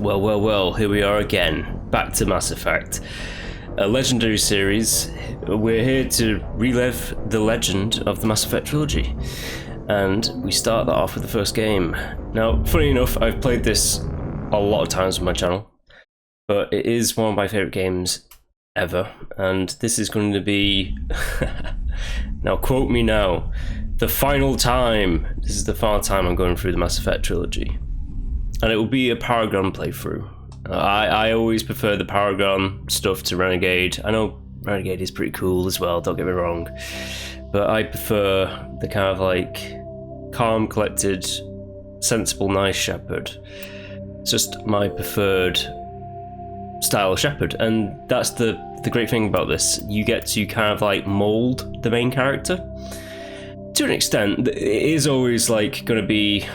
Well, here we are again, back to Mass Effect. A legendary series. We're here to relive the legend of the Mass Effect trilogy. And we start that off with the first game. Now, funny enough, I've played this a lot of times on my channel, but it is one of my favourite games ever. And this is going to be, now quote me now, the final time. This is the final time I'm going through the Mass Effect trilogy. And it will be a Paragon playthrough. I always prefer the Paragon stuff to Renegade. I know Renegade is pretty cool as well, don't get me wrong. But I prefer the kind of like calm, collected, sensible, nice Shepard. It's just my preferred style of Shepard. And that's the great thing about this. You get to kind of like mold the main character. To an extent, it is always like going to be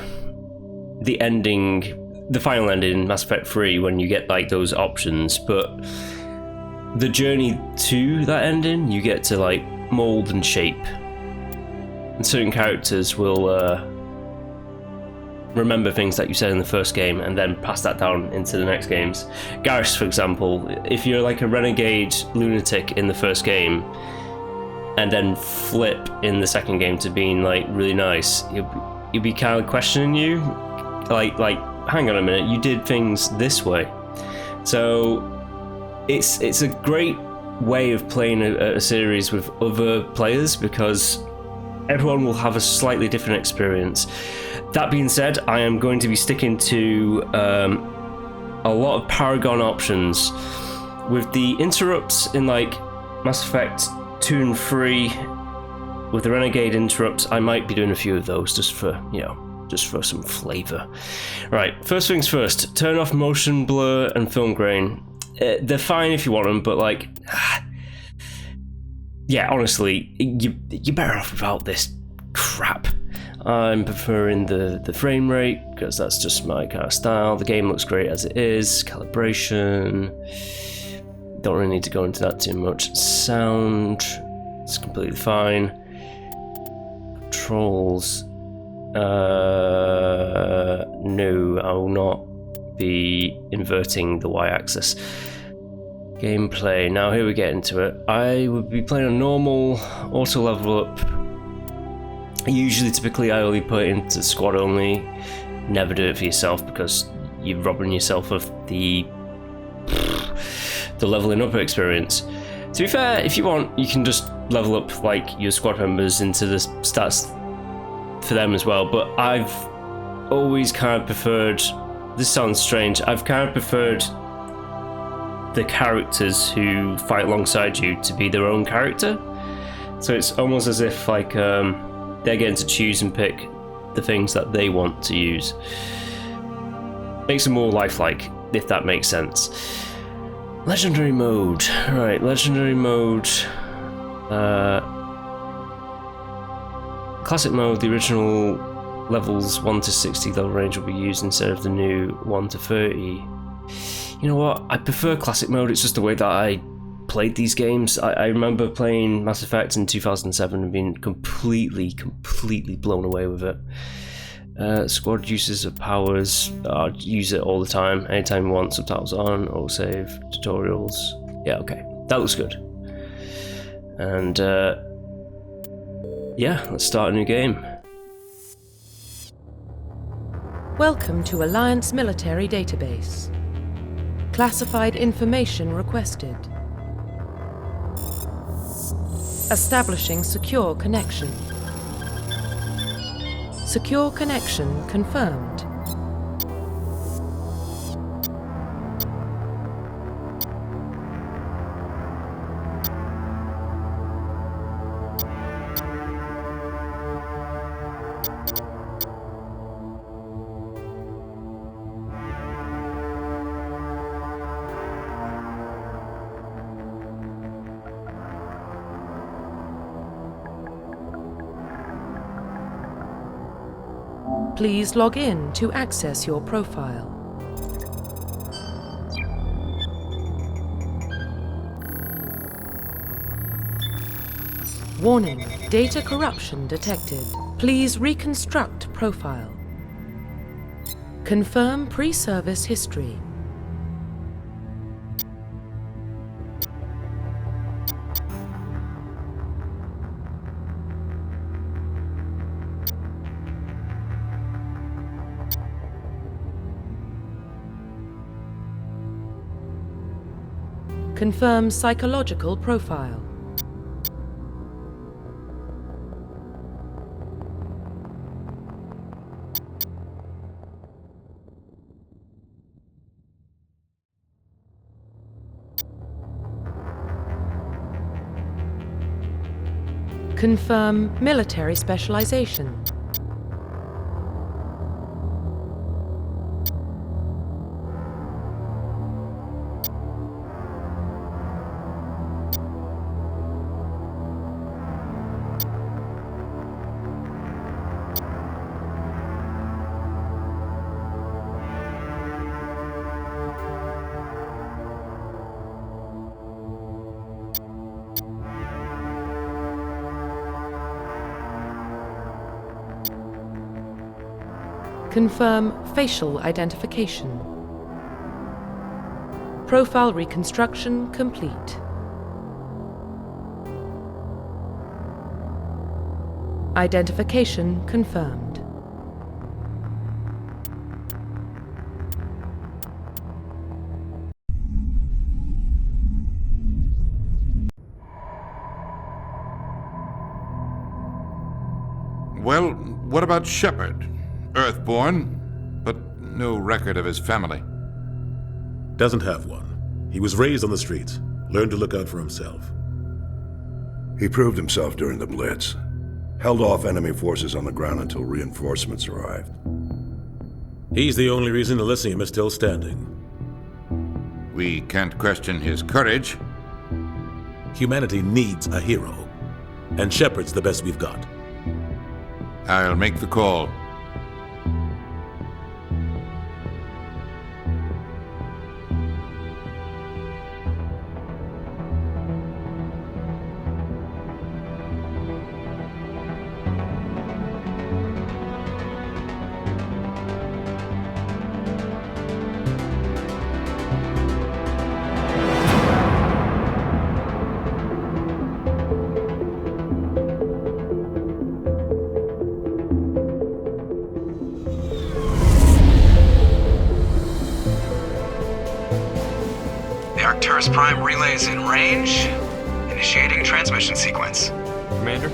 the ending, the final ending in Mass Effect 3 when you get like those options, but the journey to that ending you get to like mold and shape, and certain characters will remember things that you said in the first game and then pass that down into the next games. Garrus, for example, if you're like a renegade lunatic in the first game and then flip in the second game to being like really nice, you'll be kind of questioning you. Like, hang on a minute, you did things this way. So it's a great way of playing a series with other players because everyone will have a slightly different experience. That being said, I am going to be sticking to a lot of Paragon options. With the interrupts in like Mass Effect 2 and 3, with the Renegade interrupts, I might be doing a few of those just for, you know, just for some flavour. Right, first things first, turn off motion blur and film grain. They're fine if you want them, but like, yeah, honestly, you're better off without this crap. I'm preferring the frame rate, because that's just my kind of style. The game looks great as it is. Calibration, don't really need to go into that too much. Sound, it's completely fine. Controls, no, I will not be inverting the y-axis. Gameplay, now here we get into it. I would be playing on normal, auto level up. Typically I only put it into squad only. Never do it for yourself because you're robbing yourself of the leveling up experience. To be fair, if you want, you can just level up like your squad members into the stats for them as well, but I've always kind of preferred, this sounds strange, I've kind of preferred the characters who fight alongside you to be their own character. So it's almost as if like they're getting to choose and pick the things that they want to use. Makes them more lifelike, if that makes sense. Legendary mode. Right, legendary mode. Classic mode, the original levels 1 to 60 level range will be used instead of the new 1 to 30. You know what? I prefer classic mode, it's just the way that I played these games. I remember playing Mass Effect in 2007 and being completely blown away with it. Squad uses of powers, use it all the time, anytime you want. Subtitles on, autosave, tutorials. Yeah, okay, that looks good. And yeah, let's start a new game. Welcome to Alliance Military Database. Classified information requested. Establishing secure connection. Secure connection confirmed. Please log in to access your profile. Warning, data corruption detected. Please reconstruct profile. Confirm pre-service history. Confirm psychological profile. Confirm military specialization. Confirm facial identification. Profile reconstruction complete. Identification confirmed. Well, what about Shepard? Earthborn, but no record of his family. Doesn't have one. He was raised on the streets, learned to look out for himself. He proved himself during the Blitz. Held off enemy forces on the ground until reinforcements arrived. He's the only reason Elysium is still standing. We can't question his courage. Humanity needs a hero, and Shepard's the best we've got. I'll make the call. Arcturus Prime relay is in range. Initiating transmission sequence. Commander?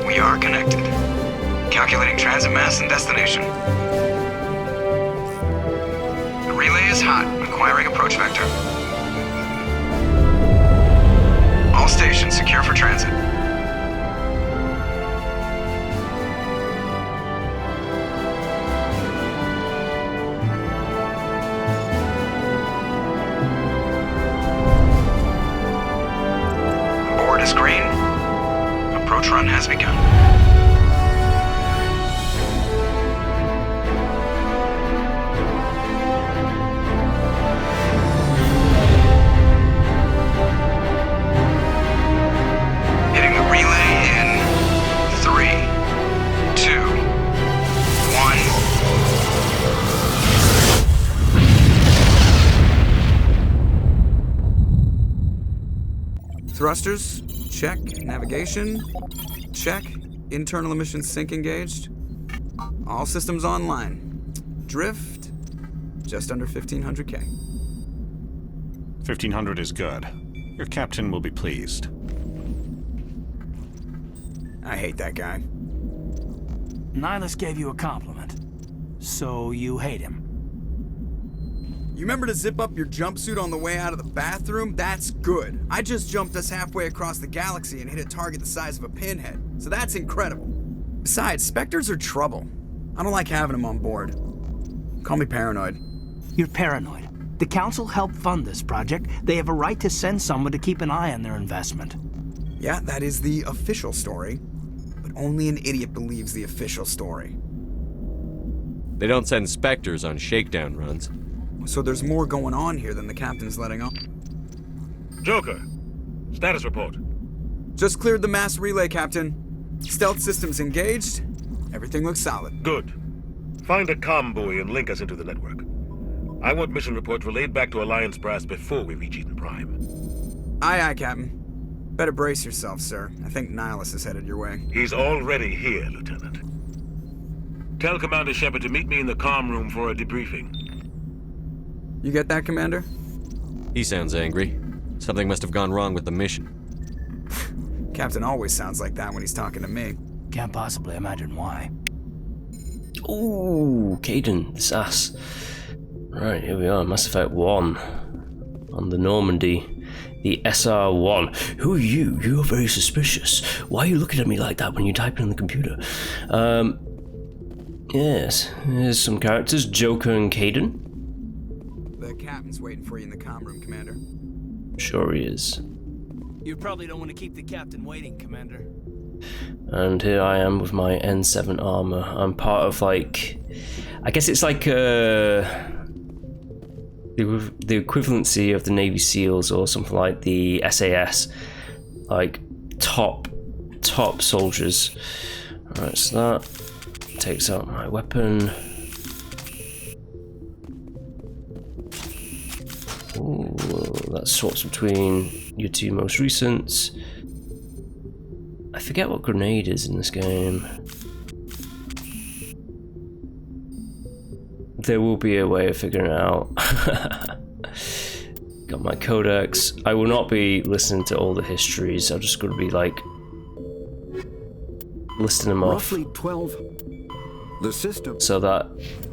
We are connected. Calculating transit mass and destination. The relay is hot, acquiring approach vector. All stations secure for transit. Is green. Approach run has begun. Hitting the relay in 3, 2, 1. Thrusters. Check. Navigation. Check. Internal emissions sync engaged. All systems online. Drift. Just under 1,500K. 1,500 is good. Your captain will be pleased. I hate that guy. Nihilus gave you a compliment. So you hate him. You remember to zip up your jumpsuit on the way out of the bathroom? That's good. I just jumped us halfway across the galaxy and hit a target the size of a pinhead, so that's incredible. Besides, Spectres are trouble. I don't like having them on board. Call me paranoid. You're paranoid. The Council helped fund this project. They have a right to send someone to keep an eye on their investment. Yeah, that is the official story. But only an idiot believes the official story. They don't send Spectres on shakedown runs. So there's more going on here than the captain's letting on. Joker, status report. Just cleared the mass relay, Captain. Stealth systems engaged. Everything looks solid. Good. Find a comm buoy and link us into the network. I want mission reports relayed back to Alliance brass before we reach Eden Prime. Aye, aye, Captain. Better brace yourself, sir. I think Nihilus is headed your way. He's already here, Lieutenant. Tell Commander Shepard to meet me in the comm room for a debriefing. You get that, Commander? He sounds angry. Something must have gone wrong with the mission. Captain always sounds like that when he's talking to me. Can't possibly imagine why. Ooh, Caden, this ass. Right, here we are, Mass Effect 1. On the Normandy. The SR-1. Who are you? You're very suspicious. Why are you looking at me like that when you type it on the computer? Yes, here's some characters. Joker and Caden. The captain's waiting for you in the comm room, Commander. Sure he is. You probably don't want to keep the captain waiting, Commander. And here I am with my N7 armor. I'm part of, like, I guess it's like the equivalency of the Navy SEALs or something like the SAS, like top soldiers. Alright, so that takes out my weapon. Ooh, that swaps between your two most recents. I forget what grenade is in this game. There will be a way of figuring it out. Got my codex. I will not be listening to all the histories. I'm just going to be like listing them off. Roughly 12. The system. So that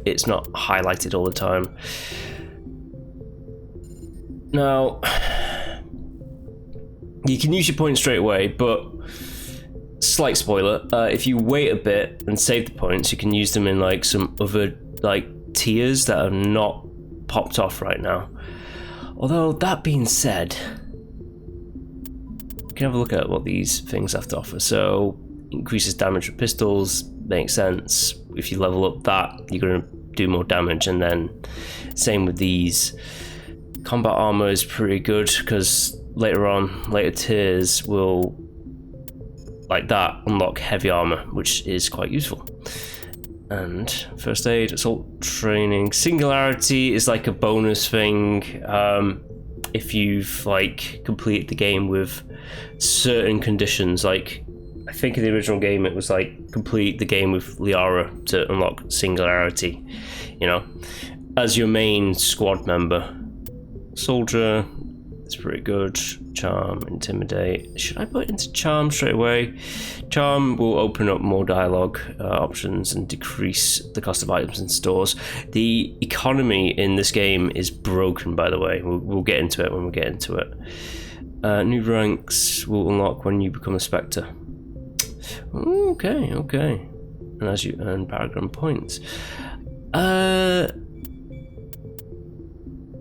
it's not highlighted all the time. Now, you can use your points straight away, but slight spoiler, if you wait a bit and save the points, you can use them in like some other like tiers that are not popped off right now. Although that being said, you can have a look at what these things have to offer. So increases damage with pistols, makes sense. If you level up that, you're going to do more damage, and then same with these. Combat armor is pretty good because later tiers will, like that, unlock heavy armor, which is quite useful. And first aid, assault training, singularity is like a bonus thing if you've like completed the game with certain conditions. Like I think in the original game it was like complete the game with Liara to unlock singularity, you know, as your main squad member. Soldier, it's pretty good. Charm, intimidate. Should I put it into charm straight away? Charm will open up more dialogue options and decrease the cost of items in stores. The economy in this game is broken, by the way. We'll get into it when we get into it. New ranks will unlock when you become a Spectre. Okay. And as you earn Paragon points.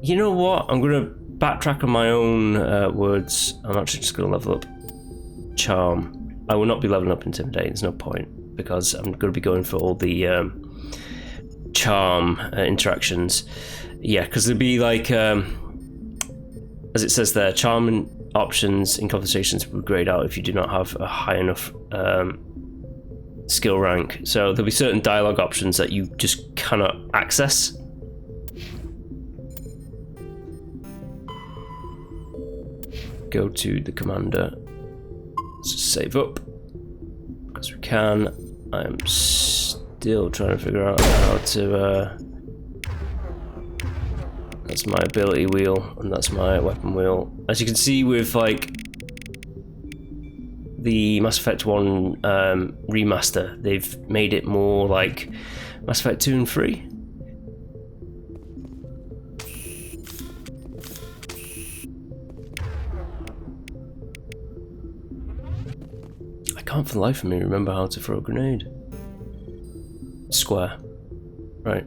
You know what? I'm going to backtrack on my own words. I'm actually just going to level up Charm. I will not be leveling up Intimidate. There's no point, because I'm going to be going for all the Charm interactions. Yeah, because there'll be like, as it says there, Charm options in conversations will grayed out if you do not have a high enough skill rank. So there'll be certain dialogue options that you just cannot access. Go to the commander. Let's just save up because we can. I am still trying to figure out how to. That's my ability wheel and that's my weapon wheel. As you can see with like the Mass Effect 1 remaster, they've made it more like Mass Effect 2 and 3. I can't for the life of me remember how to throw a grenade. Square. Right.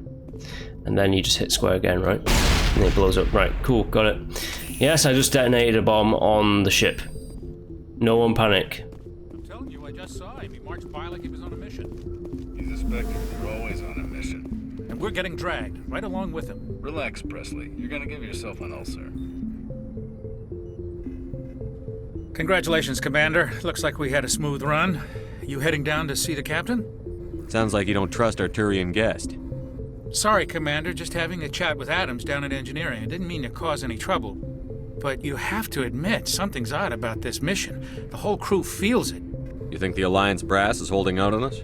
And then you just hit square again, right? And it blows up. Right, cool, got it. Yes, I just detonated a bomb on the ship. No one panic. I'm telling you, I just saw him. He marched by like he was on a mission. He's a Spectre. You're always on a mission. And we're getting dragged, right along with him. Relax, Presley. You're gonna give yourself an ulcer. Congratulations, Commander. Looks like we had a smooth run. You heading down to see the captain? Sounds like you don't trust our Turian guest. Sorry, Commander. Just having a chat with Adams down at engineering. I didn't mean to cause any trouble. But you have to admit, something's odd about this mission. The whole crew feels it. You think the Alliance brass is holding out on us?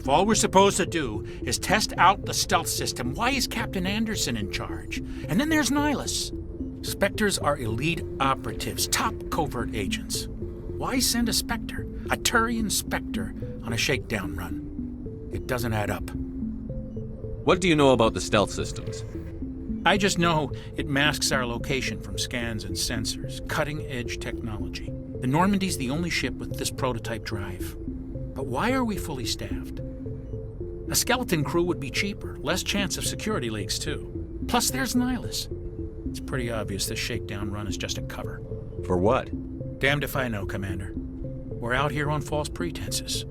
If all we're supposed to do is test out the stealth system, why is Captain Anderson in charge? And then there's Nihilus. Spectres are elite operatives, top covert agents. Why send a Spectre, a Turian Spectre, on a shakedown run? It doesn't add up. What do you know about the stealth systems? I just know it masks our location from scans and sensors. Cutting-edge technology. The Normandy's the only ship with this prototype drive. But why are we fully staffed? A skeleton crew would be cheaper, less chance of security leaks too. Plus there's Nihilus. It's pretty obvious this shakedown run is just a cover. For what? Damned if I know, Commander. We're out here on false pretenses.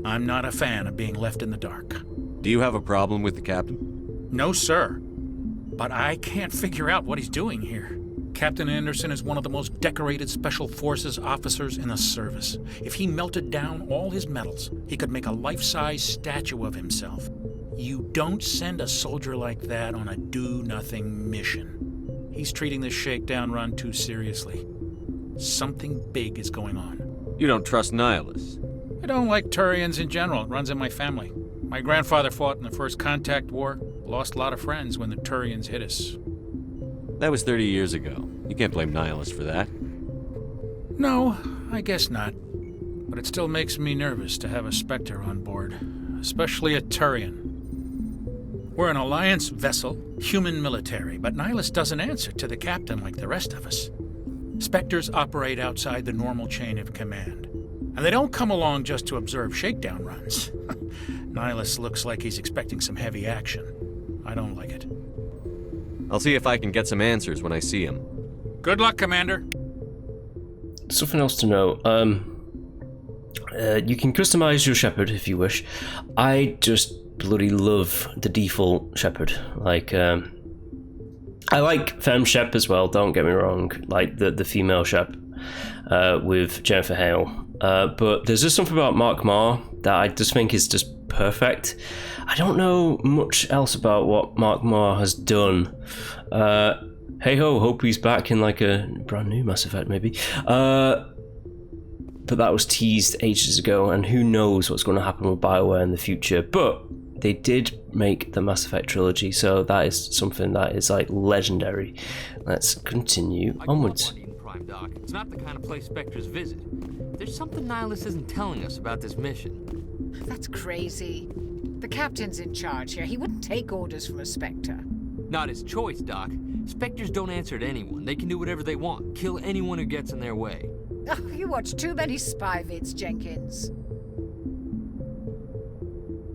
I'm not a fan of being left in the dark. Do you have a problem with the captain? No, sir. But I can't figure out what he's doing here. Captain Anderson is one of the most decorated Special Forces officers in the service. If he melted down all his medals, he could make a life-size statue of himself. You don't send a soldier like that on a do-nothing mission. He's treating this shakedown run too seriously. Something big is going on. You don't trust Nihilus? I don't like Turians in general. It runs in my family. My grandfather fought in the First Contact War. Lost a lot of friends when the Turians hit us. That was 30 years ago. You can't blame Nihilus for that. No, I guess not. But it still makes me nervous to have a Spectre on board, especially a Turian. We're an Alliance vessel, human military, but Nihilus doesn't answer to the captain like the rest of us. Spectres operate outside the normal chain of command. And they don't come along just to observe shakedown runs. Nihilus looks like he's expecting some heavy action. I don't like it. I'll see if I can get some answers when I see him. Good luck, Commander. Something else to know. You can customize your Shepard if you wish. I just bloody love the default Shepard. I like Femme Shep as well, don't get me wrong. Like the female Shep with Jennifer Hale. But there's just something about Mark Marr that I just think is just perfect. I don't know much else about what Mark Marr has done. Hey ho, hope he's back in like a brand new Mass Effect maybe. But that was teased ages ago, and who knows what's going to happen with BioWare in the future. But they did make the Mass Effect trilogy, so that is something that is like legendary. Let's continue onwards. Doc. It's not the kind of place Spectres visit. There's something Nihilus isn't telling us about this mission. That's crazy. The captain's in charge here. He wouldn't take orders from a Spectre. Not his choice, Doc. Spectres don't answer to anyone. They can do whatever they want. Kill anyone who gets in their way. Oh, you watch too many spy vids, Jenkins.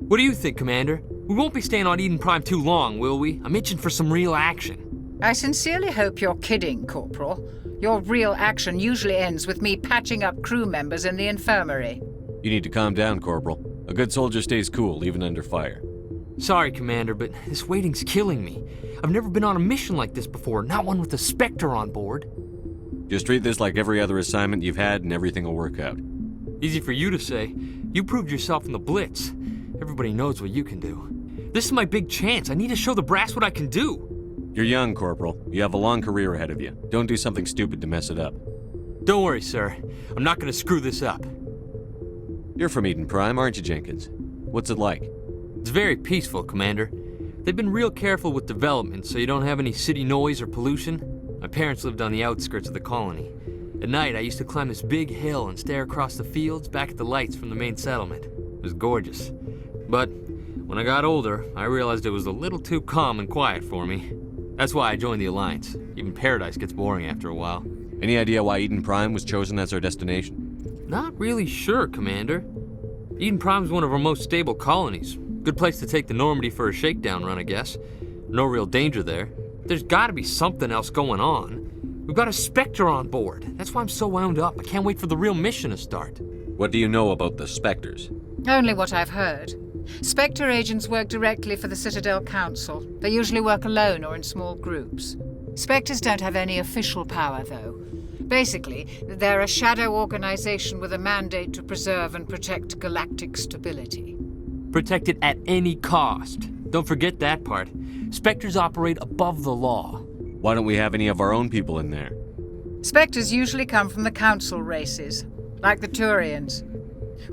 What do you think, Commander? We won't be staying on Eden Prime too long, will we? I'm itching for some real action. I sincerely hope you're kidding, Corporal. Your real action usually ends with me patching up crew members in the infirmary. You need to calm down, Corporal. A good soldier stays cool, even under fire. Sorry, Commander, but this waiting's killing me. I've never been on a mission like this before, not one with a Spectre on board. Just treat this like every other assignment you've had and everything will work out. Easy for you to say. You proved yourself in the Blitz. Everybody knows what you can do. This is my big chance. I need to show the brass what I can do. You're young, Corporal. You have a long career ahead of you. Don't do something stupid to mess it up. Don't worry, sir. I'm not going to screw this up. You're from Eden Prime, aren't you, Jenkins? What's it like? It's very peaceful, Commander. They've been real careful with development, so you don't have any city noise or pollution. My parents lived on the outskirts of the colony. At night, I used to climb this big hill and stare across the fields back at the lights from the main settlement. It was gorgeous. But when I got older, I realized it was a little too calm and quiet for me. That's why I joined the Alliance. Even Paradise gets boring after a while. Any idea why Eden Prime was chosen as our destination? Not really sure, Commander. Eden Prime's one of our most stable colonies. Good place to take the Normandy for a shakedown run, I guess. No real danger there. There's gotta be something else going on. We've got a Spectre on board. That's why I'm so wound up. I can't wait for the real mission to start. What do you know about the Spectres? Only what I've heard. Spectre agents work directly for the Citadel Council. They usually work alone or in small groups. Spectres don't have any official power, though. Basically, they're a shadow organization with a mandate to preserve and protect galactic stability. Protect it at any cost. Don't forget that part. Spectres operate above the law. Why don't we have any of our own people in there? Spectres usually come from the Council races, like the Turians.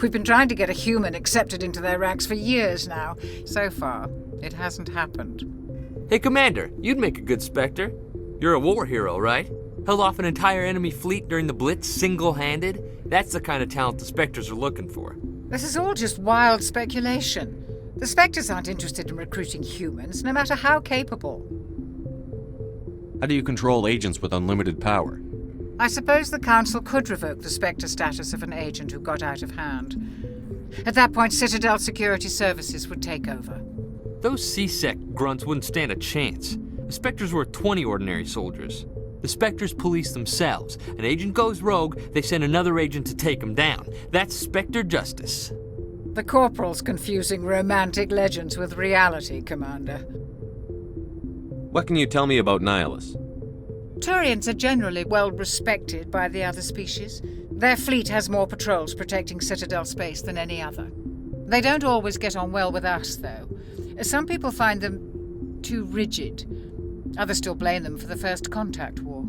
We've been trying to get a human accepted into their ranks for years now. So far, it hasn't happened. Hey, Commander, you'd make a good Spectre. You're a war hero, right? Held off an entire enemy fleet during the Blitz single-handed? That's the kind of talent the Spectres are looking for. This is all just wild speculation. The Spectres aren't interested in recruiting humans, no matter how capable. How do you control agents with unlimited power? I suppose the Council could revoke the Spectre status of an agent who got out of hand. At that point, Citadel Security Services would take over. Those C-Sec grunts wouldn't stand a chance. The Spectres were 20 ordinary soldiers. The Spectres police themselves. An agent goes rogue, they send another agent to take him down. That's Spectre justice. The Corporal's confusing romantic legends with reality, Commander. What can you tell me about Nihilus? Turians are generally well respected by the other species. Their fleet has more patrols protecting Citadel space than any other. They don't always get on well with us, though. Some people find them too rigid. Others still blame them for the First Contact War.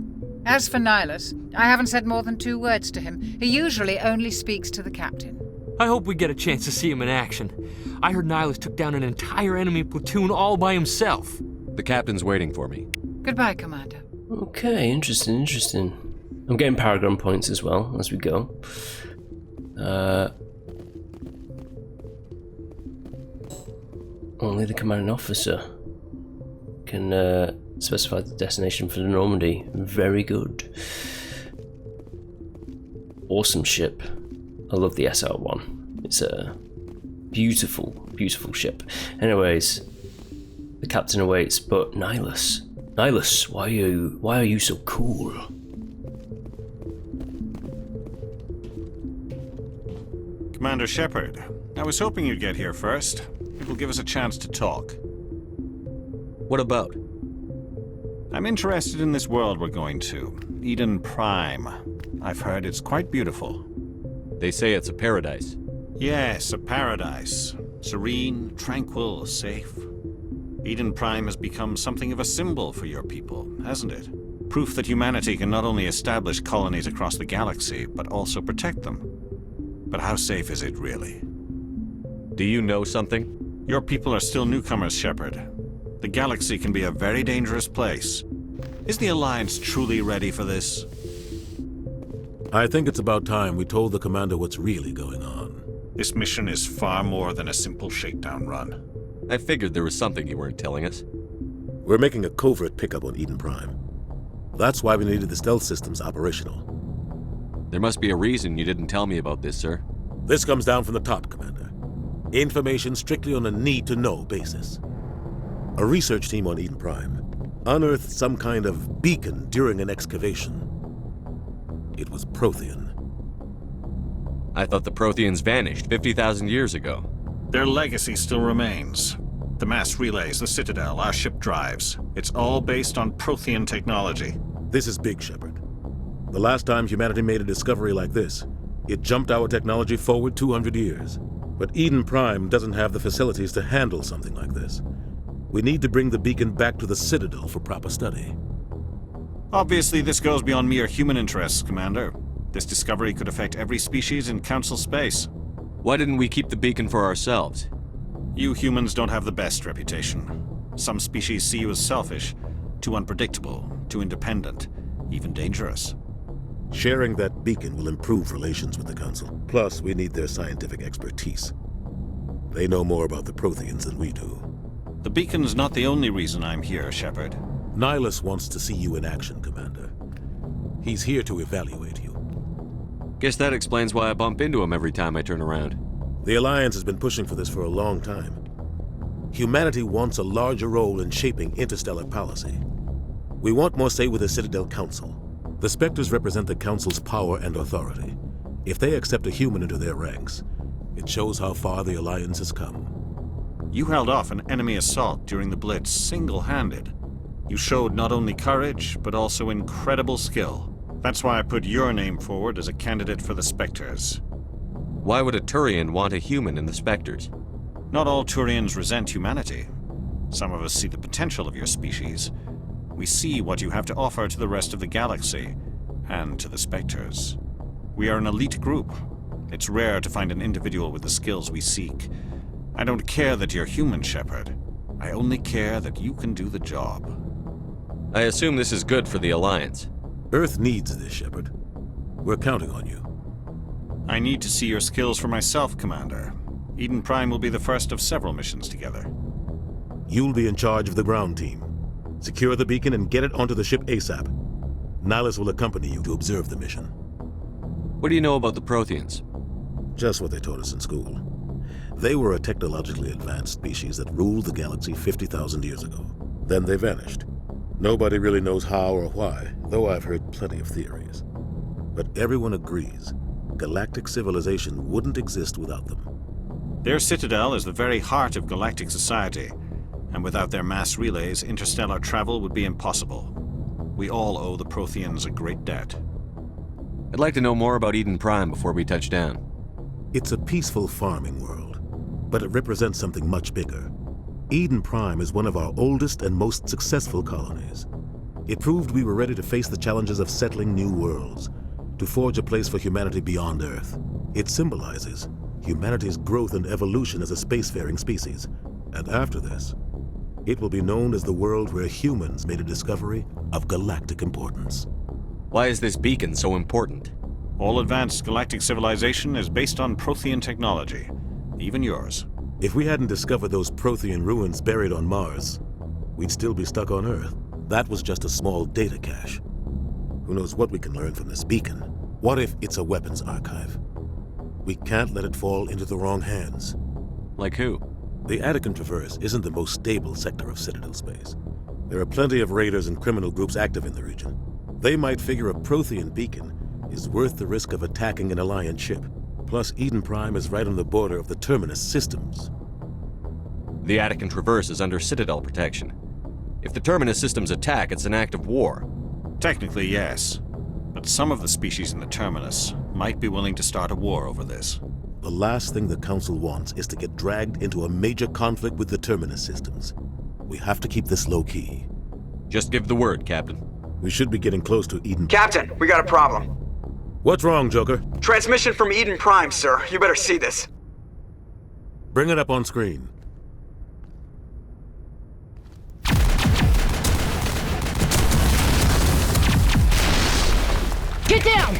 As for Nihilus, I haven't said more than 2 words to him. He usually only speaks to the captain. I hope we get a chance to see him in action. I heard Nihilus took down an entire enemy platoon all by himself. The captain's waiting for me. Goodbye, Commander. Okay, interesting. I'm getting Paragon points as well as we go. Only the commanding officer can specify the destination for the Normandy. Very good. Awesome ship. I love the SR-1. It's a beautiful, beautiful ship. Anyways, the captain awaits, but Nihilus, why are you so cool? Commander Shepard, I was hoping you'd get here first. It will give us a chance to talk. What about? I'm interested in this world we're going to, Eden Prime. I've heard it's quite beautiful. They say it's a paradise. Yes, a paradise. Serene, tranquil, safe. Eden Prime has become something of a symbol for your people, hasn't it? Proof that humanity can not only establish colonies across the galaxy, but also protect them. But how safe is it, really? Do you know something? Your people are still newcomers, Shepard. The galaxy can be a very dangerous place. Is the Alliance truly ready for this? I think it's about time we told the Commander what's really going on. This mission is far more than a simple shakedown run. I figured there was something you weren't telling us. We're making a covert pickup on Eden Prime. That's why we needed the stealth systems operational. There must be a reason you didn't tell me about this, sir. This comes down from the top, Commander. Information strictly on a need-to-know basis. A research team on Eden Prime unearthed some kind of beacon during an excavation. It was Prothean. I thought the Protheans vanished 50,000 years ago. Their legacy still remains. The mass relays, the Citadel, our ship drives. It's all based on Prothean technology. This is big, Shepard. The last time humanity made a discovery like this, it jumped our technology forward 200 years. But Eden Prime doesn't have the facilities to handle something like this. We need to bring the beacon back to the Citadel for proper study. Obviously, this goes beyond mere human interests, Commander. This discovery could affect every species in Council space. Why didn't we keep the beacon for ourselves? You humans don't have the best reputation. Some species see you as selfish, too unpredictable, too independent, even dangerous. Sharing that beacon will improve relations with the Council. Plus, we need their scientific expertise. They know more about the Protheans than we do. The beacon's not the only reason I'm here, Shepard. Nihilus wants to see you in action, Commander. He's here to evaluate you. Guess that explains why I bump into him every time I turn around. The Alliance has been pushing for this for a long time. Humanity wants a larger role in shaping interstellar policy. We want more say with the Citadel Council. The Spectres represent the Council's power and authority. If they accept a human into their ranks, it shows how far the Alliance has come. You held off an enemy assault during the Blitz single-handed. You showed not only courage, but also incredible skill. That's why I put your name forward as a candidate for the Spectres. Why would a Turian want a human in the Spectres? Not all Turians resent humanity. Some of us see the potential of your species. We see what you have to offer to the rest of the galaxy, and to the Spectres. We are an elite group, It's rare to find an individual with the skills we seek. I don't care that you're human, Shepard. I only care that you can do the job. I assume this is good for the Alliance. Earth needs this, Shepard. We're counting on you. I need to see your skills for myself, Commander. Eden Prime will be the first of several missions together. You'll be in charge of the ground team. Secure the beacon and get it onto the ship ASAP. Nihilus will accompany you to observe the mission. What do you know about the Protheans? Just what they taught us in school. They were a technologically advanced species that ruled the galaxy 50,000 years ago. Then they vanished. Nobody really knows how or why, though I've heard plenty of theories. But everyone agrees, galactic civilization wouldn't exist without them. Their citadel is the very heart of galactic society, and without their mass relays, interstellar travel would be impossible. We all owe the Protheans a great debt. I'd like to know more about Eden Prime before we touch down. It's a peaceful farming world, but it represents something much bigger. Eden Prime is one of our oldest and most successful colonies. It proved we were ready to face the challenges of settling new worlds, to forge a place for humanity beyond Earth. It symbolizes humanity's growth and evolution as a spacefaring species. And after this, it will be known as the world where humans made a discovery of galactic importance. Why is this beacon so important? All advanced galactic civilization is based on Prothean technology, even yours. If we hadn't discovered those Prothean ruins buried on Mars, we'd still be stuck on Earth. That was just a small data cache. Who knows what we can learn from this beacon? What if it's a weapons archive? We can't let it fall into the wrong hands. Like who? The Attican Traverse isn't the most stable sector of Citadel space. There are plenty of raiders and criminal groups active in the region. They might figure a Prothean beacon is worth the risk of attacking an Alliance ship. Plus, Eden Prime is right on the border of the Terminus systems. The Attican Traverse is under Citadel protection. If the Terminus systems attack, it's an act of war. Technically, yes. But some of the species in the Terminus might be willing to start a war over this. The last thing the Council wants is to get dragged into a major conflict with the Terminus systems. We have to keep this low-key. Just give the word, Captain. We should be getting close to Eden. Captain, we got a problem. What's wrong, Joker? Transmission from Eden Prime, sir. You better see this. Bring it up on screen. Get down!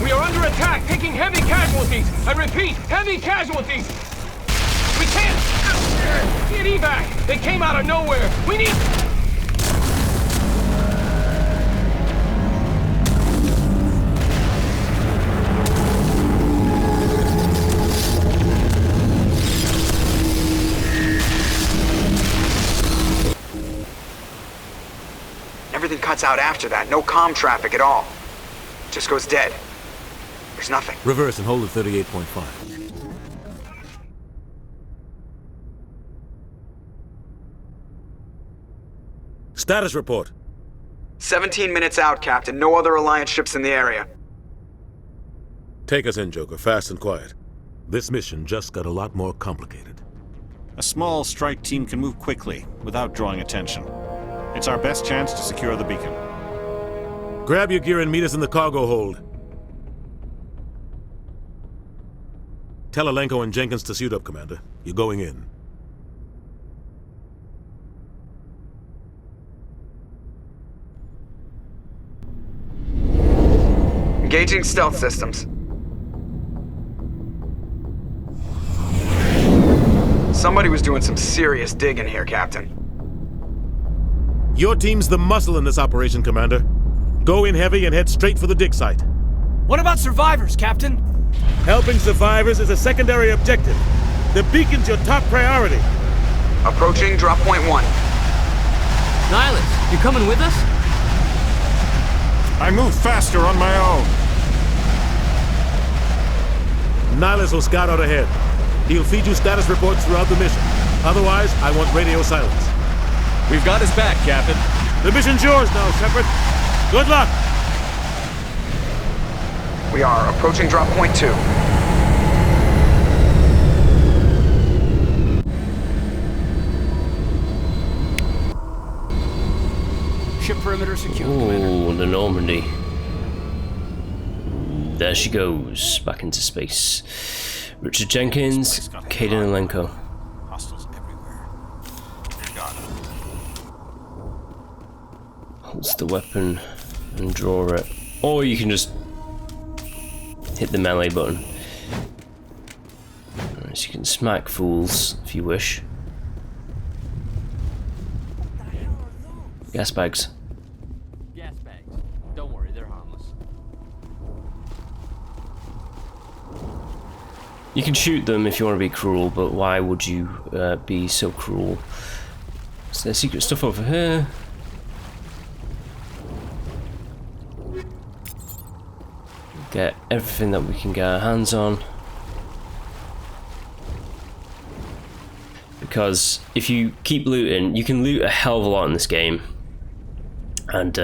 We are under attack, taking heavy casualties. I repeat, heavy casualties. We can't get evac. They came out of nowhere. We need... Everything cuts out after that. No comm traffic at all. Just goes dead. There's nothing. Reverse and hold at 38.5. Status report. 17 minutes out, Captain. No other Alliance ships in the area. Take us in, Joker, fast and quiet. This mission just got a lot more complicated. A small strike team can move quickly, without drawing attention. It's our best chance to secure the beacon. Grab your gear and meet us in the cargo hold. Tell Alenko and Jenkins to suit up, Commander. You're going in. Engaging stealth systems. Somebody was doing some serious digging here, Captain. Your team's the muscle in this operation, Commander. Go in heavy and head straight for the dig site. What about survivors, Captain? Helping survivors is a secondary objective. The beacon's your top priority. Approaching drop point 1. Nihilus, you coming with us? I move faster on my own. Nihilus will scout out ahead. He'll feed you status reports throughout the mission. Otherwise, I want radio silence. We've got his back, Captain. The mission's yours now, Shepard. Good luck! We are approaching drop point 2. perimeter secure. Oh, the Normandy. There she goes, back into space. Richard Jenkins, Caden and Lenko. Hostiles everywhere. Got it. Holds the weapon and draw it. Or you can just hit the melee button. So you can smack fools if you wish. Gas bags. Gas bags. Don't worry, they're harmless. You can shoot them if you want to be cruel, but why would you be so cruel? Is there secret stuff over here? Get everything that we can get our hands on. Because if you keep looting, you can loot a hell of a lot in this game. And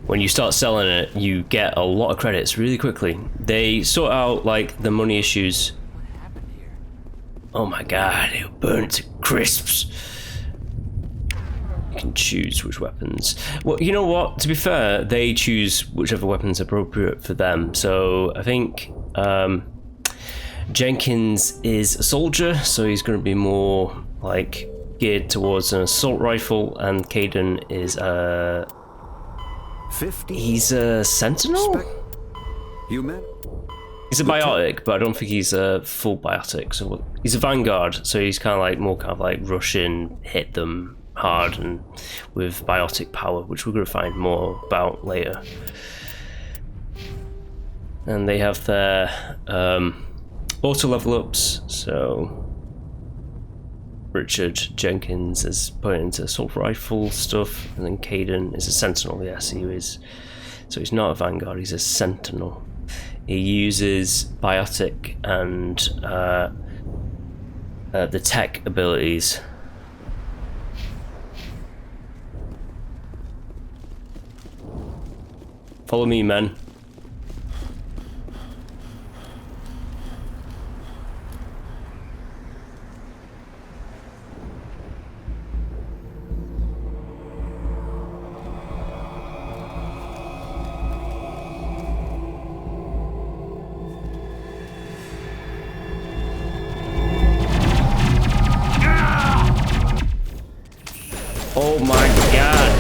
when you start selling it, you get a lot of credits really quickly. They sort out like the money issues. Oh my god, it'll burn to crisps. You can choose which weapons. Well, you know what? To be fair, they choose whichever weapon's appropriate for them. So I think Jenkins is a soldier, so he's going to be more like geared towards an assault rifle, and Caden is a... 50. He's a sentinel? He's a biotic, but I don't think he's a full biotic. So he's a vanguard, so he's kind of like more kind of like rush in, hit them hard, and with biotic power, which we're going to find more about later. And they have their auto level ups, so Richard Jenkins is put into assault rifle stuff, and then Caden is a sentinel. Yes, he is. So he's not a vanguard, he's a sentinel. He uses biotic and the tech abilities. Follow me, men. Oh my god.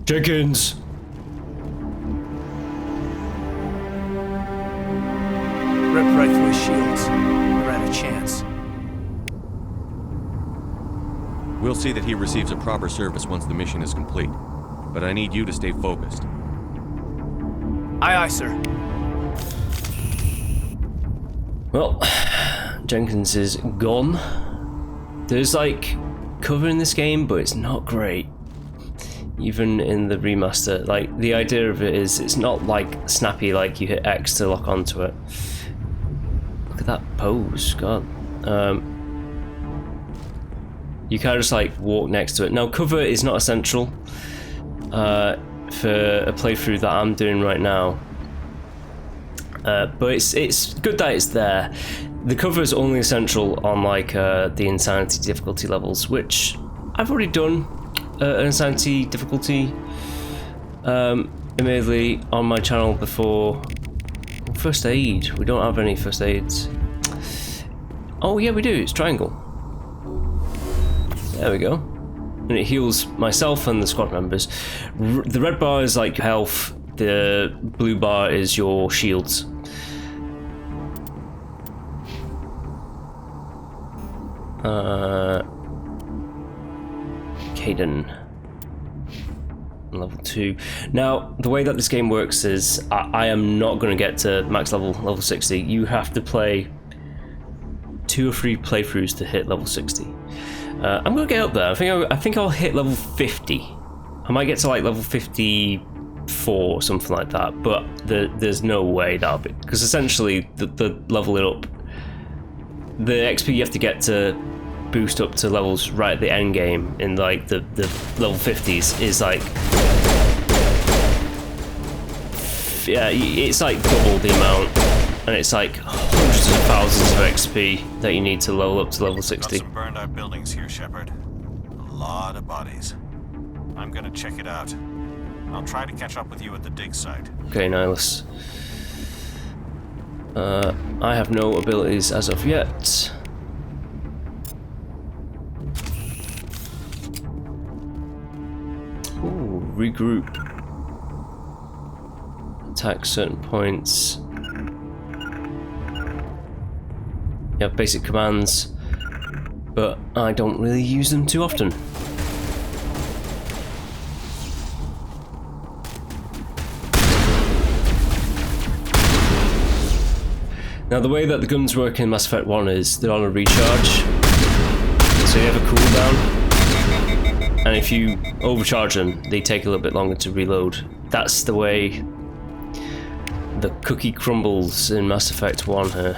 Jenkins. Rip right through his shields. Never had a chance. We'll see that he receives a proper service once the mission is complete. But I need you to stay focused. Aye, aye, sir. Well, Jenkins is gone. There's like cover in this game, but it's not great. Even in the remaster, like the idea of it is it's not like snappy, like you hit X to lock onto it. Look at that pose, god. You kind of just like walk next to it. Now cover is not essential for a playthrough that I'm doing right now. But it's good that it's there. The cover is only essential on like the insanity difficulty levels, which I've already done an insanity difficulty admittedly on my channel before. First aid, we don't have any first aids. Oh yeah, we do, it's triangle. There we go. And it heals myself and the squad members. The red bar is like health, the blue bar is your shields. Caden, level 2. Now, the way that this game works is I am not going to get to max level 60. You have to play 2 or 3 playthroughs to hit level 60. I'm going to get up there. I think I'll hit level 50. I might get to like level 54 or something like that, but there's no way that'll be, because essentially the level it up, the XP you have to get to boost up to levels right at the end game in like the level 50s is like, yeah, it's like double the amount, and it's like hundreds of thousands of XP that you need to level up to level 60. Got some burned out buildings here, Shepard. A lot of bodies. I'm gonna check it out. I'll try to catch up with you at the dig site. Okay, Nihilus. I have no abilities as of yet. Ooh, regroup. Attack certain points. You have basic commands, but I don't really use them too often. Now the way that the guns work in Mass Effect 1 is they're on a recharge, so you have a cooldown, and if you overcharge them, they take a little bit longer to reload. That's the way the cookie crumbles in Mass Effect 1 here.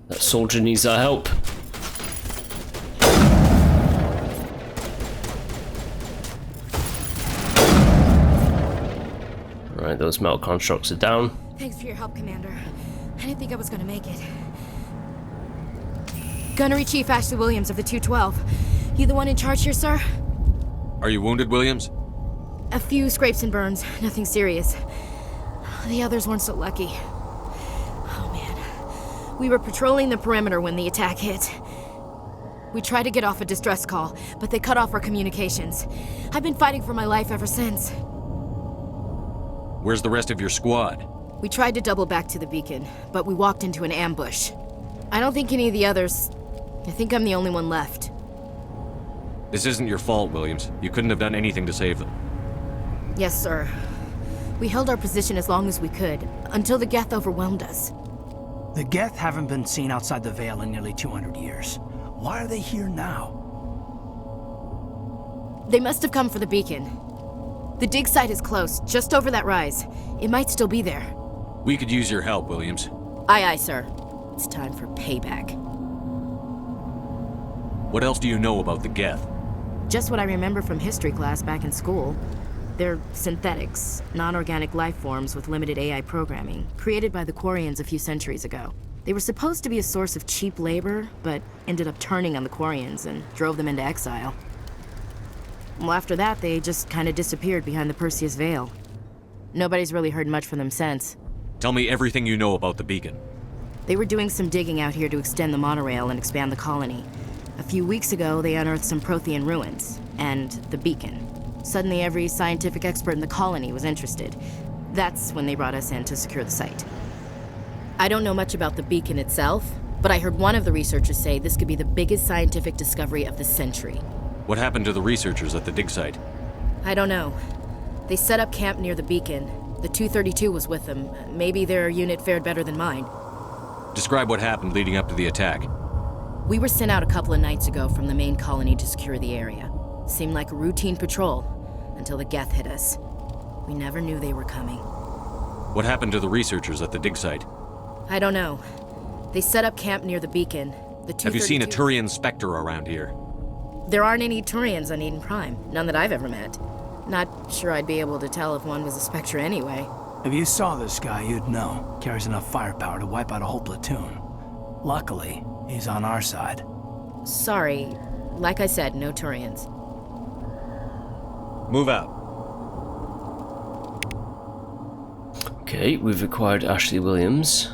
That soldier needs our help. Alright, those metal constructs are down. Thanks for your help, Commander. I didn't think I was gonna make it. Gunnery Chief Ashley Williams of the 212. You the one in charge here, sir? Are you wounded, Williams? A few scrapes and burns, nothing serious. The others weren't so lucky. Oh man. We were patrolling the perimeter when the attack hit. We tried to get off a distress call, but they cut off our communications. I've been fighting for my life ever since. Where's the rest of your squad? We tried to double back to the beacon, but we walked into an ambush. I don't think any of the others... I think I'm the only one left. This isn't your fault, Williams. You couldn't have done anything to save them. Yes, sir. We held our position as long as we could, until the Geth overwhelmed us. The Geth haven't been seen outside the Veil in nearly 200 years. Why are they here now? They must have come for the beacon. The dig site is close, just over that rise. It might still be there. We could use your help, Williams. Aye, aye, sir. It's time for payback. What else do you know about the Geth? Just what I remember from history class back in school. They're synthetics, non-organic life forms with limited AI programming, created by the Quarians a few centuries ago. They were supposed to be a source of cheap labor, but ended up turning on the Quarians and drove them into exile. Well, after that, they just kind of disappeared behind the Perseus Veil. Nobody's really heard much from them since. Tell me everything you know about the beacon. They were doing some digging out here to extend the monorail and expand the colony. A few weeks ago, they unearthed some Prothean ruins, and the beacon. Suddenly, every scientific expert in the colony was interested. That's when they brought us in to secure the site. I don't know much about the beacon itself, but I heard one of the researchers say this could be the biggest scientific discovery of the century. What happened to the researchers at the dig site? I don't know. They set up camp near the beacon. The 232 was with them. Maybe their unit fared better than mine. Describe what happened leading up to the attack. We were sent out a couple of nights ago from the main colony to secure the area. Seemed like a routine patrol, until the Geth hit us. We never knew they were coming. What happened to the researchers at the dig site? I don't know. They set up camp near the beacon. The 232... Have you seen a Turian Spectre around here? There aren't any Turians on Eden Prime. None that I've ever met. Not sure I'd be able to tell if one was a Spectre anyway. If you saw this guy, you'd know. Carries enough firepower to wipe out a whole platoon. Luckily, he's on our side. Sorry. Like I said, no Turians. Move out. Okay, we've acquired Ashley Williams.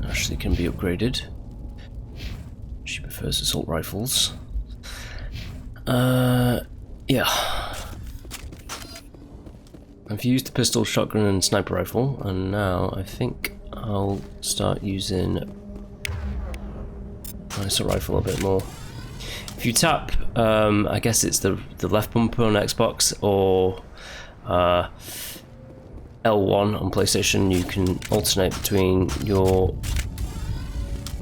Ashley can be upgraded. She prefers assault rifles. Yeah. I've used the pistol, shotgun, and sniper rifle, and now I think I'll start using my assault rifle a bit more. If you tap, I guess it's the left bumper on Xbox or L1 on PlayStation, you can alternate between your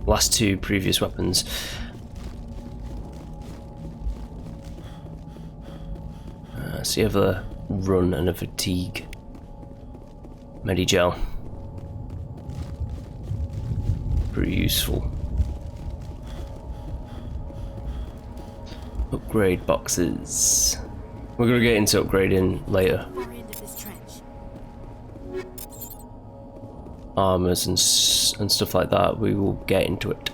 last two previous weapons. So you have a run and a fatigue Medigel. Pretty useful. Upgrade boxes. We're gonna get into upgrading later. Armors and stuff like that, we will get into it.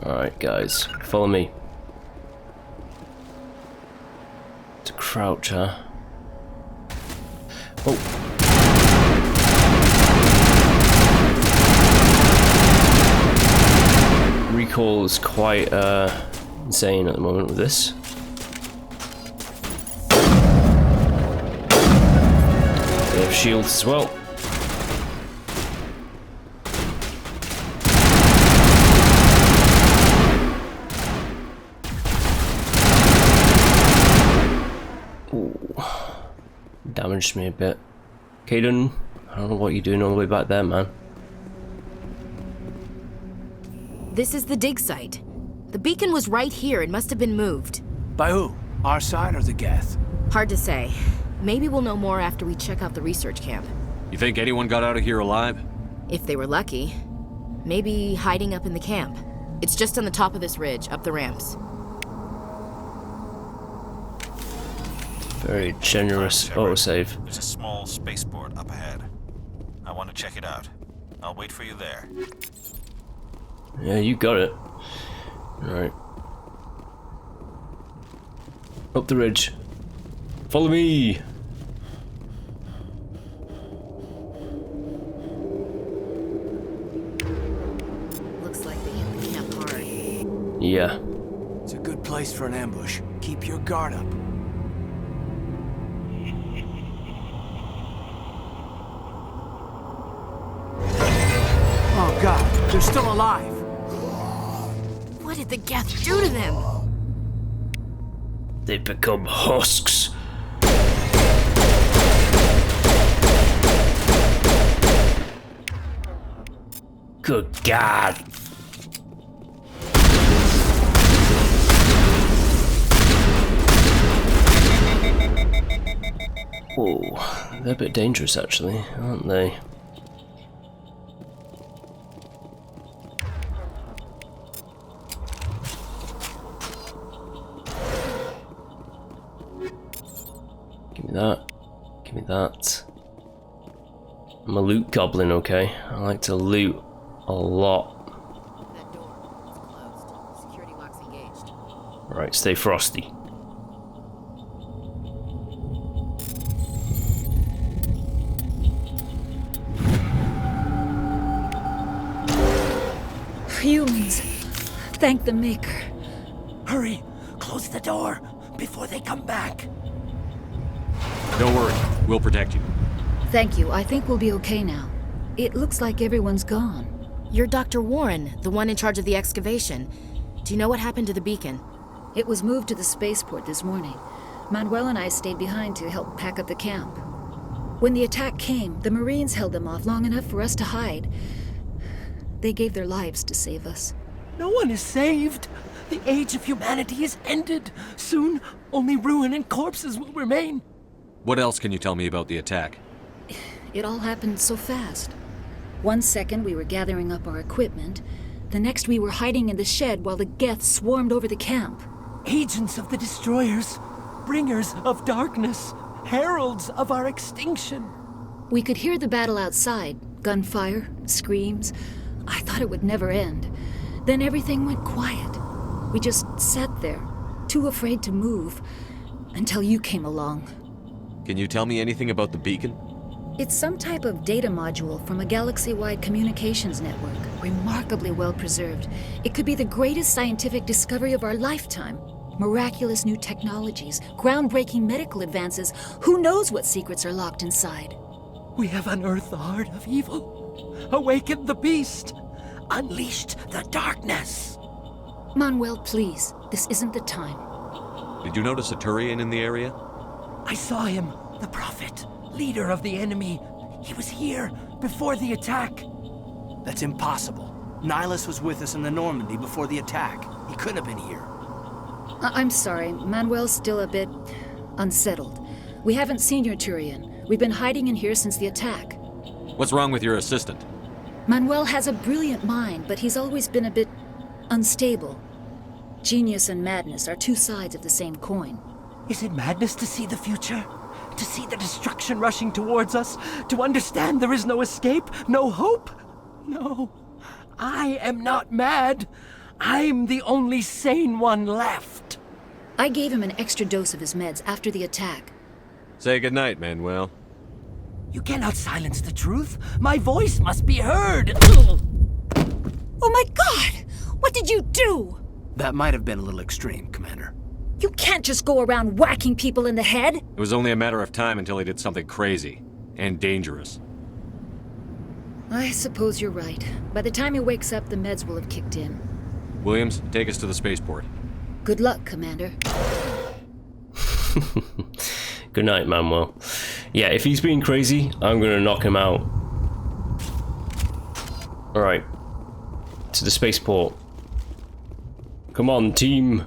Alright guys, follow me. To crouch, huh? Oh. Recoil is quite insane at the moment with this. They have shields as well. Damaged me a bit. Caden, I don't know what you're doing all the way back there, man. This is the dig site. The beacon was right here. It must have been moved. By who? Our side or the Geth? Hard to say. Maybe we'll know more after we check out the research camp. You think anyone got out of here alive? If they were lucky. Maybe hiding up in the camp. It's just on the top of this ridge, up the ramps. Very generous autosave. There's a small spaceport up ahead. I want to check it out. I'll wait for you there. Yeah, you got it. Alright. Up the ridge. Follow me! Looks like they hit the camp hard. Yeah. It's a good place for an ambush. Keep your guard up. Oh god, they're still alive! What did the Geth do to them? They become husks. Good God. Whoa, they're a bit dangerous actually, aren't they? Give me that. Give me that. I'm a loot goblin, okay? I like to loot a lot. That door is closed. Security locks engaged. Right, stay frosty. Humans. Thank the Maker. Hurry! Close the door before they come back. Don't worry, we'll protect you. Thank you. I think we'll be okay now. It looks like everyone's gone. You're Dr. Warren, the one in charge of the excavation. Do you know what happened to the beacon? It was moved to the spaceport this morning. Manuel and I stayed behind to help pack up the camp. When the attack came, the Marines held them off long enough for us to hide. They gave their lives to save us. No one is saved. The age of humanity is ended. Soon, only ruin and corpses will remain. What else can you tell me about the attack? It all happened so fast. 1 second we were gathering up our equipment. The next we were hiding in the shed while the Geth swarmed over the camp. Agents of the destroyers, bringers of darkness, heralds of our extinction. We could hear the battle outside. Gunfire, screams. I thought it would never end. Then everything went quiet. We just sat there, too afraid to move, until you came along. Can you tell me anything about the beacon? It's some type of data module from a galaxy-wide communications network, remarkably well preserved. It could be the greatest scientific discovery of our lifetime. Miraculous new technologies, groundbreaking medical advances. Who knows what secrets are locked inside? We have unearthed the heart of evil, awakened the beast, unleashed the darkness. Manuel, please, this isn't the time. Did you notice a Turian in the area? I saw him, the Prophet, leader of the enemy. He was here before the attack. That's impossible. Nihilus was with us in the Normandy before the attack. He couldn't have been here. I'm sorry, Manuel's still a bit unsettled. We haven't seen your Turian. We've been hiding in here since the attack. What's wrong with your assistant? Manuel has a brilliant mind, but he's always been a bit unstable. Genius and madness are two sides of the same coin. Is it madness to see the future? To see the destruction rushing towards us? To understand there is no escape? No hope? No. I am not mad. I'm the only sane one left. I gave him an extra dose of his meds after the attack. Say goodnight, Manuel. You cannot silence the truth. My voice must be heard. Oh my God! What did you do? That might have been a little extreme, Commander. You can't just go around whacking people in the head. It was only a matter of time until he did something crazy and dangerous. I suppose you're right. By the time he wakes up, the meds will have kicked in. Williams, take us to the spaceport. Good luck, Commander. Good night, Manuel. Yeah, if he's being crazy, I'm gonna knock him out. Alright. To the spaceport. Come on, team.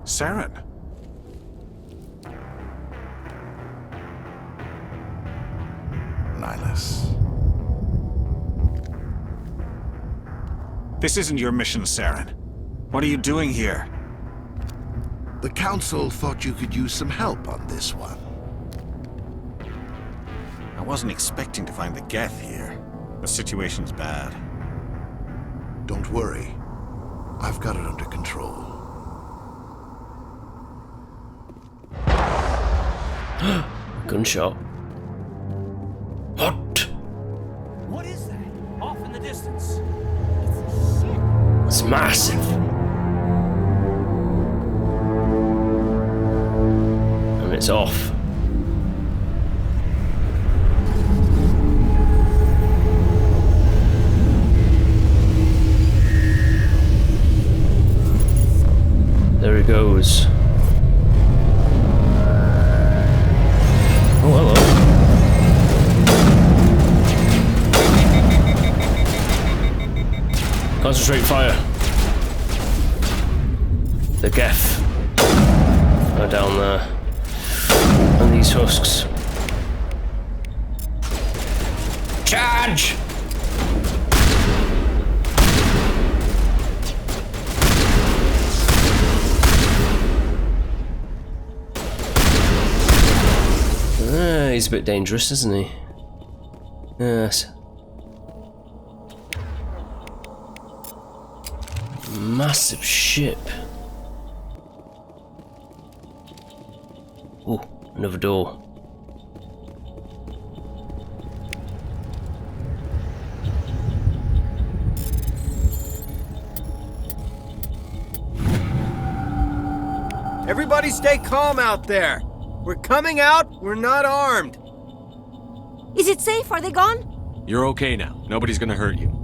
Saren. Nihilus. This isn't your mission, Saren. What are you doing here? The Council thought you could use some help on this one. I wasn't expecting to find the Geth here. The situation's bad. Don't worry. I've got it under control. Gunshot. What? What is that? Off in the distance. It's massive. And it's off. There he goes. Oh, hello. Concentrate fire. The Geth are down there. And these husks. Charge! He's a bit dangerous, isn't he? Yes. Massive ship. Oh, another door. Everybody stay calm out there. We're coming out, we're not armed. Is it safe? Are they gone? You're okay now. Nobody's gonna hurt you.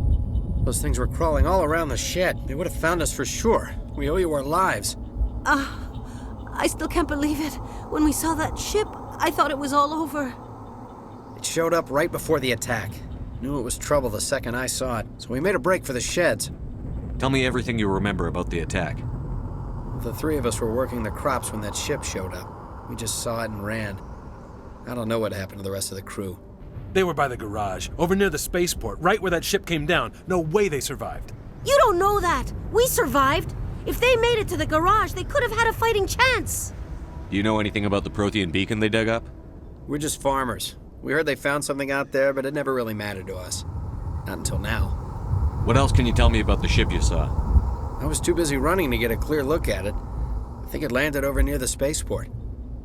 Those things were crawling all around the shed. They would have found us for sure. We owe you our lives. I still can't believe it. When we saw that ship, I thought it was all over. It showed up right before the attack. Knew it was trouble the second I saw it, so we made a break for the sheds. Tell me everything you remember about the attack. The three of us were working the crops when that ship showed up. We just saw it and ran. I don't know what happened to the rest of the crew. They were by the garage, over near the spaceport, right where that ship came down. No way they survived. You don't know that. We survived. If they made it to the garage, they could have had a fighting chance. Do you know anything about the Prothean beacon they dug up? We're just farmers. We heard they found something out there, but it never really mattered to us. Not until now. What else can you tell me about the ship you saw? I was too busy running to get a clear look at it. I think it landed over near the spaceport.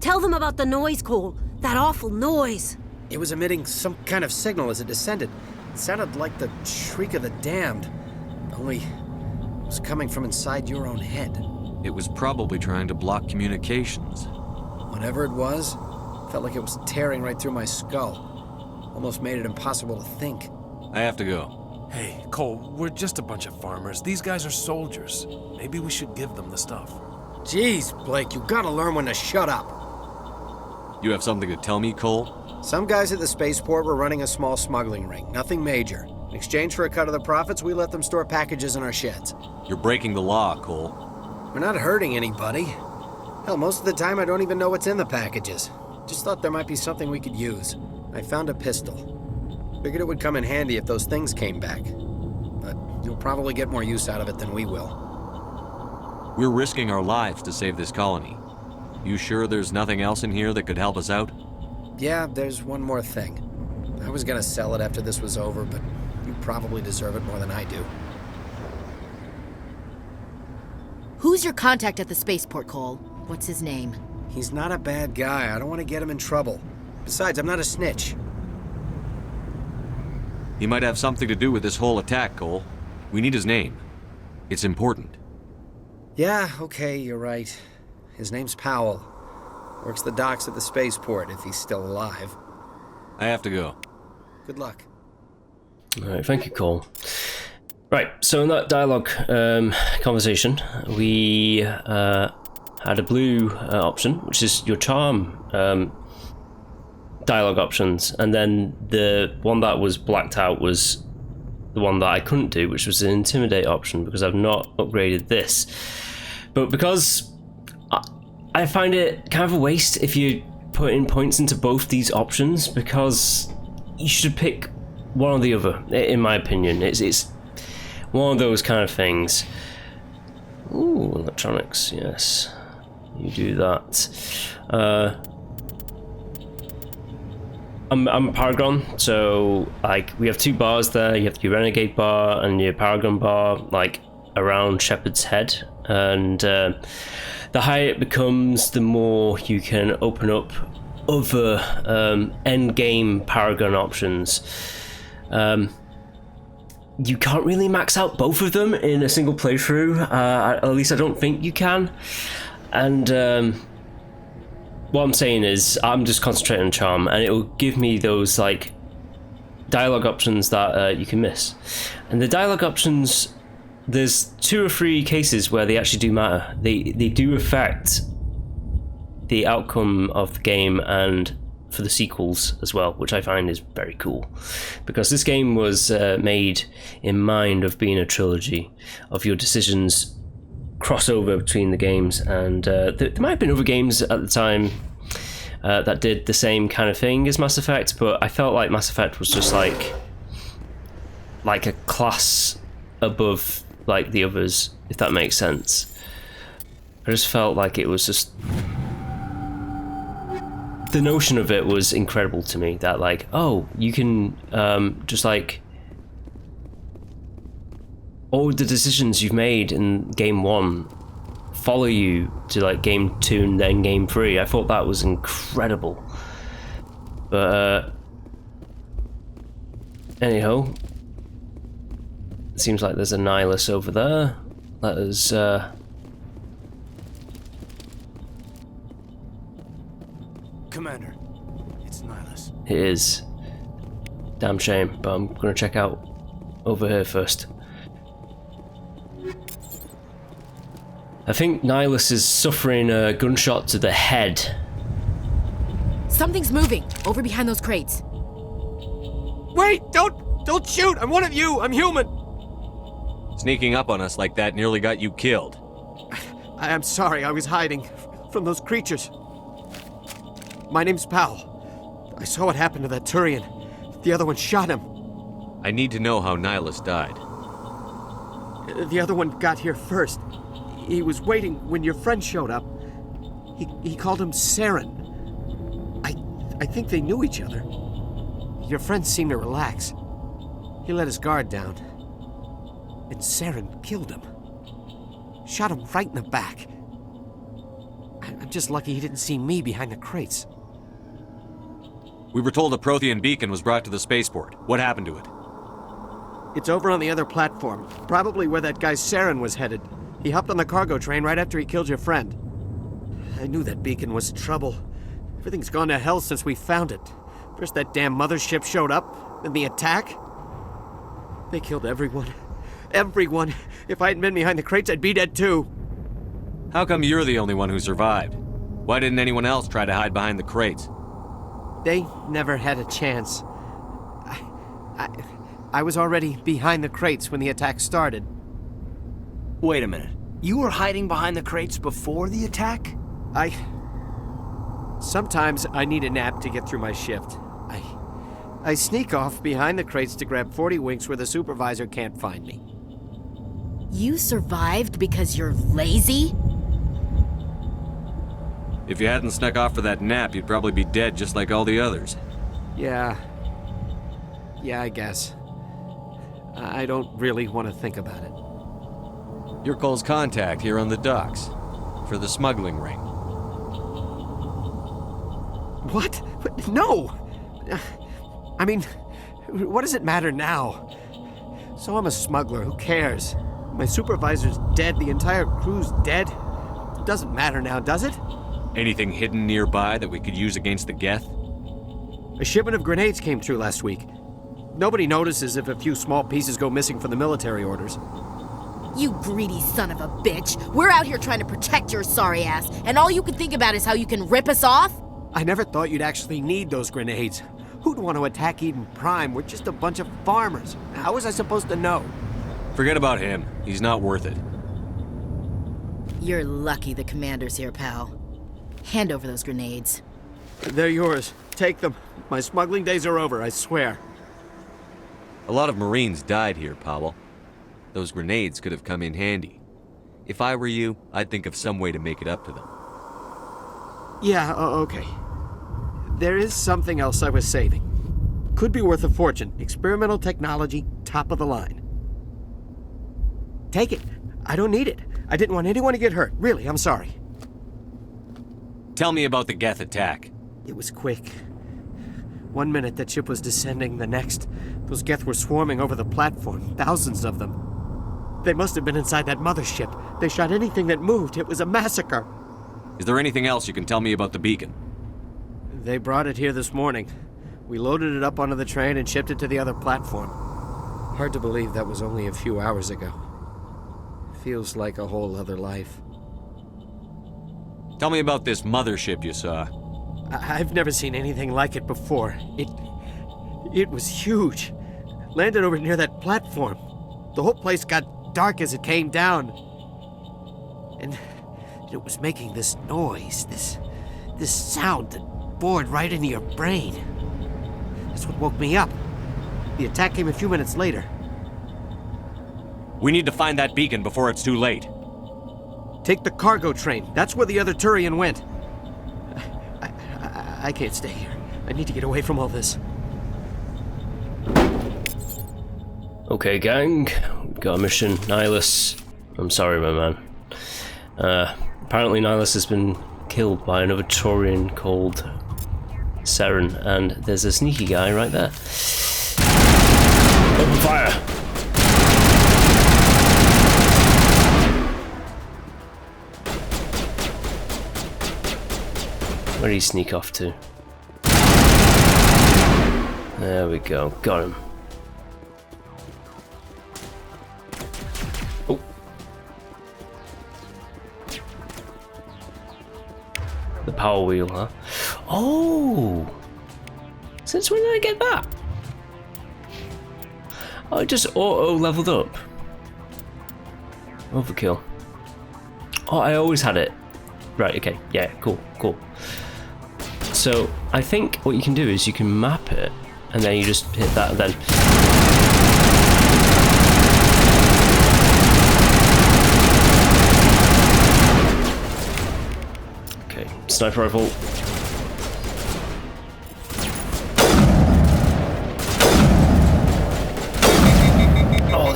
Tell them about the noise, Cole. That awful noise. It was emitting some kind of signal as it descended. It sounded like the shriek of the damned. Only it was coming from inside your own head. It was probably trying to block communications. Whatever it was, felt like it was tearing right through my skull. Almost made it impossible to think. I have to go. Hey, Cole, we're just a bunch of farmers. These guys are soldiers. Maybe we should give them the stuff. Jeez, Blake, you gotta learn when to shut up. You have something to tell me, Cole? Some guys at the spaceport were running a small smuggling ring, nothing major. In exchange for a cut of the profits, we let them store packages in our sheds. You're breaking the law, Cole. We're not hurting anybody. Hell, most of the time I don't even know what's in the packages. Just thought there might be something we could use. I found a pistol. Figured it would come in handy if those things came back. But you'll probably get more use out of it than we will. We're risking our lives to save this colony. You sure there's nothing else in here that could help us out? Yeah, there's one more thing. I was gonna sell it after this was over, but you probably deserve it more than I do. Who's your contact at the spaceport, Cole? What's his name? He's not a bad guy. I don't want to get him in trouble. Besides, I'm not a snitch. He might have something to do with this whole attack, Cole. We need his name. It's important. Yeah, okay, you're right. His name's Powell. Works the docks at the spaceport, if he's still alive. I have to go. Good luck. All right, thank you, Cole. Right, so in that dialogue conversation, we had a blue option, which is your charm dialogue options, and then the one that was blacked out was the one that I couldn't do, which was the intimidate option, because I've not upgraded this. But because I find it kind of a waste if you put in points into both these options, because you should pick one or the other, in my opinion. It's one of those kind of things. Ooh, electronics, yes. You do that. I'm a Paragon, so like we have two bars there. You have your Renegade bar and your Paragon bar, like around Shepard's head, and the higher it becomes, the more you can open up other end game Paragon options. You can't really max out both of them in a single playthrough. At least I don't think you can. And what I'm saying is I'm just concentrating on charm, and it will give me those like dialogue options that you can miss. And the dialogue options, there's 2 or 3 cases where they actually do matter. They do affect the outcome of the game and for the sequels as well, which I find is very cool, because this game was made in mind of being a trilogy, of your decisions crossover between the games, and there might have been other games at the time that did the same kind of thing as Mass Effect, but I felt like Mass Effect was just like a class above like the others, if that makes sense. I just felt like it was just, the notion of it was incredible to me, that like, oh, you can just like all the decisions you've made in game 1 follow you to like game 2 and then game 3. I thought that was incredible. But anyhow, it seems like there's a Nihilus over there. Let us Commander, it's Nihilus. It is. Damn shame, but I'm gonna check out over here first. I think Nihilus is suffering a gunshot to the head. Something's moving over behind those crates. Wait! Don't shoot! I'm one of you! I'm human! Sneaking up on us like that nearly got you killed. I'm sorry, I was hiding from those creatures. My name's Powell. I saw what happened to that Turian. The other one shot him. I need to know how Nihilus died. The other one got here first. He was waiting when your friend showed up. He called him Saren. I think they knew each other. your friend seemed to relax. He let his guard down. And Saren killed him. Shot him right in the back. I'm just lucky he didn't see me behind the crates. We were told a Prothean beacon was brought to the spaceport. What happened to it? It's over on the other platform. Probably where that guy Saren was headed. He hopped on the cargo train right after he killed your friend. I knew that beacon was trouble. Everything's gone to hell since we found it. First that damn mothership showed up, then the attack. They killed everyone. Everyone. If I hadn't been behind the crates, I'd be dead too. How come you're the only one who survived? Why didn't anyone else try to hide behind the crates? They never had a chance. I was already behind the crates when the attack started. Wait a minute. You were hiding behind the crates before the attack? Sometimes I need a nap to get through my shift. I sneak off behind the crates to grab 40 winks where the supervisor can't find me. You survived because you're lazy? If you hadn't snuck off for that nap, you'd probably be dead just like all the others. Yeah, I guess. I don't really want to think about it. You're Cole's contact here on the docks. For the smuggling ring. What? No! I mean, what does it matter now? So I'm a smuggler, who cares? My supervisor's dead, the entire crew's dead. It doesn't matter now, does it? Anything hidden nearby that we could use against the Geth? A shipment of grenades came through last week. Nobody notices if a few small pieces go missing from the military orders. You greedy son of a bitch. We're out here trying to protect your sorry ass, and all you can think about is how you can rip us off? I never thought you'd actually need those grenades. Who'd want to attack Eden Prime? We're just a bunch of farmers. How was I supposed to know? Forget about him. He's not worth it. You're lucky the commander's here, pal. Hand over those grenades. They're yours. Take them. My smuggling days are over, I swear. A lot of Marines died here, Powell. Those grenades could have come in handy. If I were you, I'd think of some way to make it up to them. Yeah, okay. There is something else I was saving. Could be worth a fortune. Experimental technology, top of the line. Take it. I don't need it. I didn't want anyone to get hurt. Really, I'm sorry. Tell me about the Geth attack. It was quick. 1 minute that ship was descending, the next, those Geth were swarming over the platform, thousands of them. They must have been inside that mothership. They shot anything that moved. It was a massacre. Is there anything else you can tell me about the beacon? They brought it here this morning. We loaded it up onto the train and shipped it to the other platform. Hard to believe that was only a few hours ago. Feels like a whole other life. Tell me about this mothership you saw. I've never seen anything like it before. It was huge. Landed over near that platform. The whole place got dark as it came down. And it was making this noise, this sound that bored right into your brain. That's what woke me up. The attack came a few minutes later. We need to find that beacon before it's too late. Take the cargo train. That's where the other Turian went. I can't stay here. I need to get away from all this. Okay, gang. We've got a mission. Nihilus. I'm sorry, my man. Apparently Nihilus has been killed by another Turian called Saren, and there's a sneaky guy right there. Open fire! Where did he sneak off to? There we go, got him. Oh. The power wheel, huh? Oh! Since when did I get that? Oh, it just auto leveled up. Overkill. Oh, I always had it. Right, okay, yeah, cool. So, I think what you can do is you can map it, and then you just hit that, and then... Okay, sniper rifle.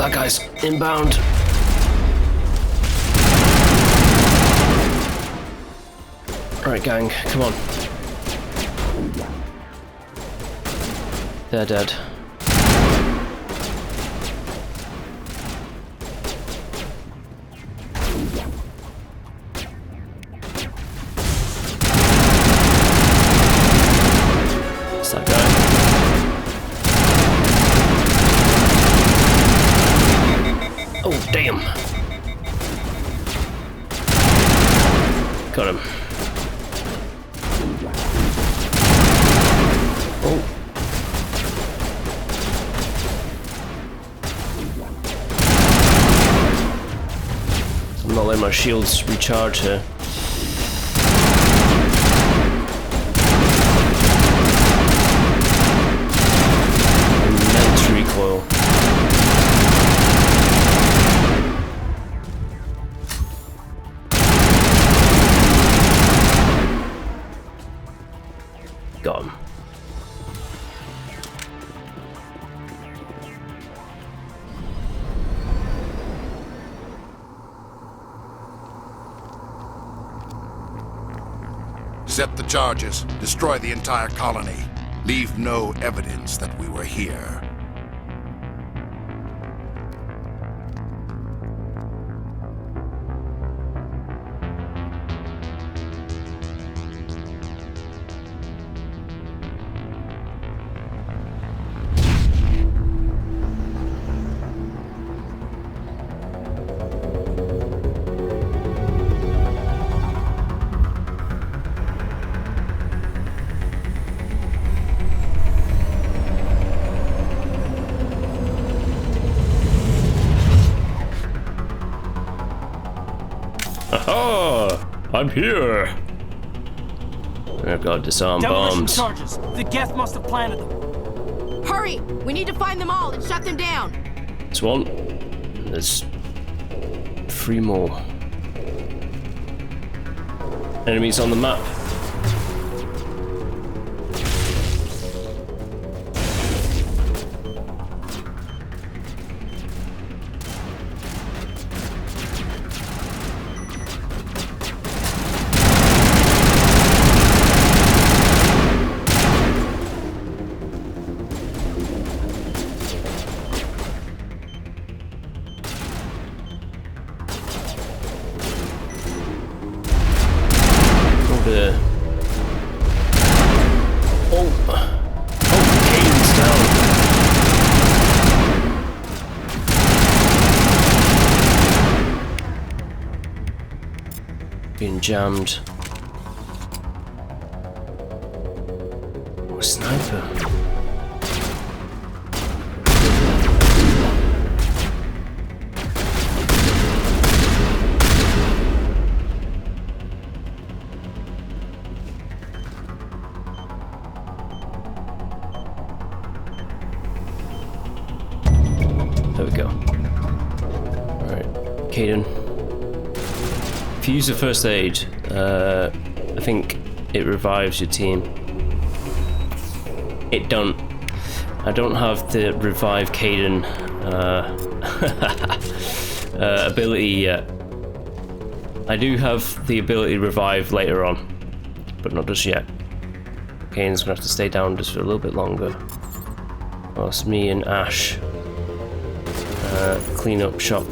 That guy's inbound. Alright, gang, come on. They're dead. It's that guy. Oh, damn. Got him. Oh. I'm not letting my shields recharge here. Immense recoil. Got him. Set the charges. Destroy the entire colony. Leave no evidence that we were here. Aha! I'm here! I've got disarm Demolition bombs. charges. The Geth must have planted them. Hurry! We need to find them all and shut them down. There's one. There's 3 more. Enemies on the map. Being jammed. Oh, a sniper. There we go. Alright, Caden. If you use the first aid, I think it revives your team. I don't have the revive Caden ability yet. I do have the ability to revive later on, but not just yet. Caden's gonna have to stay down just for a little bit longer, whilst me and Ash clean up shop.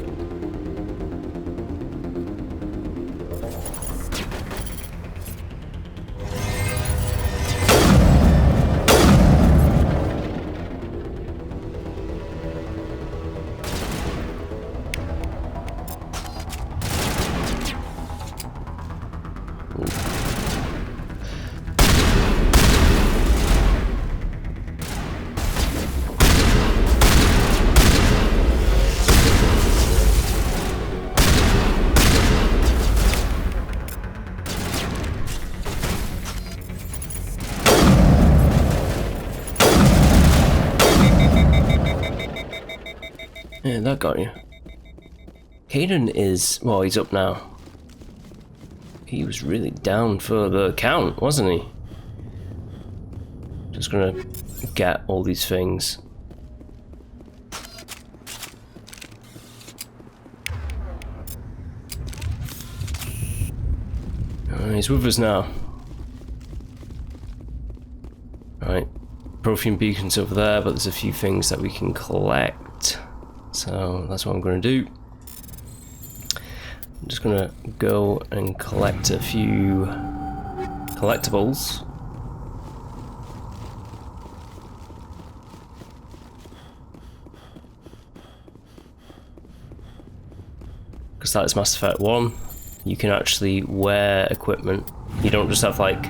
Yeah, that got you. Caden is... well, he's up now. He was really down for the count, wasn't he? Just gonna get all these things. He's with us now. Right. Prothean beacon's over there, but there's a few things that we can collect. So that's what I'm going to do. I'm just going to go and collect a few collectibles. Because that's Mass Effect 1. You can actually wear equipment. You don't just have like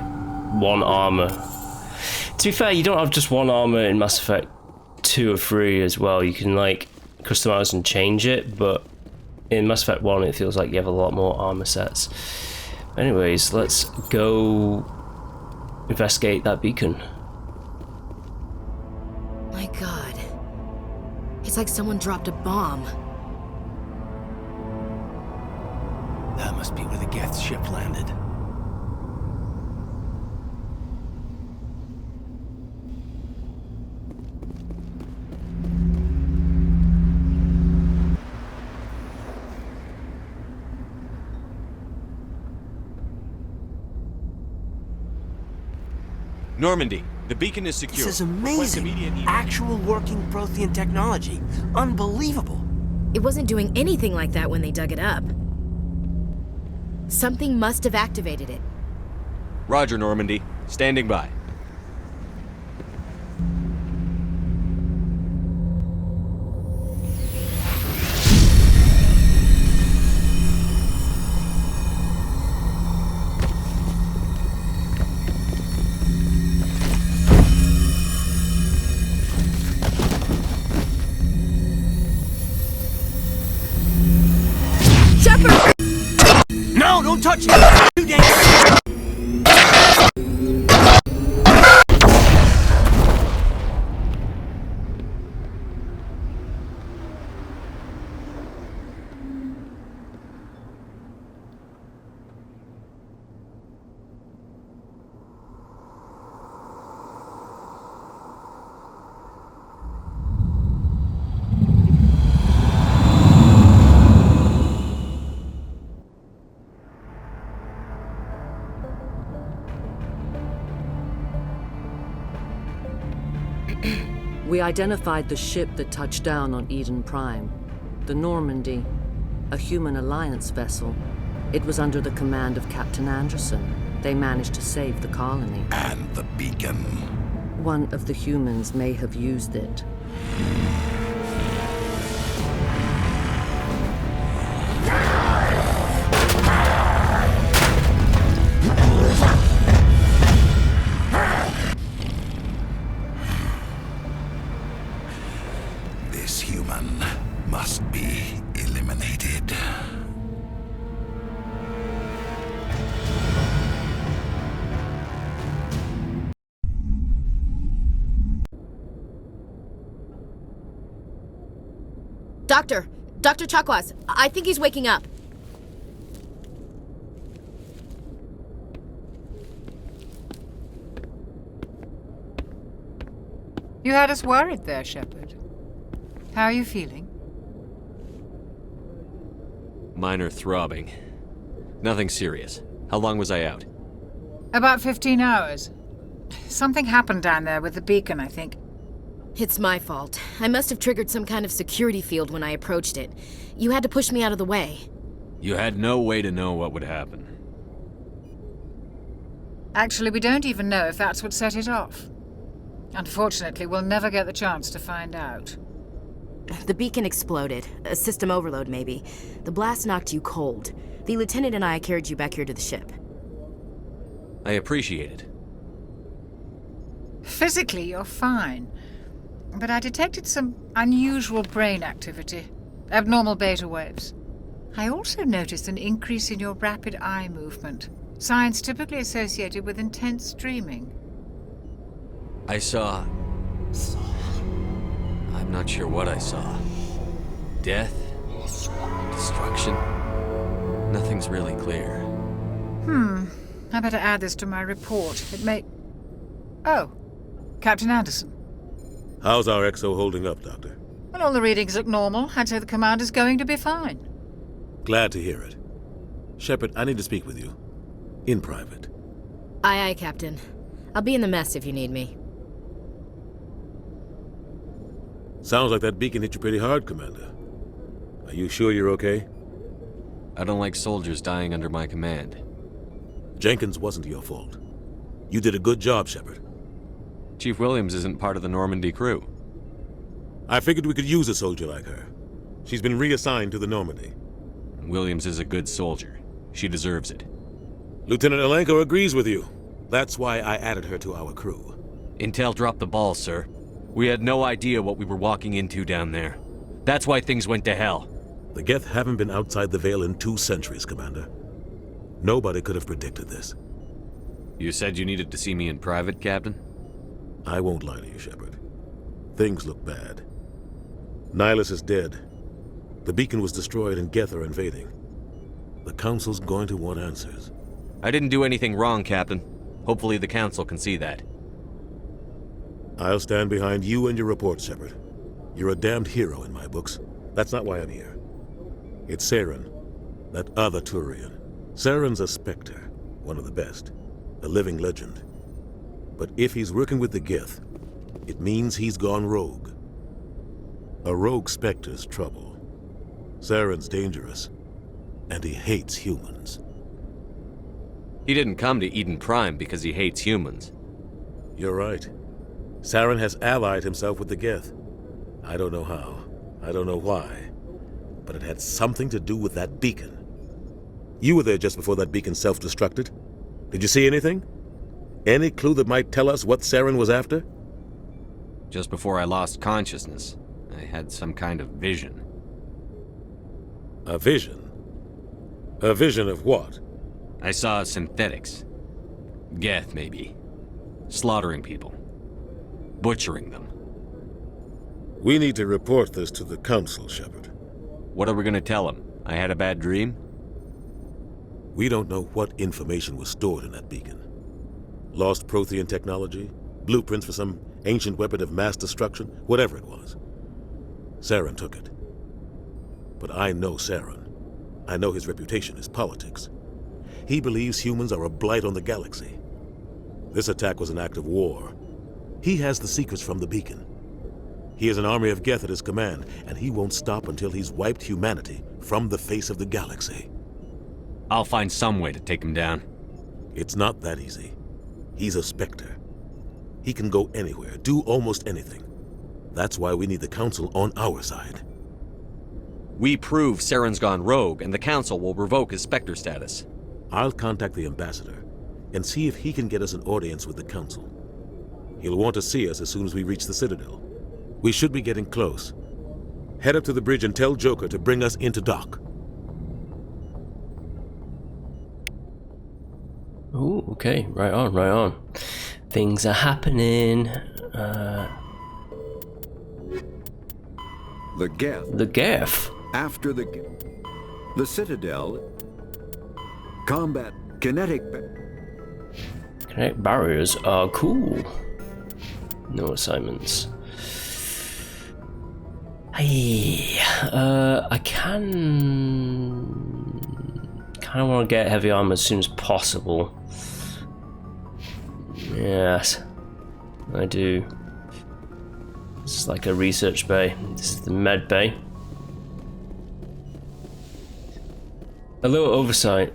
one armor. To be fair, you don't have just one armor in Mass Effect 2 or 3 as well. You can like customize and change it, but in Mass Effect 1 it feels like you have a lot more armor sets. Anyways, let's go investigate that beacon. My God. It's like someone dropped a bomb. That must be where the Geth ship landed. Normandy, the beacon is secure. This is amazing. Actual working Prothean technology. Unbelievable. It wasn't doing anything like that when they dug it up. Something must have activated it. Roger, Normandy. Standing by. Shepard! No, don't touch it! Too dangerous! We identified the ship that touched down on Eden Prime. The Normandy, a human alliance vessel. It was under the command of Captain Anderson. They managed to save the colony. And the beacon. One of the humans may have used it. This human must be eliminated. Dr. Chakwas, I think he's waking up. You had us worried there, Shepard. How are you feeling? Minor throbbing. Nothing serious. How long was I out? About 15 hours. Something happened down there with the beacon, I think. It's my fault. I must have triggered some kind of security field when I approached it. You had to push me out of the way. You had no way to know what would happen. Actually, we don't even know if that's what set it off. Unfortunately, we'll never get the chance to find out. The beacon exploded. A system overload, maybe. The blast knocked you cold. The lieutenant and I carried you back here to the ship. I appreciate it. Physically, you're fine. But I detected some unusual brain activity. Abnormal beta waves. I also noticed an increase in your rapid eye movement. Signs typically associated with intense dreaming. I saw... I'm not sure what I saw. Death? Destruction? Nothing's really clear. I better add this to my report. It may... Oh, Captain Anderson. How's our XO holding up, Doctor? Well, all the readings look normal. I'd say the commander's going to be fine. Glad to hear it. Shepard, I need to speak with you. in private. Aye, aye, Captain. I'll be in the mess if you need me. Sounds like that beacon hit you pretty hard, Commander. Are you sure you're okay? I don't like soldiers dying under my command. Jenkins wasn't your fault. You did a good job, Shepard. Chief Williams isn't part of the Normandy crew. I figured we could use a soldier like her. She's been reassigned to the Normandy. Williams is a good soldier. She deserves it. Lieutenant Alenko agrees with you. That's why I added her to our crew. Intel dropped the ball, sir. We had no idea what we were walking into down there. That's why things went to hell. The Geth haven't been outside the Veil in 2 centuries, Commander. Nobody could have predicted this. You said you needed to see me in private, Captain? I won't lie to you, Shepard. Things look bad. Nihilus is dead. The beacon was destroyed and Geth are invading. The Council's going to want answers. I didn't do anything wrong, Captain. Hopefully the Council can see that. I'll stand behind you and your report, Shepard. You're a damned hero in my books. That's not why I'm here. It's Saren, that other Turian. Saren's a Spectre, one of the best, a living legend. But if he's working with the Geth, it means he's gone rogue. A rogue Spectre's trouble. Saren's dangerous, and he hates humans. He didn't come to Eden Prime because he hates humans. You're right. Saren has allied himself with the Geth. I don't know how. I don't know why. But it had something to do with that beacon. You were there just before that beacon self-destructed. Did you see anything? Any clue that might tell us what Saren was after? Just before I lost consciousness, I had some kind of vision. A vision? A vision of what? I saw synthetics. Geth, maybe. Slaughtering people. Butchering them. We need to report this to the Council, Shepard. What are we gonna tell them? I had a bad dream? We don't know what information was stored in that beacon. Lost Prothean technology? Blueprints for some ancient weapon of mass destruction? Whatever it was. Saren took it. But I know Saren. I know his reputation is politics. He believes humans are a blight on the galaxy. This attack was an act of war. He has the secrets from the beacon. He has an army of Geth at his command, and he won't stop until he's wiped humanity from the face of the galaxy. I'll find some way to take him down. It's not that easy. He's a Spectre. He can go anywhere, do almost anything. That's why we need the Council on our side. We prove Saren's gone rogue, and the Council will revoke his Spectre status. I'll contact the Ambassador and see if he can get us an audience with the Council. He'll want to see us as soon as we reach the Citadel. We should be getting close. Head up to the bridge and tell Joker to bring us into dock. Oh, okay. Right on, right on. Things are happening. The Geth. The Geth. After the Citadel. Combat kinetic barriers are cool. No assignments. Hey, I kind of want to get heavy armor as soon as possible. Yes, I do. This is like a research bay. This is the med bay. A little oversight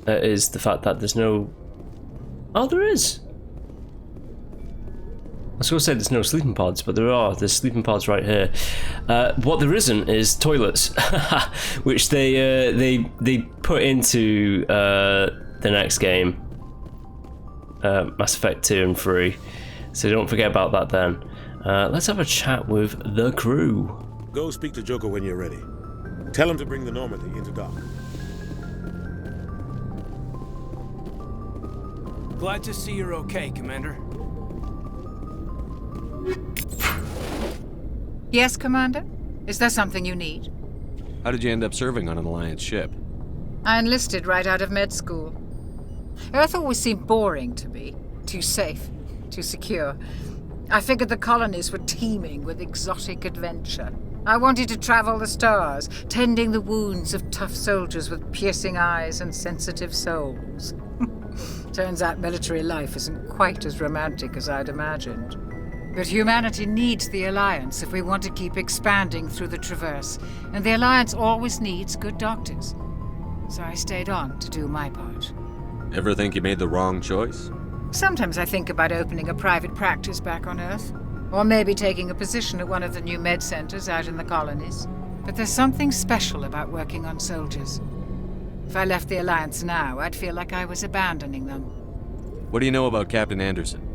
is the fact that there's no... Oh, there is! I was going to say there's no sleeping pods, but there are. There's sleeping pods right here. What there isn't is toilets, which they put into the next game, Mass Effect 2 and 3. So don't forget about that then. Let's have a chat with the crew. Go speak to Joker when you're ready. Tell him to bring the Normandy into dock. Glad to see you're okay, Commander. Yes, Commander? Is there something you need? How did you end up serving on an Alliance ship? I enlisted right out of med school. Earth always seemed boring to me. Too safe, too secure. I figured the colonies were teeming with exotic adventure. I wanted to travel the stars, tending the wounds of tough soldiers with piercing eyes and sensitive souls. Turns out military life isn't quite as romantic as I'd imagined. But humanity needs the Alliance if we want to keep expanding through the Traverse, and the Alliance always needs good doctors. So I stayed on to do my part. Ever think you made the wrong choice? Sometimes I think about opening a private practice back on Earth, or maybe taking a position at one of the new med centers out in the colonies. But there's something special about working on soldiers. If I left the Alliance now, I'd feel like I was abandoning them. What do you know about Captain Anderson?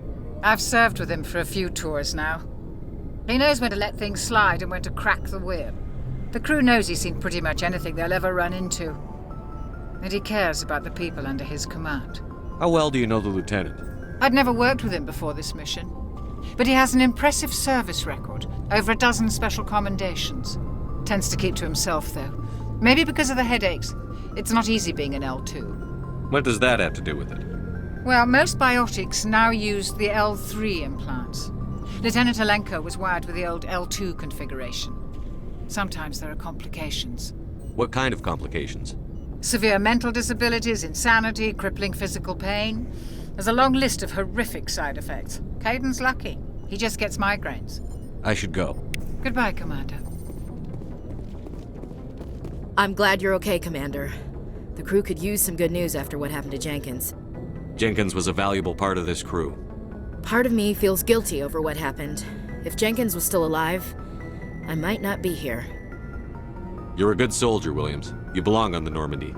I've served with him for a few tours now. He knows when to let things slide and when to crack the whip. The crew knows he's seen pretty much anything they'll ever run into. And he cares about the people under his command. How well do you know the lieutenant? I'd never worked with him before this mission. But he has an impressive service record, over a dozen special commendations. Tends to keep to himself, though. Maybe because of the headaches. It's not easy being an L2. What does that have to do with it? Well, most biotics now use the L3 implants. Lieutenant Alenko was wired with the old L2 configuration. Sometimes there are complications. What kind of complications? Severe mental disabilities, insanity, crippling physical pain. There's a long list of horrific side effects. Caden's lucky. He just gets migraines. I should go. Goodbye, Commander. I'm glad you're okay, Commander. The crew could use some good news after what happened to Jenkins. Jenkins was a valuable part of this crew. Part of me feels guilty over what happened. If Jenkins was still alive, I might not be here. You're a good soldier, Williams. You belong on the Normandy.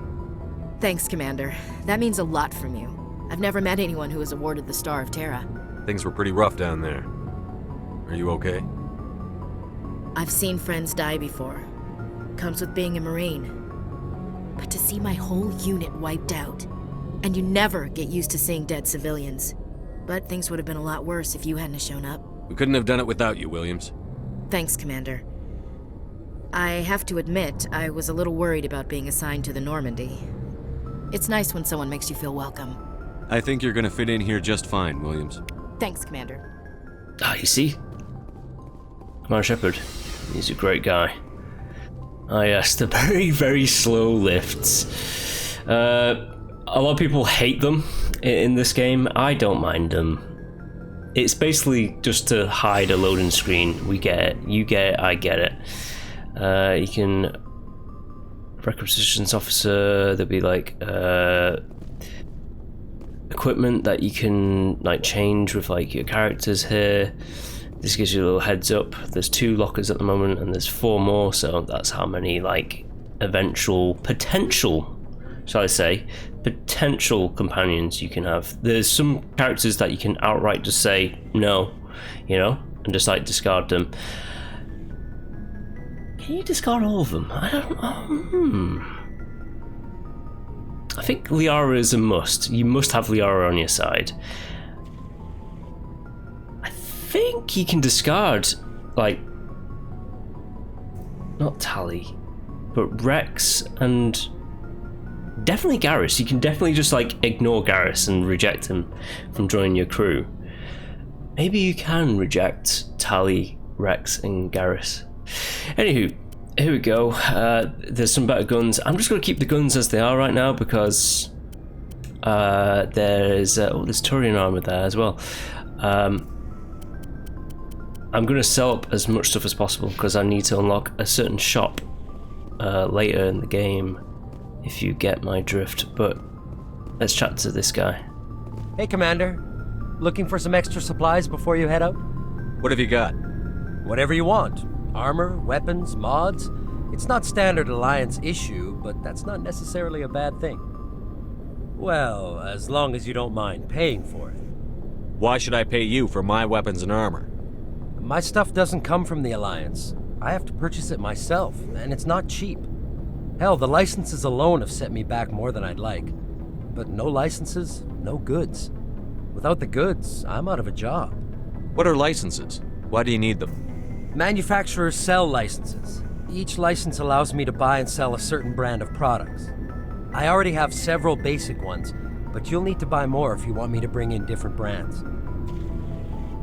Thanks, Commander. That means a lot from you. I've never met anyone who was awarded the Star of Terra. Things were pretty rough down there. Are you okay? I've seen friends die before. Comes with being a Marine. But to see my whole unit wiped out, and you never get used to seeing dead civilians. But things would have been a lot worse if you hadn't shown up. We couldn't have done it without you, Williams. Thanks, Commander. I have to admit, I was a little worried about being assigned to the Normandy. It's nice when someone makes you feel welcome. I think you're gonna fit in here just fine, Williams. Thanks, Commander. Ah, you see? Commander Shepard. He's a great guy. Ah, yes, the very, very slow lifts. A lot of people hate them in this game. I don't mind them. It's basically just to hide a loading screen. We get it. You get it. I get it. You can... Requisitions officer, there'll be like equipment that you can like change with like your characters here. This gives you a little heads up. There's 2 lockers at the moment and there's 4 more, so that's how many like eventual potential, shall I say, potential companions you can have. There's some characters that you can outright just say no, you know, and just like discard them. Can you discard all of them? I don't know. I think Liara is a must. You must have Liara on your side. I think you can discard, like, not Tali, but Rex and definitely Garrus. You can definitely just like ignore Garrus and reject him from joining your crew. Maybe you can reject Tali, Rex, and Garrus. Anywho, here we go. There's some better guns. I'm just going to keep the guns as they are right now because there's Turian armor there as well. I'm going to sell up as much stuff as possible because I need to unlock a certain shop later in the game, if you get my drift. But let's chat to this guy. Hey, Commander. Looking for some extra supplies before you head out? What have you got? Whatever you want. Armor, weapons, mods. It's not standard Alliance issue, but that's not necessarily a bad thing. Well, as long as you don't mind paying for it. Why should I pay you for my weapons and armor? My stuff doesn't come from the Alliance. I have to purchase it myself, and it's not cheap. Hell, the licenses alone have set me back more than I'd like. But no licenses, no goods. Without the goods, I'm out of a job. What are licenses? Why do you need them? Manufacturers sell licenses. Each license allows me to buy and sell a certain brand of products. I already have several basic ones, but you'll need to buy more if you want me to bring in different brands.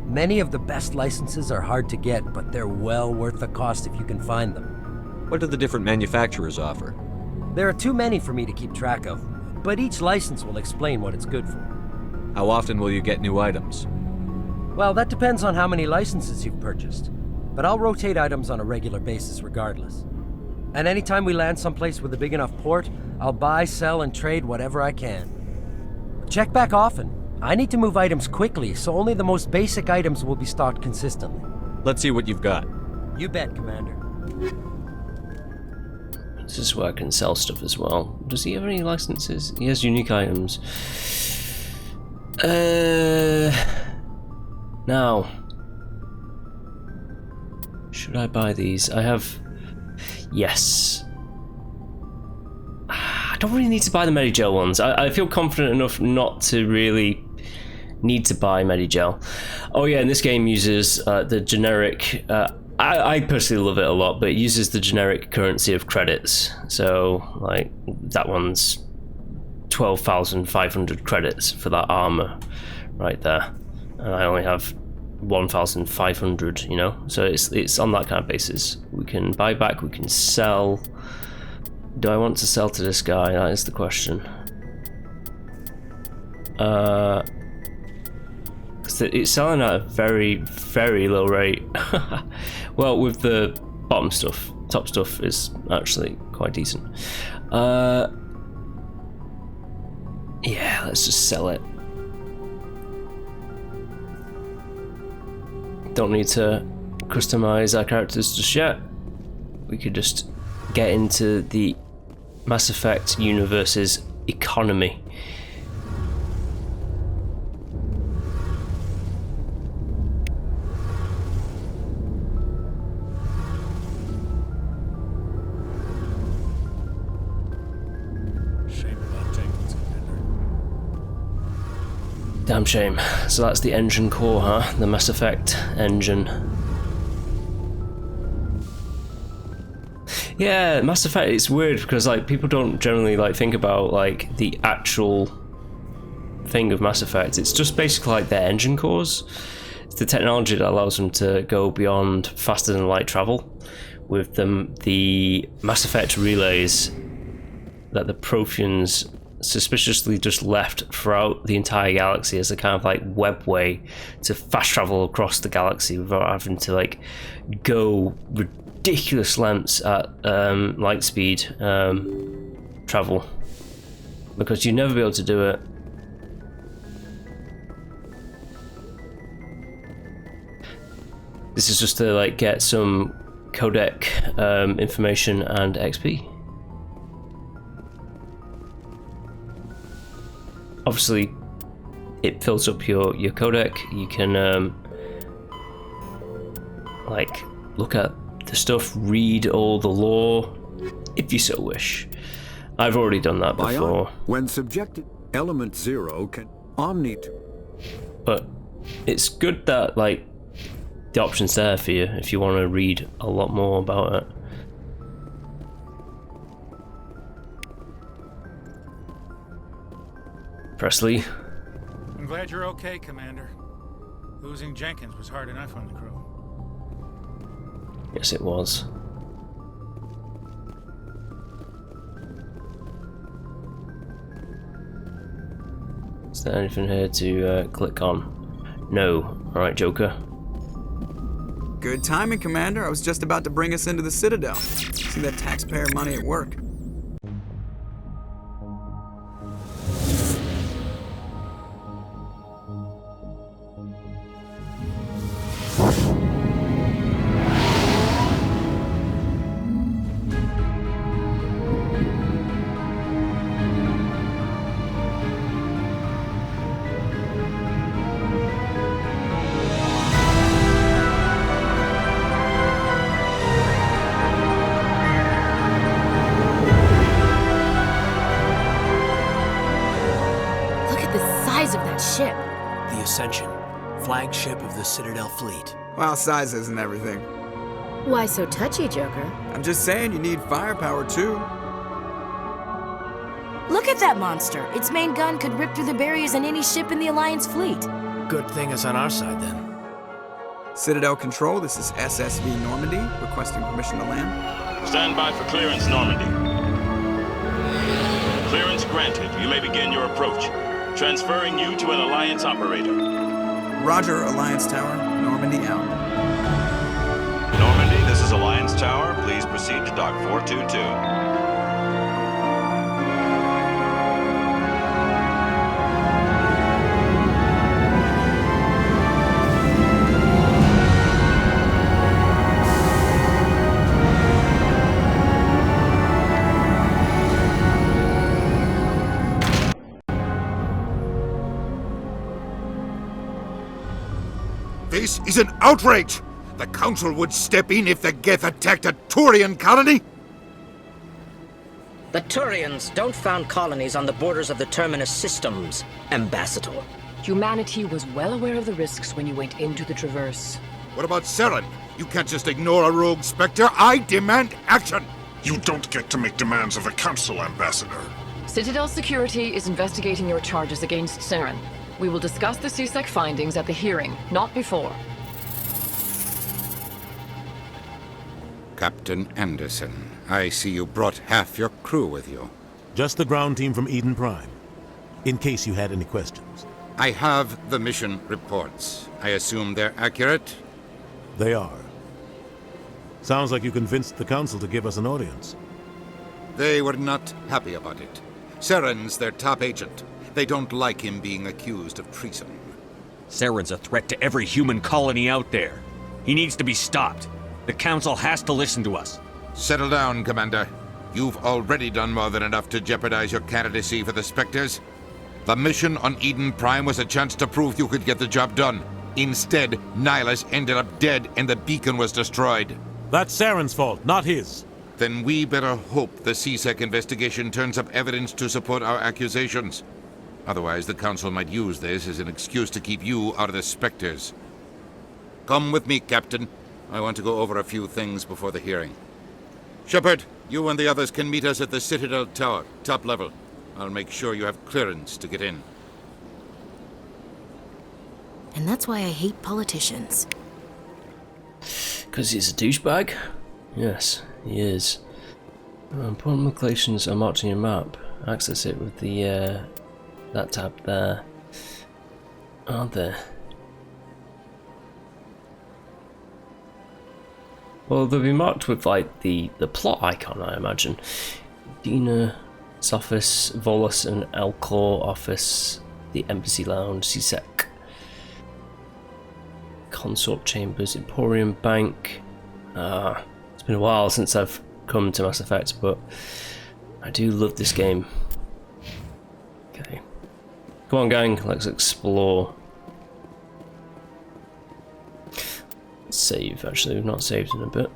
Many of the best licenses are hard to get, but they're well worth the cost if you can find them. What do the different manufacturers offer? There are too many for me to keep track of, but each license will explain what it's good for. How often will you get new items? Well, that depends on how many licenses you've purchased. But I'll rotate items on a regular basis regardless. And anytime we land someplace with a big enough port, I'll buy, sell, and trade whatever I can. Check back often. I need to move items quickly, so only the most basic items will be stocked consistently. Let's see what you've got. You bet, Commander. This is where I can sell stuff as well. Does he have any licenses? He has unique items. Now, should I buy these? I have... Yes. I don't really need to buy the Medigel ones. I feel confident enough not to really need to buy Medigel. Oh yeah, and this game uses the generic... I personally love it a lot, but it uses the generic currency of credits. So, like, that one's 12,500 credits for that armor right there. And I only have 1,500, you know? So it's on that kind of basis. We can buy back, we can sell. Do I want to sell to this guy? That is the question. It's selling at a very, very low rate. Well, with the bottom stuff, top stuff is actually quite decent. Yeah, let's just sell it. Don't need to customize our characters just yet. We could just get into the Mass Effect universe's economy. Damn shame. So that's the engine core, huh? The Mass Effect engine. Yeah, Mass Effect, it's weird because like people don't generally like think about like the actual thing of Mass Effect. It's just basically like their engine cores. It's the technology that allows them to go beyond faster than light travel with them, the Mass Effect relays that the Protheans suspiciously just left throughout the entire galaxy as a kind of like webway to fast travel across the galaxy without having to like go ridiculous lengths at light speed travel, because you'd never be able to do it. This is just to like get some codec information and XP. Obviously, it fills up your codec. You can like look at the stuff, read all the lore, if you so wish. I've already done that before. When subjected, element 0 can omni. But it's good that like the option's there for you if you want to read a lot more about it. Presley. I'm glad you're okay, Commander. Losing Jenkins was hard enough on the crew. Yes, it was. Is there anything here to click on? No. Alright, Joker. Good timing, Commander. I was just about to bring us into the Citadel. See that taxpayer money at work. Flagship of the Citadel fleet. Well, size isn't everything. Why so touchy, Joker? I'm just saying you need firepower too. Look at that monster. Its main gun could rip through the barriers in any ship in the Alliance fleet. Good thing it's on our side then. Citadel Control, this is SSV Normandy, requesting permission to land. Stand by for clearance, Normandy. Clearance granted. You may begin your approach. Transferring you to an Alliance operator. Roger, Alliance Tower. Normandy out. Normandy, this is Alliance Tower. Please proceed to Dock 422. This is an outrage! The Council would step in if the Geth attacked a Turian colony? The Turians don't found colonies on the borders of the Terminus systems, Ambassador. Humanity was well aware of the risks when you went into the Traverse. What about Saren? You can't just ignore a rogue Spectre. I demand action! You don't get to make demands of the Council, Ambassador. Citadel Security is investigating your charges against Saren. We will discuss the CSEC findings at the hearing, not before. Captain Anderson, I see you brought half your crew with you. Just the ground team from Eden Prime, in case you had any questions. I have the mission reports. I assume they're accurate? They are. Sounds like you convinced the Council to give us an audience. They were not happy about it. Saren's their top agent. They don't like him being accused of treason. Saren's a threat to every human colony out there. He needs to be stopped. The Council has to listen to us. Settle down, Commander. You've already done more than enough to jeopardize your candidacy for the Spectres. The mission on Eden Prime was a chance to prove you could get the job done. Instead, Nihilus ended up dead and the beacon was destroyed. That's Saren's fault, not his. Then we better hope the CSEC investigation turns up evidence to support our accusations. Otherwise, the Council might use this as an excuse to keep you out of the Spectres. Come with me, Captain. I want to go over a few things before the hearing. Shepard, you and the others can meet us at the Citadel Tower, top level. I'll make sure you have clearance to get in. And that's why I hate politicians. Because he's a douchebag? Yes, he is. Important locations are marked on your map. Access it with the, that tab there. Aren't there? Well, they'll be marked with, like, the plot icon, I imagine. Dina's office, Volus and Elcor office, the Embassy Lounge, CSEC, Consort Chambers, Emporium Bank. It's been a while since I've come to Mass Effect, but I do love this game. Okay. Come on, gang, let's explore. Save, actually, we've not saved in a bit.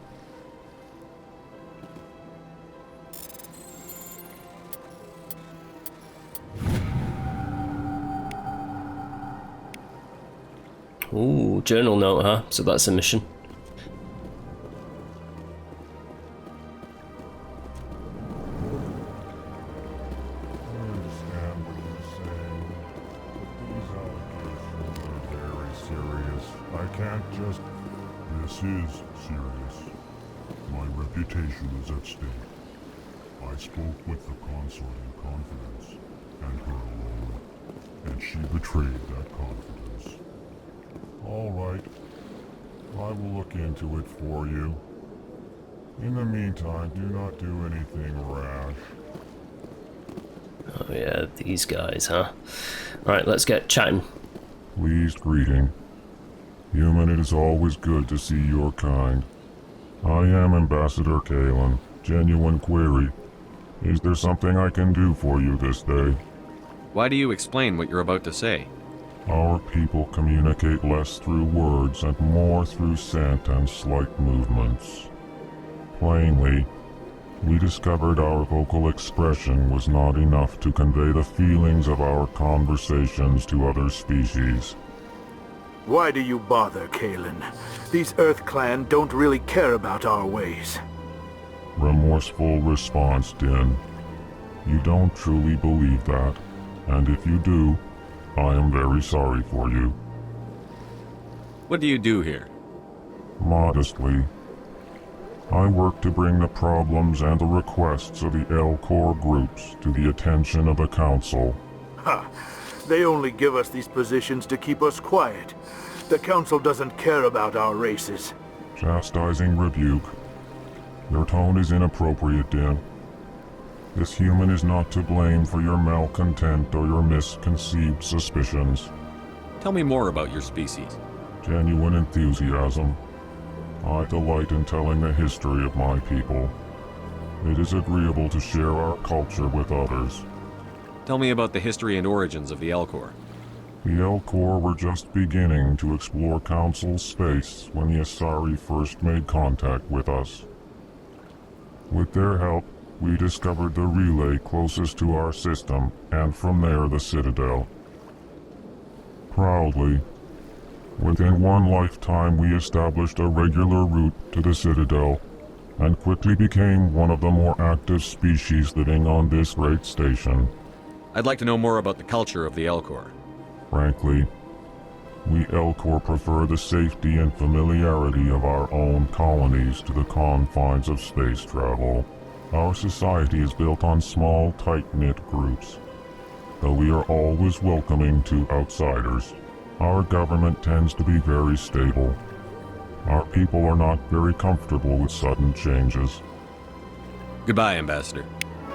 Ooh, journal note, huh? So that's a mission. This is serious. My reputation is at stake. I spoke with the consort in confidence, and her alone, and she betrayed that confidence. All right. I will look into it for you. In the meantime, do not do anything rash. Oh yeah, these guys, huh? Alright, let's get chatting. Pleased greeting. Human, it is always good to see your kind. I am Ambassador Kalen. Genuine query. Is there something I can do for you this day? Why do you explain what you're about to say? Our people communicate less through words and more through scent and slight movements. Plainly, we discovered our vocal expression was not enough to convey the feelings of our conversations to other species. Why do you bother, Kalen? These Earth Clan don't really care about our ways. Remorseful response, Din. You don't truly believe that, and if you do, I am very sorry for you. What do you do here? Modestly, I work to bring the problems and the requests of the Elcor groups to the attention of the Council. Ha! They only give us these positions to keep us quiet. The Council doesn't care about our races. Chastising rebuke. Your tone is inappropriate, Din. This human is not to blame for your malcontent or your misconceived suspicions. Tell me more about your species. Genuine enthusiasm. I delight in telling the history of my people. It is agreeable to share our culture with others. Tell me about the history and origins of the Elcor. The Elcor were just beginning to explore Council space when the Asari first made contact with us. With their help, we discovered the relay closest to our system, and from there the Citadel. Proudly, within one lifetime we established a regular route to the Citadel, and quickly became one of the more active species living on this great station. I'd like to know more about the culture of the Elcor. Frankly, we Elcor prefer the safety and familiarity of our own colonies to the confines of space travel. Our society is built on small, tight-knit groups. Though we are always welcoming to outsiders, our government tends to be very stable. Our people are not very comfortable with sudden changes. Goodbye, Ambassador.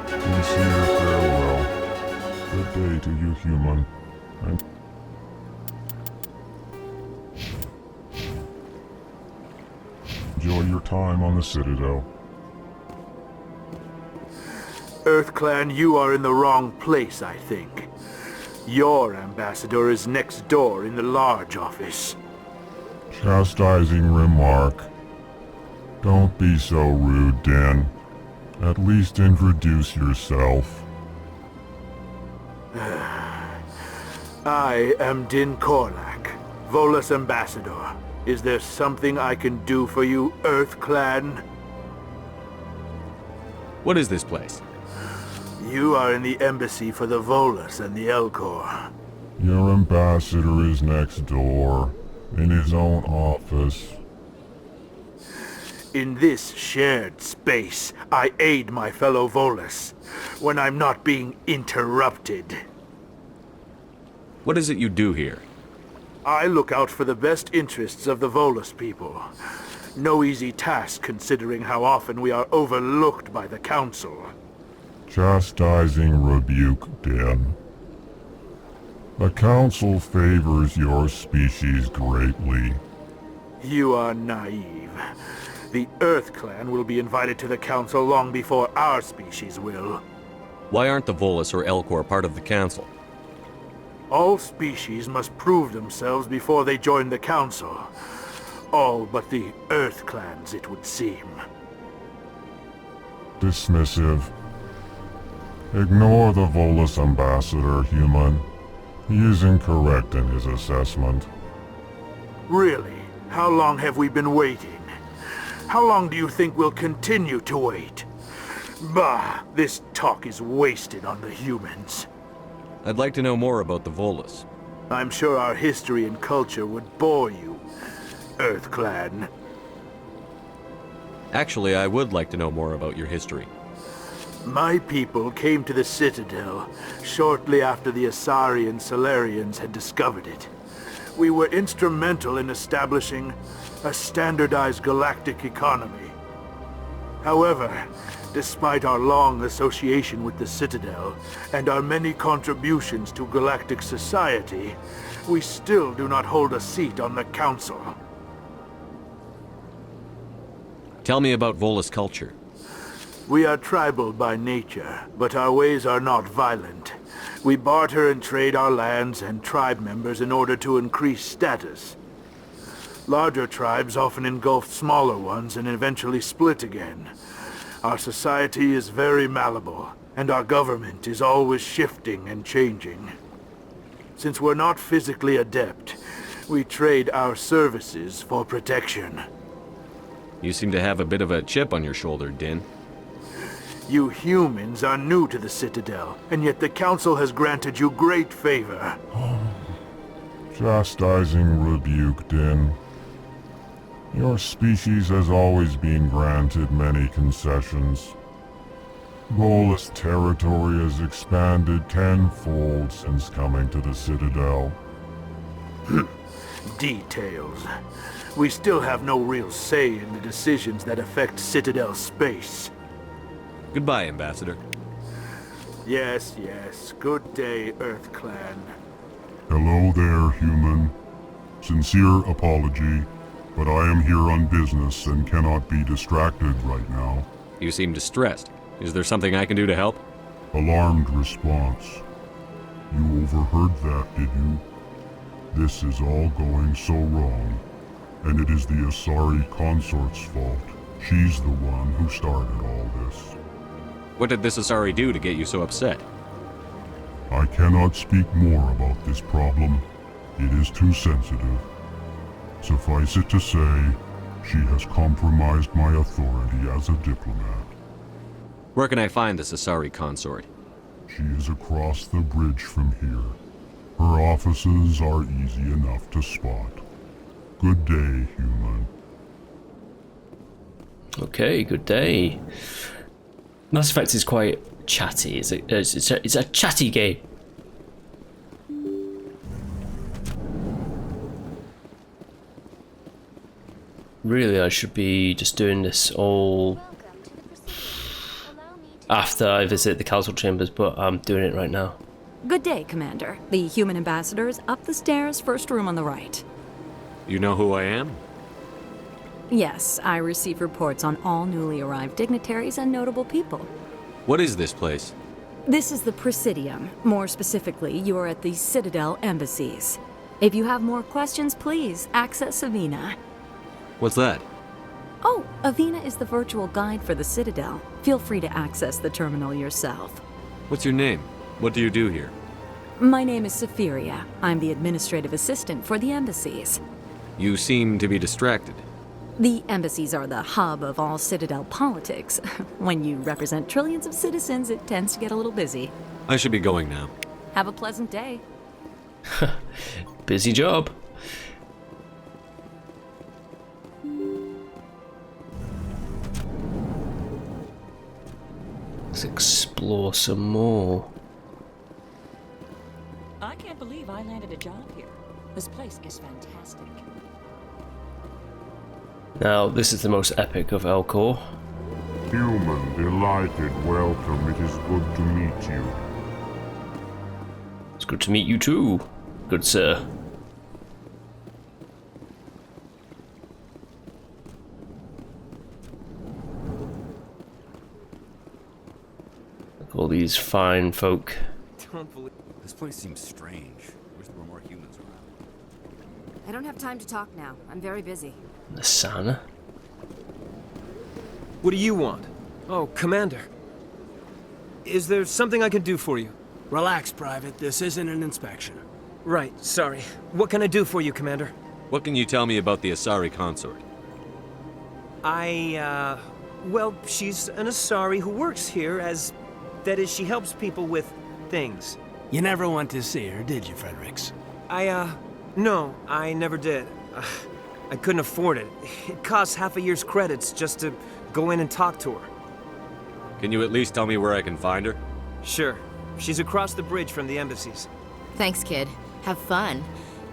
Sincere farewell. Good day to you, human. And enjoy your time on the Citadel. EarthClan, you are in the wrong place, I think. Your ambassador is next door in the large office. Chastising remark. Don't be so rude, Din. At least introduce yourself. I am Din Korlak, Volus Ambassador. Is there something I can do for you, EarthClan? What is this place? You are in the embassy for the Volus and the Elcor. Your ambassador is next door, in his own office. In this shared space, I aid my fellow Volus, when I'm not being interrupted. What is it you do here? I look out for the best interests of the Volus people. No easy task considering how often we are overlooked by the Council. Chastising rebuke, Din. The Council favors your species greatly. You are naive. The EarthClan will be invited to the Council long before our species will. Why aren't the Volus or Elcor part of the Council? All species must prove themselves before they join the Council. All but the EarthClans, it would seem. Dismissive. Ignore the Volus ambassador, human. He is incorrect in his assessment. Really? How long have we been waiting? How long do you think we'll continue to wait? Bah, this talk is wasted on the humans. I'd like to know more about the Volus. I'm sure our history and culture would bore you, EarthClan. Actually, I would like to know more about your history. My people came to the Citadel shortly after the Asari and Solarians had discovered it. We were instrumental in establishing a standardized galactic economy. However, despite our long association with the Citadel and our many contributions to galactic society, we still do not hold a seat on the Council. Tell me about Volus culture. We are tribal by nature, but our ways are not violent. We barter and trade our lands and tribe members in order to increase status. Larger tribes often engulf smaller ones and eventually split again. Our society is very malleable, and our government is always shifting and changing. Since we're not physically adept, we trade our services for protection. You seem to have a bit of a chip on your shoulder, Din. You humans are new to the Citadel, and yet the Council has granted you great favor. Chastising rebuke, Din. Your species has always been granted many concessions. Lawless territory has expanded tenfold since coming to the Citadel. Details. We still have no real say in the decisions that affect Citadel space. Goodbye, Ambassador. Yes. Good day, Earth Clan. Hello there, human. Sincere apology, but I am here on business and cannot be distracted right now. You seem distressed. Is there something I can do to help? Alarmed response. You overheard that, did you? This is all going so wrong, and it is the Asari consort's fault. She's the one who started all this. What did this Asari do to get you so upset? I cannot speak more about this problem. It is too sensitive. Suffice it to say, she has compromised my authority as a diplomat. Where can I find this Asari consort? She is across the bridge from here. Her offices are easy enough to spot. Good day, human. Okay, good day. Mass Effect is quite chatty. It's a chatty game. Really, I should be just doing this all after I visit the council chambers, but I'm doing it right now. Good day, Commander. The human ambassador is up the stairs, first room on the right. You know who I am? Yes, I receive reports on all newly arrived dignitaries and notable people. What is this place? This is the Presidium. More specifically, you are at the Citadel embassies. If you have more questions, please access Avina. What's that? Oh, Avina is the virtual guide for the Citadel. Feel free to access the terminal yourself. What's your name? What do you do here? My name is Safiria. I'm the administrative assistant for the embassies. You seem to be distracted. The embassies are the hub of all Citadel politics. When you represent trillions of citizens, it tends to get a little busy. I should be going now. Have a pleasant day. Busy job. Let's explore some more. I can't believe I landed a job here. This place is fantastic. Now, this is the most epic of Elcor. Human, delighted welcome. It is good to meet you. It's good to meet you too, good sir. Look at all these fine folk. Don't believe this place seems strange. Wish there were more humans around. I don't have time to talk now. I'm very busy. The sauna. What do you want? Oh, Commander. Is there something I can do for you? Relax, Private. This isn't an inspection. Right, sorry. What can I do for you, Commander? What can you tell me about the Asari consort? Well, she's an Asari who works here as... That is, she helps people with things. You never went to see her, did you, Fredericks? No, I never did. I couldn't afford it. It costs half a year's credits just to go in and talk to her. Can you at least tell me where I can find her? Sure. She's across the bridge from the embassies. Thanks, kid. Have fun.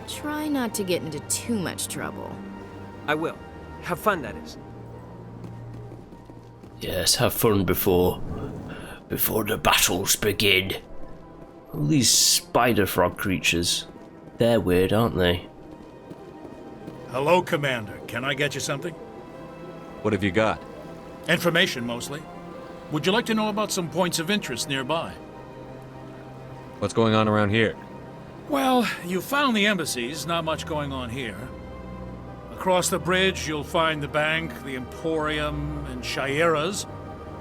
Try not to get into too much trouble. I will. Have fun, that is. Yes, have fun before the battles begin. All these spider frog creatures. They're weird, aren't they? Hello, Commander. Can I get you something? What have you got? Information, mostly. Would you like to know about some points of interest nearby? What's going on around here? Well, you found the embassies. Not much going on here. Across the bridge, you'll find the bank, the Emporium, and Shaira's.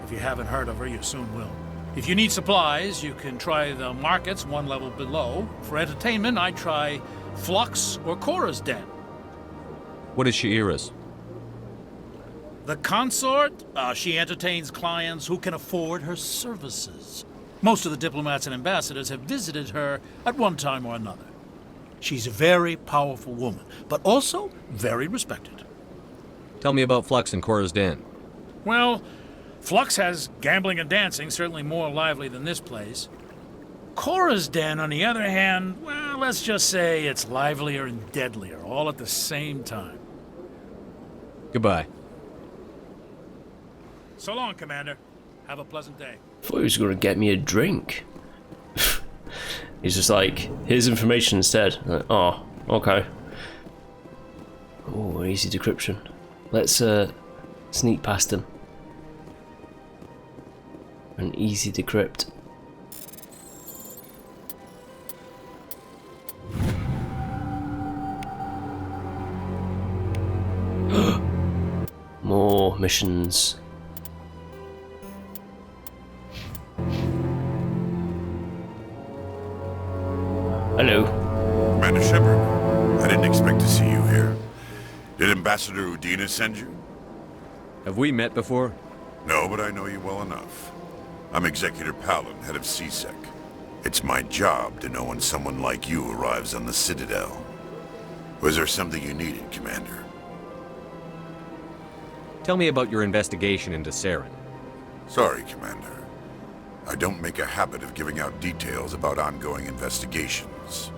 If you haven't heard of her, you soon will. If you need supplies, you can try the markets one level below. For entertainment, I'd try Flux or Cora's Den. What is Shaira's? The consort, she entertains clients who can afford her services. Most of the diplomats and ambassadors have visited her at one time or another. She's a very powerful woman, but also very respected. Tell me about Flux and Cora's Den. Well, Flux has gambling and dancing, certainly more lively than this place. Cora's den, on the other hand, well, let's just say it's livelier and deadlier, all at the same time. Goodbye. So long, Commander. Have a pleasant day. I thought he was going to get me a drink. He's just like, here's information instead. Like, oh, okay. Oh, easy decryption. Let's sneak past him. An easy decrypt. More missions. Hello. Commander Shepard, I didn't expect to see you here. Did Ambassador Udina send you? Have we met before? No, but I know you well enough. I'm Executor Palin, head of CSEC. It's my job to know when someone like you arrives on the Citadel. Was there something you needed, Commander? Tell me about your investigation into Saren. Sorry, Commander. I don't make a habit of giving out details about ongoing investigations.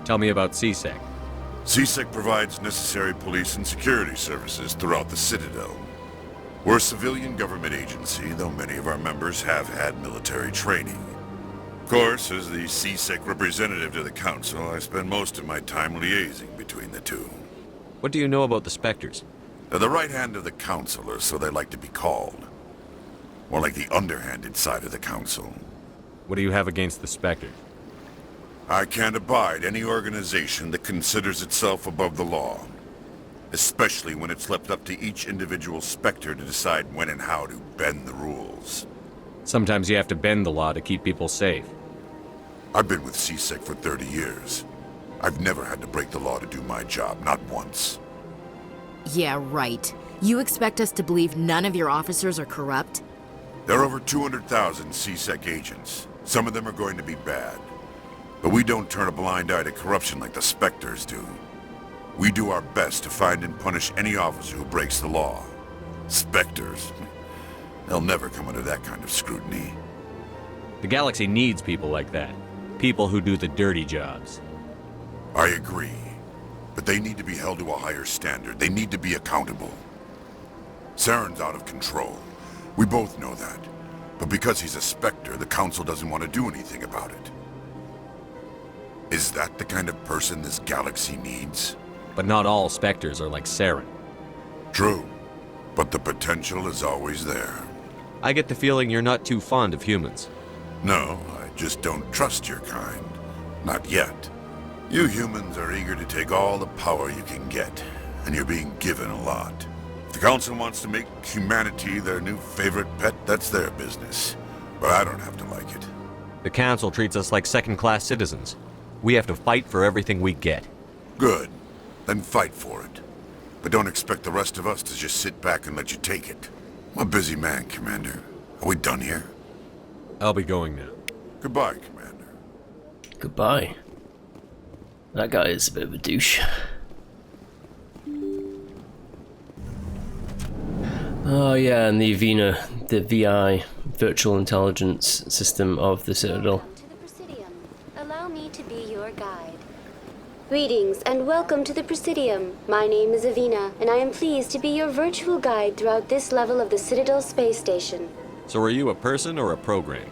Tell me about CSEC. CSEC provides necessary police and security services throughout the Citadel. We're a civilian government agency, though many of our members have had military training. Of course, as the CSEC representative to the Council, I spend most of my time liaising between the two. What do you know about the Spectres? They're the right hand of the Council, or so they like to be called. More like the underhanded side of the Council. What do you have against the Spectres? I can't abide any organization that considers itself above the law. Especially when it's left up to each individual Spectre to decide when and how to bend the rules. Sometimes you have to bend the law to keep people safe. I've been with CSEC for 30 years. I've never had to break the law to do my job, not once. Yeah, right. You expect us to believe none of your officers are corrupt? There are over 200,000 CSEC agents. Some of them are going to be bad. But we don't turn a blind eye to corruption like the Spectres do. We do our best to find and punish any officer who breaks the law. Spectres, they'll never come under that kind of scrutiny. The galaxy needs people like that. People who do the dirty jobs. I agree. But they need to be held to a higher standard. They need to be accountable. Saren's out of control. We both know that. But because he's a Spectre, the Council doesn't want to do anything about it. Is that the kind of person this galaxy needs? But not all Spectres are like Saren. True. But the potential is always there. I get the feeling you're not too fond of humans. No, I just don't trust your kind. Not yet. You humans are eager to take all the power you can get, and you're being given a lot. If the Council wants to make humanity their new favorite pet, that's their business. But I don't have to like it. The Council treats us like second-class citizens. We have to fight for everything we get. Good. Then fight for it. But don't expect the rest of us to just sit back and let you take it. I'm a busy man, Commander. Are we done here? I'll be going now. Goodbye, Commander. Goodbye. That guy is a bit of a douche. Oh yeah, and the Avina, the VI, Virtual Intelligence System of the Citadel. To the Presidium. Allow me to be your guide. Greetings and welcome to the Presidium. My name is Avina, and I am pleased to be your virtual guide throughout this level of the Citadel space station. So are you a person or a program?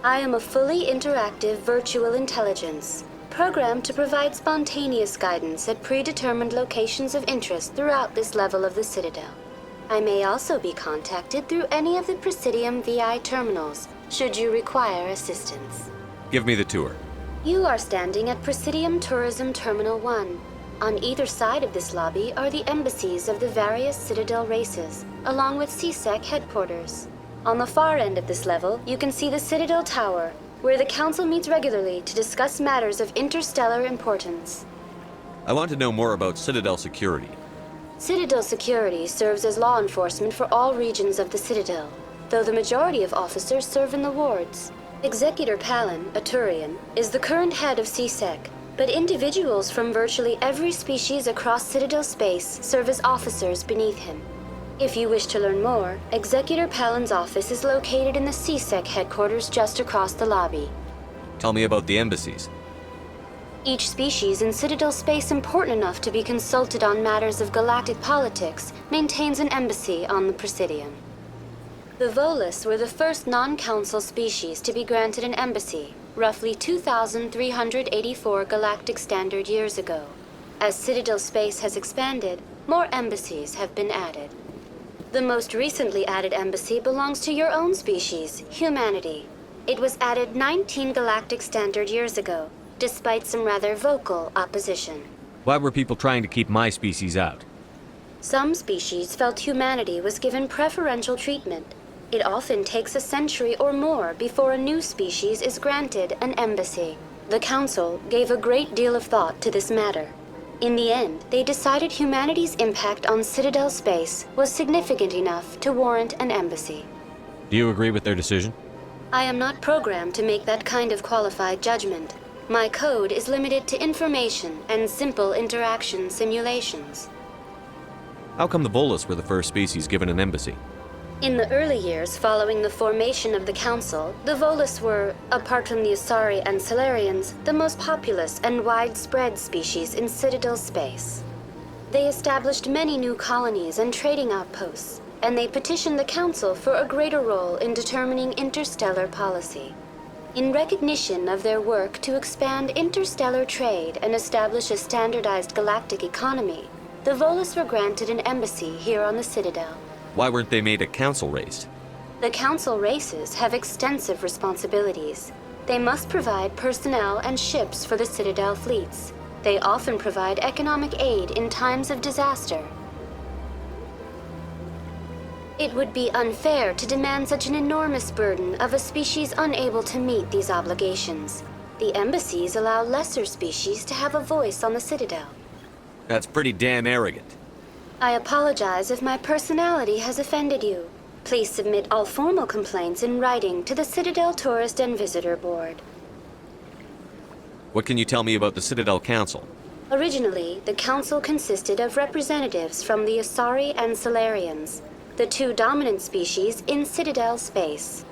I am a fully interactive virtual intelligence, programmed to provide spontaneous guidance at predetermined locations of interest throughout this level of the Citadel. I may also be contacted through any of the Presidium VI terminals, should you require assistance. Give me the tour. You are standing at Presidium Tourism Terminal 1. On either side of this lobby are the embassies of the various Citadel races, along with CSEC headquarters. On the far end of this level, you can see the Citadel Tower, where the Council meets regularly to discuss matters of interstellar importance. I want to know more about Citadel security. Citadel security serves as law enforcement for all regions of the Citadel, though the majority of officers serve in the wards. Executor Palin, a Turian, is the current head of CSEC, but individuals from virtually every species across Citadel space serve as officers beneath him. If you wish to learn more, Executor Palin's office is located in the CSEC headquarters just across the lobby. Tell me about the embassies. Each species in Citadel space important enough to be consulted on matters of galactic politics maintains an embassy on the Presidium. The Volus were the first non-council species to be granted an embassy, roughly 2,384 galactic standard years ago. As Citadel space has expanded, more embassies have been added. The most recently added embassy belongs to your own species, humanity. It was added 19 galactic standard years ago, despite some rather vocal opposition. Why were people trying to keep my species out? Some species felt humanity was given preferential treatment. It often takes a century or more before a new species is granted an embassy. The Council gave a great deal of thought to this matter. In the end, they decided humanity's impact on Citadel space was significant enough to warrant an embassy. Do you agree with their decision? I am not programmed to make that kind of qualified judgment. My code is limited to information and simple interaction simulations. How come the Volus were the first species given an embassy? In the early years following the formation of the Council, the Volus were, apart from the Asari and Solarians, the most populous and widespread species in Citadel space. They established many new colonies and trading outposts, and they petitioned the Council for a greater role in determining interstellar policy. In recognition of their work to expand interstellar trade and establish a standardized galactic economy, the Volus were granted an embassy here on the Citadel. Why weren't they made a council race? The Council races have extensive responsibilities. They must provide personnel and ships for the Citadel fleets. They often provide economic aid in times of disaster. It would be unfair to demand such an enormous burden of a species unable to meet these obligations. The embassies allow lesser species to have a voice on the Citadel. That's pretty damn arrogant. I apologize if my personality has offended you. Please submit all formal complaints in writing to the Citadel Tourist and Visitor Board. What can you tell me about the Citadel Council? Originally, the Council consisted of representatives from the Asari and Solarians, the two dominant species in Citadel space.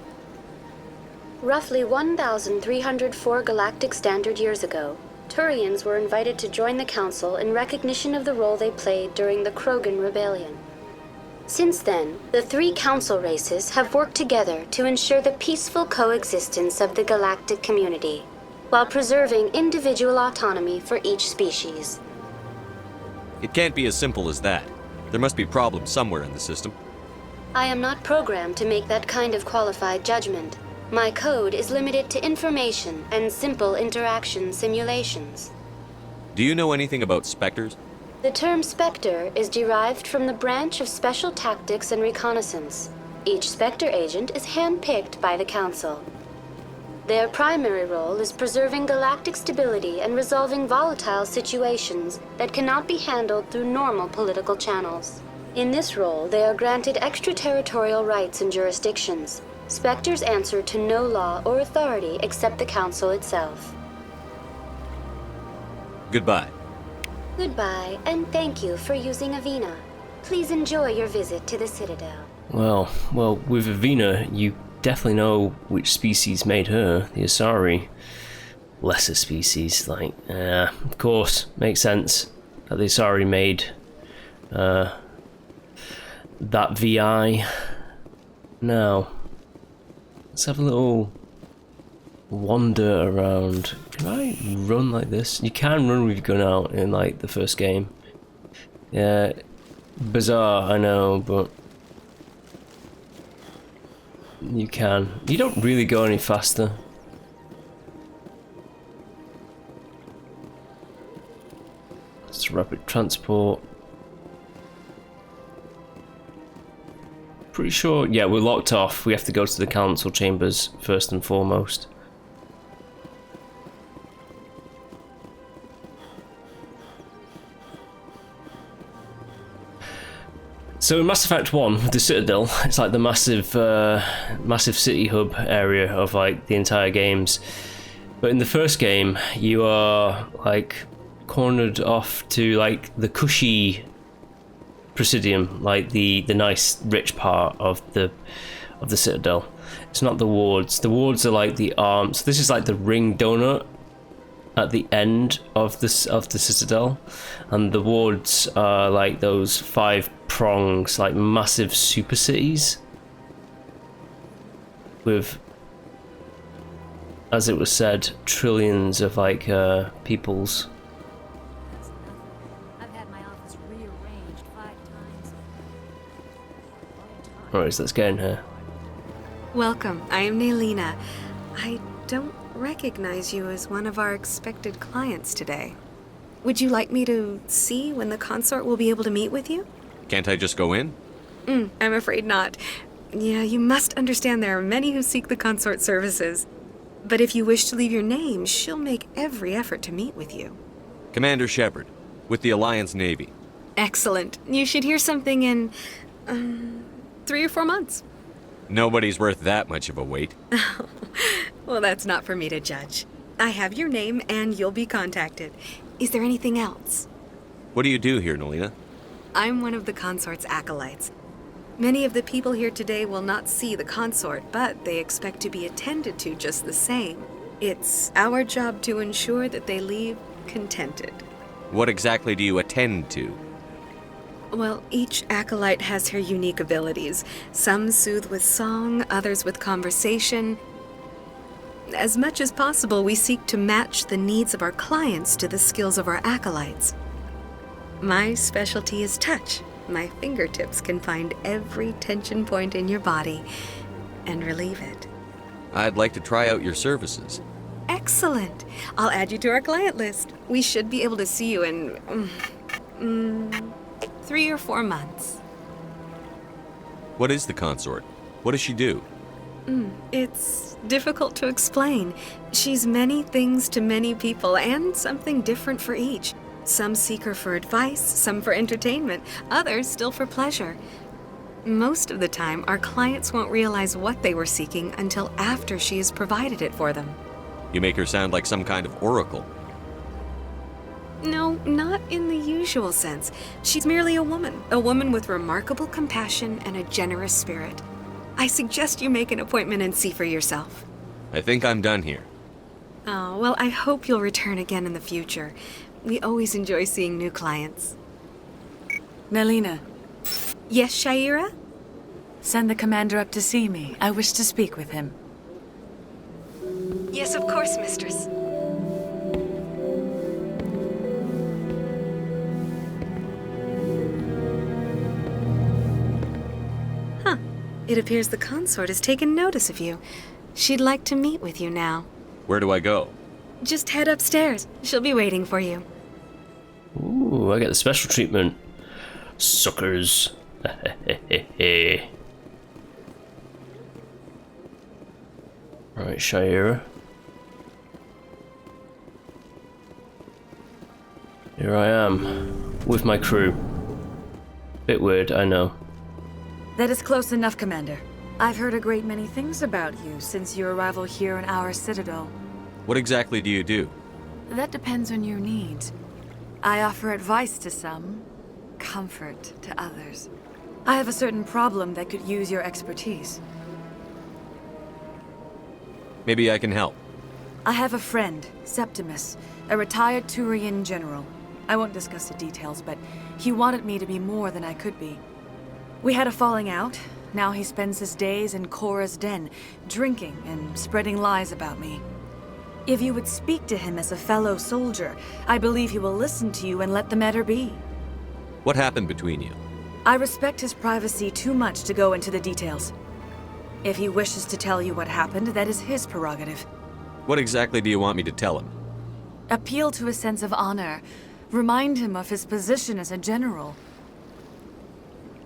Roughly 1,304 galactic standard years ago, Turians were invited to join the Council in recognition of the role they played during the Krogan Rebellion. Since then, the three Council races have worked together to ensure the peaceful coexistence of the galactic community, while preserving individual autonomy for each species. It can't be as simple as that. There must be problems somewhere in the system. I am not programmed to make that kind of qualified judgment. My code is limited to information and simple interaction simulations. Do you know anything about specters? The term Spectre is derived from the branch of Special Tactics and Reconnaissance. Each Spectre agent is handpicked by the Council. Their primary role is preserving galactic stability and resolving volatile situations that cannot be handled through normal political channels. In this role, they are granted extraterritorial rights and jurisdictions. Spectres answer to no law or authority except the Council itself. Goodbye. Goodbye, and thank you for using Avina. Please enjoy your visit to the Citadel. Well, with Avina, you definitely know which species made her, the Asari. Lesser species, of course, makes sense that the Asari made that VI. Now, let's have a little wander around. Can I run like this? You can run with your gun out in the first game. Yeah, bizarre, I know, but you can. You don't really go any faster. It's rapid transport. Pretty sure, yeah, we're locked off. We have to go to the council chambers first and foremost. So in Mass Effect 1, the Citadel, it's like the massive city hub area of the entire games. But in the first game, you are cornered off to the cushy Presidium, like the nice rich part of the Citadel. It's not the wards. The wards are like the arms. This is like the ring donut at the end of the Citadel, and the wards are like those 5 prongs, like massive super cities with, as it was said, trillions of like peoples. Alright, so let's get in here. Welcome, I am Naylina. I don't recognize you as one of our expected clients today. Would you like me to see when the consort will be able to meet with you? Can't I just go in? I'm afraid not. Yeah, you must understand there are many who seek the consort services. But if you wish to leave your name, she'll make every effort to meet with you. Commander Shepard, with the Alliance Navy. Excellent. You should hear something in 3 or 4 months. Nobody's worth that much of a wait. Well, that's not for me to judge. I have your name and you'll be contacted. Is there anything else? What do you do here, Naylina? I'm one of the consort's acolytes. Many of the people here today will not see the consort, but they expect to be attended to just the same. It's our job to ensure that they leave contented. What exactly do you attend to? Well, each acolyte has her unique abilities. Some soothe with song, others with conversation. As much as possible, we seek to match the needs of our clients to the skills of our acolytes. My specialty is touch. My fingertips can find every tension point in your body and relieve it. I'd like to try out your services. Excellent. I'll add you to our client list. We should be able to see you in 3 or 4 months. What is the consort? What does she do? It's difficult to explain. She's many things to many people and something different for each. Some seek her for advice, some for entertainment, others still for pleasure. Most of the time, our clients won't realize what they were seeking until after she has provided it for them. You make her sound like some kind of oracle. No, not in the usual sense. She's merely a woman with remarkable compassion and a generous spirit. I suggest you make an appointment and see for yourself. I think I'm done here. Oh, well, I hope you'll return again in the future. We always enjoy seeing new clients. Naylina. Yes, Shaira? Send the commander up to see me. I wish to speak with him. Yes, of course, mistress. Huh. It appears the consort has taken notice of you. She'd like to meet with you now. Where do I go? Just head upstairs. She'll be waiting for you. Ooh, I get the special treatment. Suckers. Right, Shaira. Here I am, with my crew. Bit weird, I know. That is close enough, Commander. I've heard a great many things about you since your arrival here in our Citadel. What exactly do you do? That depends on your needs. I offer advice to some, comfort to others. I have a certain problem that could use your expertise. Maybe I can help. I have a friend, Septimus, a retired Turian general. I won't discuss the details, but he wanted me to be more than I could be. We had a falling out. Now he spends his days in Cora's den, drinking and spreading lies about me. If you would speak to him as a fellow soldier, I believe he will listen to you and let the matter be. What happened between you? I respect his privacy too much to go into the details. If he wishes to tell you what happened, that is his prerogative. What exactly do you want me to tell him? Appeal to his sense of honor. Remind him of his position as a general.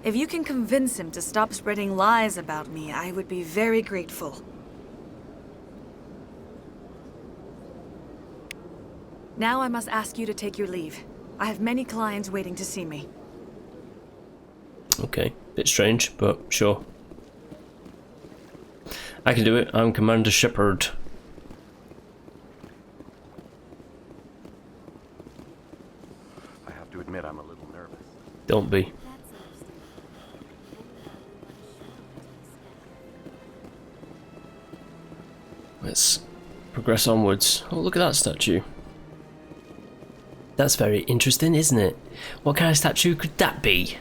If you can convince him to stop spreading lies about me, I would be very grateful. Now I must ask you to take your leave. I have many clients waiting to see me. Okay, bit strange, but sure. I can do it. I'm Commander Shepard. I have to admit I'm a little nervous. Don't be. Let's progress onwards. Oh, look at that statue. That's very interesting, isn't it? What kind of statue could that be?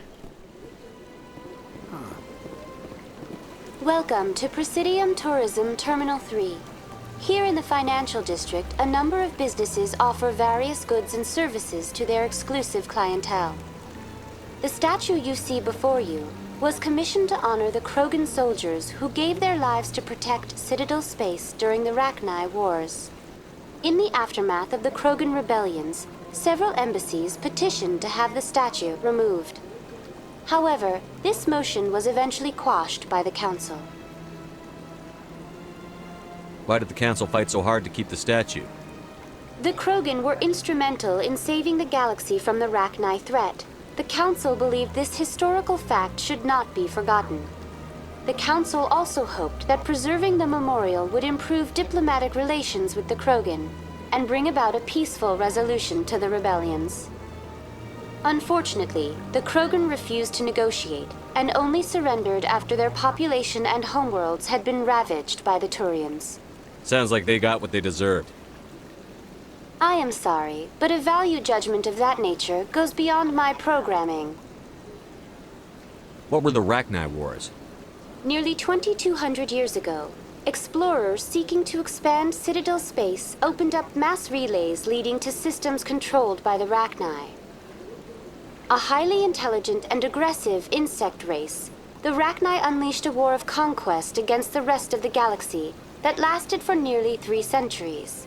Welcome to Presidium Tourism Terminal 3. Here in the financial district, a number of businesses offer various goods and services to their exclusive clientele. The statue you see before you was commissioned to honor the Krogan soldiers who gave their lives to protect Citadel space during the Rachni Wars. In the aftermath of the Krogan rebellions, several embassies petitioned to have the statue removed. However, this motion was eventually quashed by the Council. Why did the Council fight so hard to keep the statue? The Krogan were instrumental in saving the galaxy from the Rachni threat. The Council believed this historical fact should not be forgotten. The Council also hoped that preserving the memorial would improve diplomatic relations with the Krogan and bring about a peaceful resolution to the rebellions. Unfortunately, the Krogan refused to negotiate and only surrendered after their population and homeworlds had been ravaged by the Turians. Sounds like they got what they deserved. I am sorry, but a value judgment of that nature goes beyond my programming. What were the Rachni Wars? Nearly 2,200 years ago, explorers seeking to expand Citadel space opened up mass relays leading to systems controlled by the Rachni. A highly intelligent and aggressive insect race, the Rachni unleashed a war of conquest against the rest of the galaxy that lasted for nearly 3 centuries.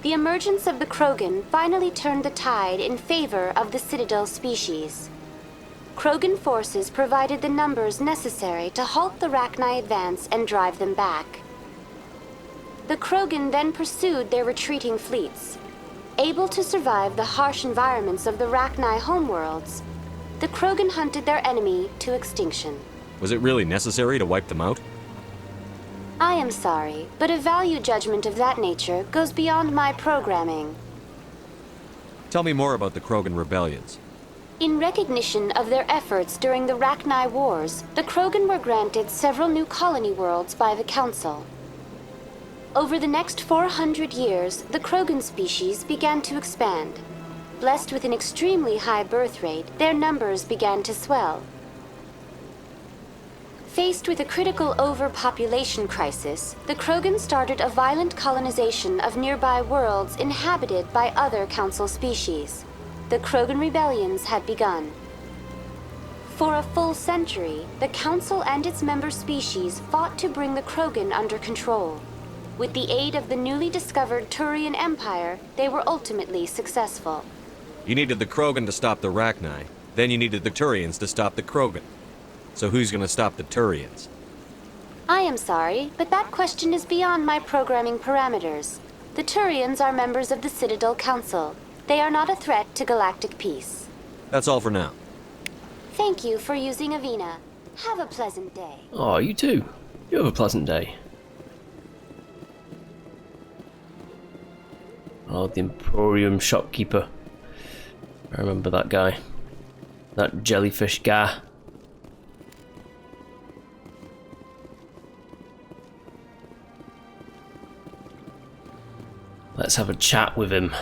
The emergence of the Krogan finally turned the tide in favor of the Citadel species. Krogan forces provided the numbers necessary to halt the Rachni advance and drive them back. The Krogan then pursued their retreating fleets. Able to survive the harsh environments of the Rachni homeworlds, the Krogan hunted their enemy to extinction. Was it really necessary to wipe them out? I am sorry, but a value judgment of that nature goes beyond my programming. Tell me more about the Krogan rebellions. In recognition of their efforts during the Rachni Wars, the Krogan were granted several new colony worlds by the Council. Over the next 400 years, the Krogan species began to expand. Blessed with an extremely high birth rate, their numbers began to swell. Faced with a critical overpopulation crisis, the Krogan started a violent colonization of nearby worlds inhabited by other Council species. The Krogan rebellions had begun. For a full century, the Council and its member species fought to bring the Krogan under control. With the aid of the newly discovered Turian Empire, they were ultimately successful. You needed the Krogan to stop the Rachni, then you needed the Turians to stop the Krogan. So who's gonna stop the Turians? I am sorry, but that question is beyond my programming parameters. The Turians are members of the Citadel Council. They are not a threat to galactic peace. That's all for now. Thank you for using Avina. Have a pleasant day. Oh, you too. You have a pleasant day. Oh, the Emporium shopkeeper. I remember that guy. That jellyfish guy. Let's have a chat with him.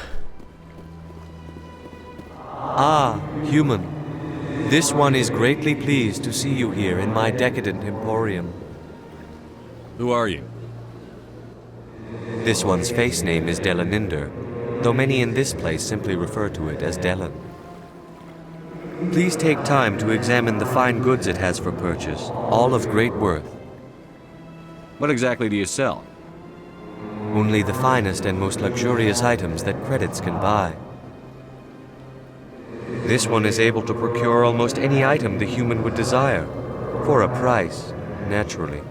Ah, human. This one is greatly pleased to see you here in my decadent emporium. Who are you? This one's face name is Delaninder, though many in this place simply refer to it as Delan. Please take time to examine the fine goods it has for purchase, all of great worth. What exactly do you sell? Only the finest and most luxurious items that credits can buy. This one is able to procure almost any item the human would desire, for a price, naturally.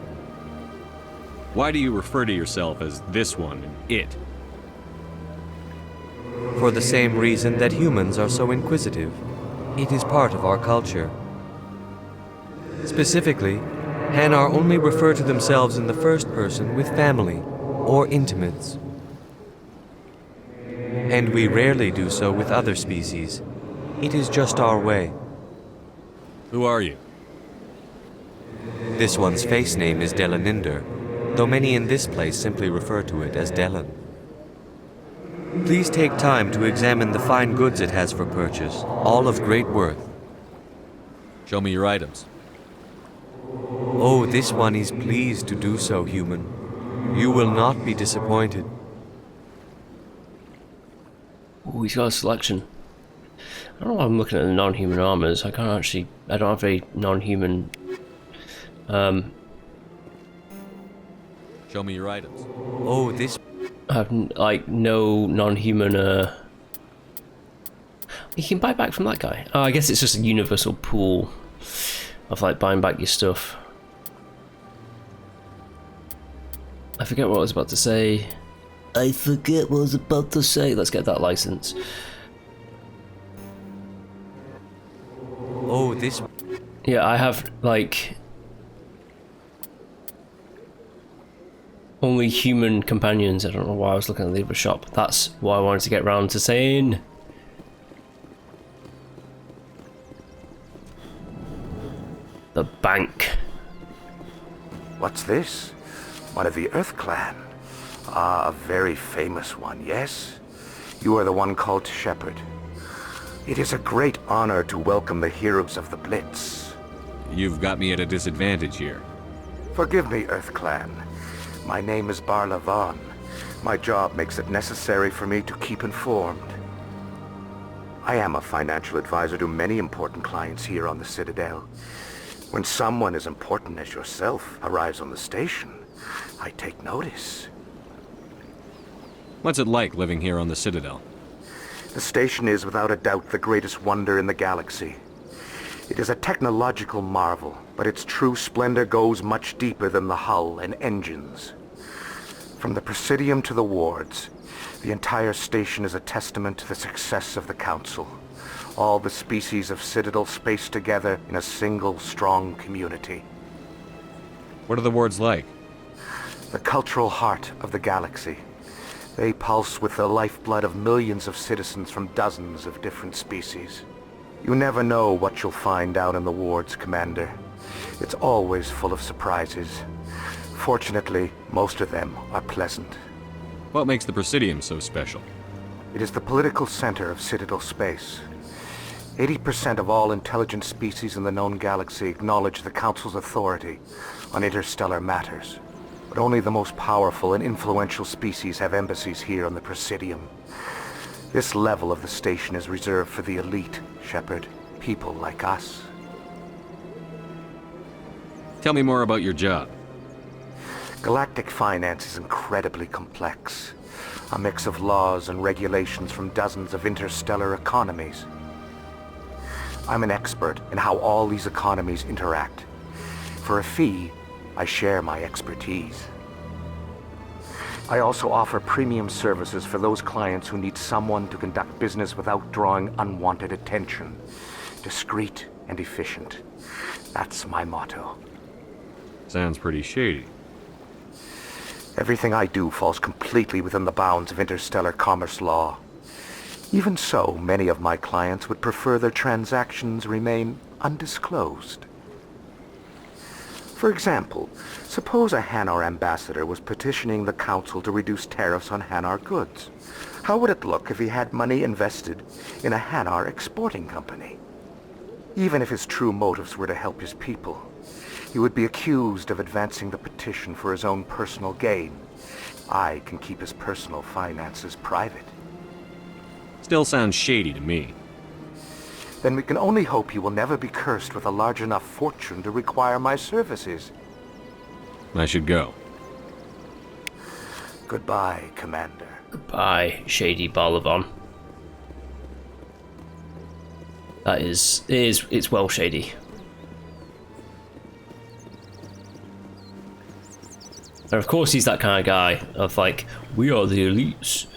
Why do you refer to yourself as this one and it? For the same reason that humans are so inquisitive. It is part of our culture. Specifically, Hanar only refer to themselves in the first person with family or intimates. And we rarely do so with other species. It is just our way. Who are you? This one's face name is Delaninder, though many in this place simply refer to it as Dellen. Please take time to examine the fine goods it has for purchase, all of great worth. Show me your items. Oh, this one is pleased to do so, human. You will not be disappointed. Oh, he's got a selection. I don't know why I'm looking at the non-human armors. I don't have a non-human... Show me your items. Oh, this... I have, like, no non-human, You can buy back from that guy. Oh, I guess it's just a universal pool of, like, buying back your stuff. I forget what I was about to say. Let's get that license. Oh, this... Yeah, I have, like... only human companions. I don't know why I was looking at the other shop. That's why I wanted to get round to saying. The bank. What's this? One of the Earth Clan. Ah, a very famous one, yes? You are the one called Shepard. It is a great honor to welcome the heroes of the Blitz. You've got me at a disadvantage here. Forgive me, Earth Clan. My name is Barla Vaughn. My job makes it necessary for me to keep informed. I am a financial advisor to many important clients here on the Citadel. When someone as important as yourself arrives on the station, I take notice. What's it like living here on the Citadel? The station is without a doubt the greatest wonder in the galaxy. It is a technological marvel, but its true splendor goes much deeper than the hull and engines. From the Presidium to the wards, the entire station is a testament to the success of the Council. All the species of Citadel spaced together in a single strong community. What are the wards like? The cultural heart of the galaxy. They pulse with the lifeblood of millions of citizens from dozens of different species. You never know what you'll find down in the wards, Commander. It's always full of surprises. Fortunately, most of them are pleasant. What makes the Presidium so special? It is the political center of Citadel space. 80% of all intelligent species in the known galaxy acknowledge the Council's authority on interstellar matters. But only the most powerful and influential species have embassies here on the Presidium. This level of the station is reserved for the elite, Shepard. People like us. Tell me more about your job. Galactic finance is incredibly complex. A mix of laws and regulations from dozens of interstellar economies. I'm an expert in how all these economies interact. For a fee, I share my expertise. I also offer premium services for those clients who need someone to conduct business without drawing unwanted attention. Discreet and efficient. That's my motto. Sounds pretty shady. Everything I do falls completely within the bounds of interstellar commerce law. Even so, many of my clients would prefer their transactions remain undisclosed. For example, suppose a Hanar ambassador was petitioning the Council to reduce tariffs on Hanar goods. How would it look if he had money invested in a Hanar exporting company? Even if his true motives were to help his people, he would be accused of advancing the petition for his own personal gain. I can keep his personal finances private. Still sounds shady to me. Then we can only hope he will never be cursed with a large enough fortune to require my services. I should go. Goodbye, Commander. Goodbye, Shady Barlavon. It's well shady. And of course he's that kind of guy of like, we are the elites.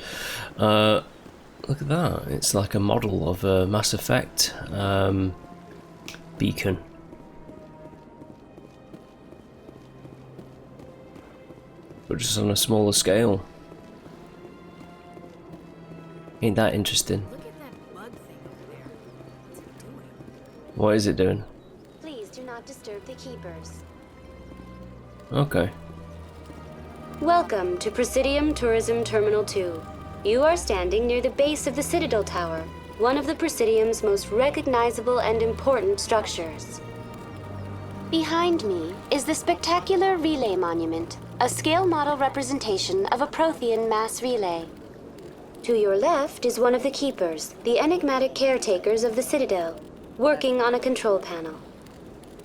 Look at that, it's like a model of a Mass Effect beacon. But just on a smaller scale. Ain't that interesting? Look at that bug thing over there. What's it doing? What is it doing? Please do not disturb the keepers. Okay. Welcome to Presidium Tourism Terminal 2. You are standing near the base of the Citadel Tower, one of the Presidium's most recognizable and important structures. Behind me is the spectacular Relay Monument, a scale model representation of a Prothean mass relay. To your left is one of the Keepers, the enigmatic caretakers of the Citadel, working on a control panel.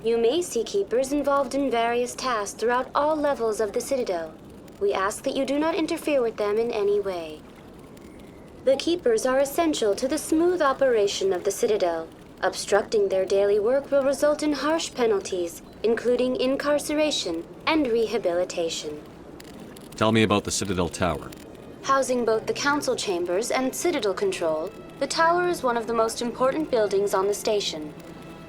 You may see Keepers involved in various tasks throughout all levels of the Citadel. We ask that you do not interfere with them in any way. The Keepers are essential to the smooth operation of the Citadel. Obstructing their daily work will result in harsh penalties, including incarceration and rehabilitation. Tell me about the Citadel Tower. Housing both the Council Chambers and Citadel Control, the tower is one of the most important buildings on the station.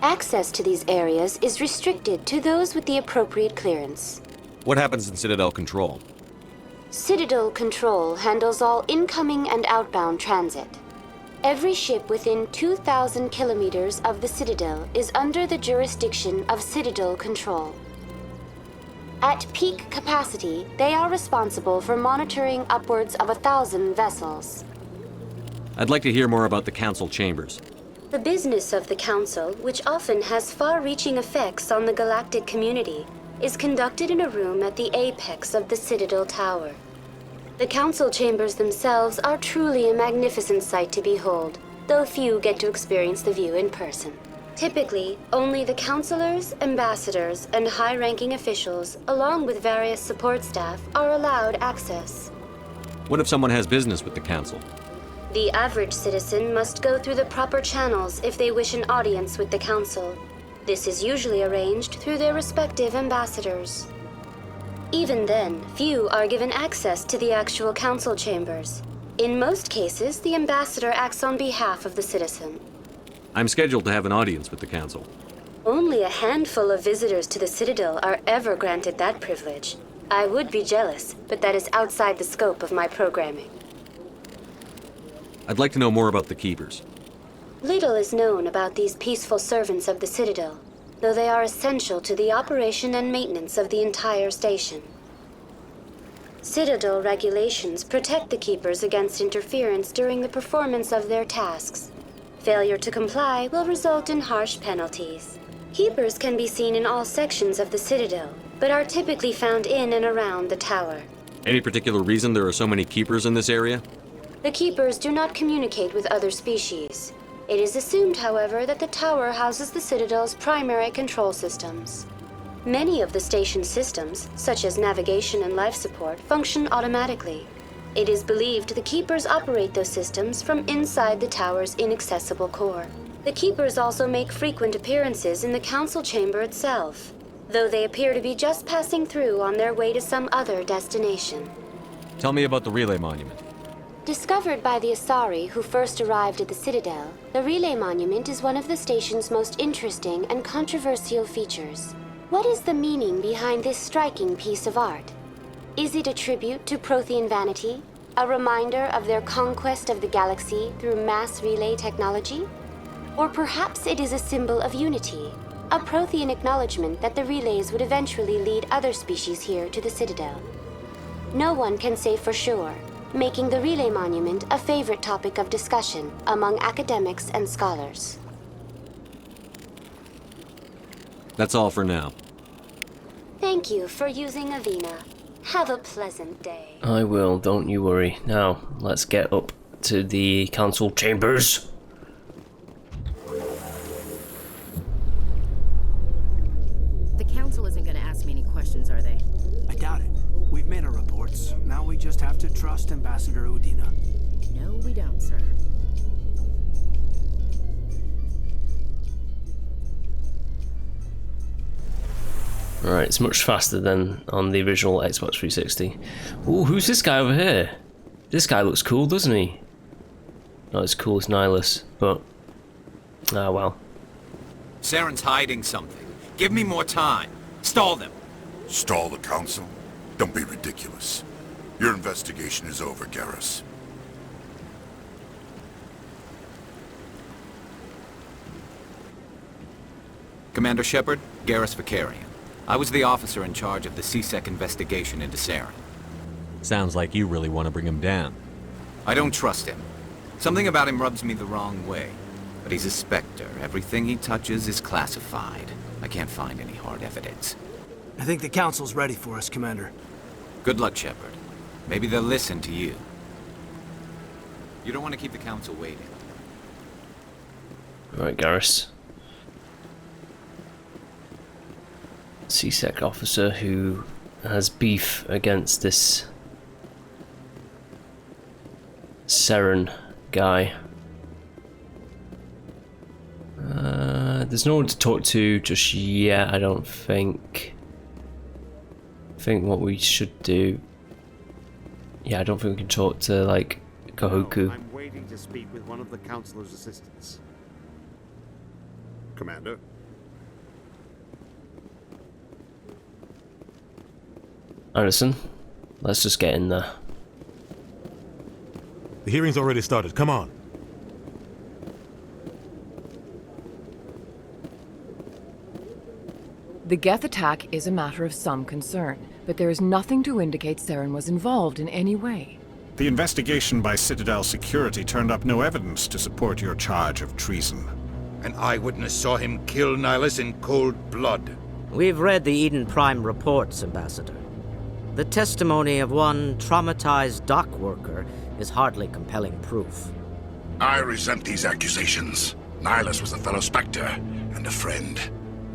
Access to these areas is restricted to those with the appropriate clearance. What happens in Citadel Control? Citadel Control handles all incoming and outbound transit. Every ship within 2,000 kilometers of the Citadel is under the jurisdiction of Citadel Control. At peak capacity, they are responsible for monitoring upwards of 1,000 vessels. I'd like to hear more about the Council Chambers. The business of the Council, which often has far-reaching effects on the galactic community, is conducted in a room at the apex of the Citadel Tower. The Council Chambers themselves are truly a magnificent sight to behold, though few get to experience the view in person. Typically, only the councilors, ambassadors, and high-ranking officials, along with various support staff, are allowed access. What if someone has business with the Council? The average citizen must go through the proper channels if they wish an audience with the Council. This is usually arranged through their respective ambassadors. Even then, few are given access to the actual Council Chambers. In most cases, the ambassador acts on behalf of the citizen. I'm scheduled to have an audience with the Council. Only a handful of visitors to the Citadel are ever granted that privilege. I would be jealous, but that is outside the scope of my programming. I'd like to know more about the Keepers. Little is known about these peaceful servants of the Citadel, though they are essential to the operation and maintenance of the entire station. Citadel regulations protect the Keepers against interference during the performance of their tasks. Failure to comply will result in harsh penalties. Keepers can be seen in all sections of the Citadel, but are typically found in and around the tower. Any particular reason there are so many Keepers in this area? The Keepers do not communicate with other species. It is assumed, however, that the tower houses the Citadel's primary control systems. Many of the station's systems, such as navigation and life support, function automatically. It is believed the Keepers operate those systems from inside the tower's inaccessible core. The Keepers also make frequent appearances in the Council Chamber itself, though they appear to be just passing through on their way to some other destination. Tell me about the Relay Monument. Discovered by the Asari who first arrived at the Citadel, the Relay Monument is one of the station's most interesting and controversial features. What is the meaning behind this striking piece of art? Is it a tribute to Prothean vanity? A reminder of their conquest of the galaxy through mass relay technology? Or perhaps it is a symbol of unity, a Prothean acknowledgement that the relays would eventually lead other species here to the Citadel. No one can say for sure, making the Relay Monument a favorite topic of discussion among academics and scholars. That's all for now. Thank you for using Avena. Have a pleasant day. I will, don't you worry. Now, let's get up to the Council Chambers. The Council isn't going to ask me any questions, are they? I doubt it. We've made our reports. Now we just have to trust Ambassador Udina. No, we don't, sir. Alright, it's much faster than on the original Xbox 360. Ooh, who's this guy over here? This guy looks cool, doesn't he? Not as cool as Nihilus, but... ah, well. Saren's hiding something. Give me more time. Stall them. Stall the Council? Don't be ridiculous. Your investigation is over, Garrus. Commander Shepard, Garrus Vicarian. I was the officer in charge of the CSEC investigation into Saren. Sounds like you really want to bring him down. I don't trust him. Something about him rubs me the wrong way. But he's a Spectre. Everything he touches is classified. I can't find any hard evidence. I think the Council's ready for us, Commander. Good luck, Shepard. Maybe they'll listen to you. You don't want to keep the Council waiting. Right, Garrus. CSEC officer who has beef against this Saren guy. There's no one to talk to just yet, I don't think. I think what we should do... Yeah, I don't think we can talk to, like, Kahoku. I'm waiting to speak with one of the Councilor's assistants. Commander? Anderson, let's just get in there. The hearing's already started. Come on. The Geth attack is a matter of some concern, but there is nothing to indicate Saren was involved in any way. The investigation by Citadel Security turned up no evidence to support your charge of treason. An eyewitness saw him kill Nihilus in cold blood. We've read the Eden Prime reports, Ambassador. The testimony of one traumatized dock worker is hardly compelling proof. I resent these accusations. Nihilus was a fellow Spectre and a friend.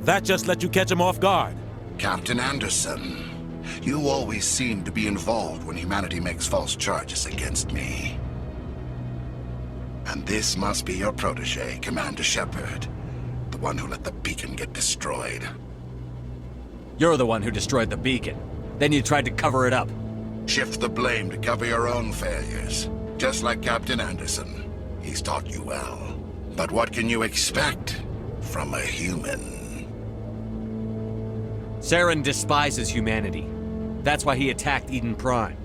That just let you catch him off guard. Captain Anderson, you always seem to be involved when humanity makes false charges against me. And this must be your protege, Commander Shepard. The one who let the beacon get destroyed. You're the one who destroyed the beacon. Then you tried to cover it up. Shift the blame to cover your own failures. Just like Captain Anderson. He's taught you well. But what can you expect from a human? Saren despises humanity. That's why he attacked Eden Prime.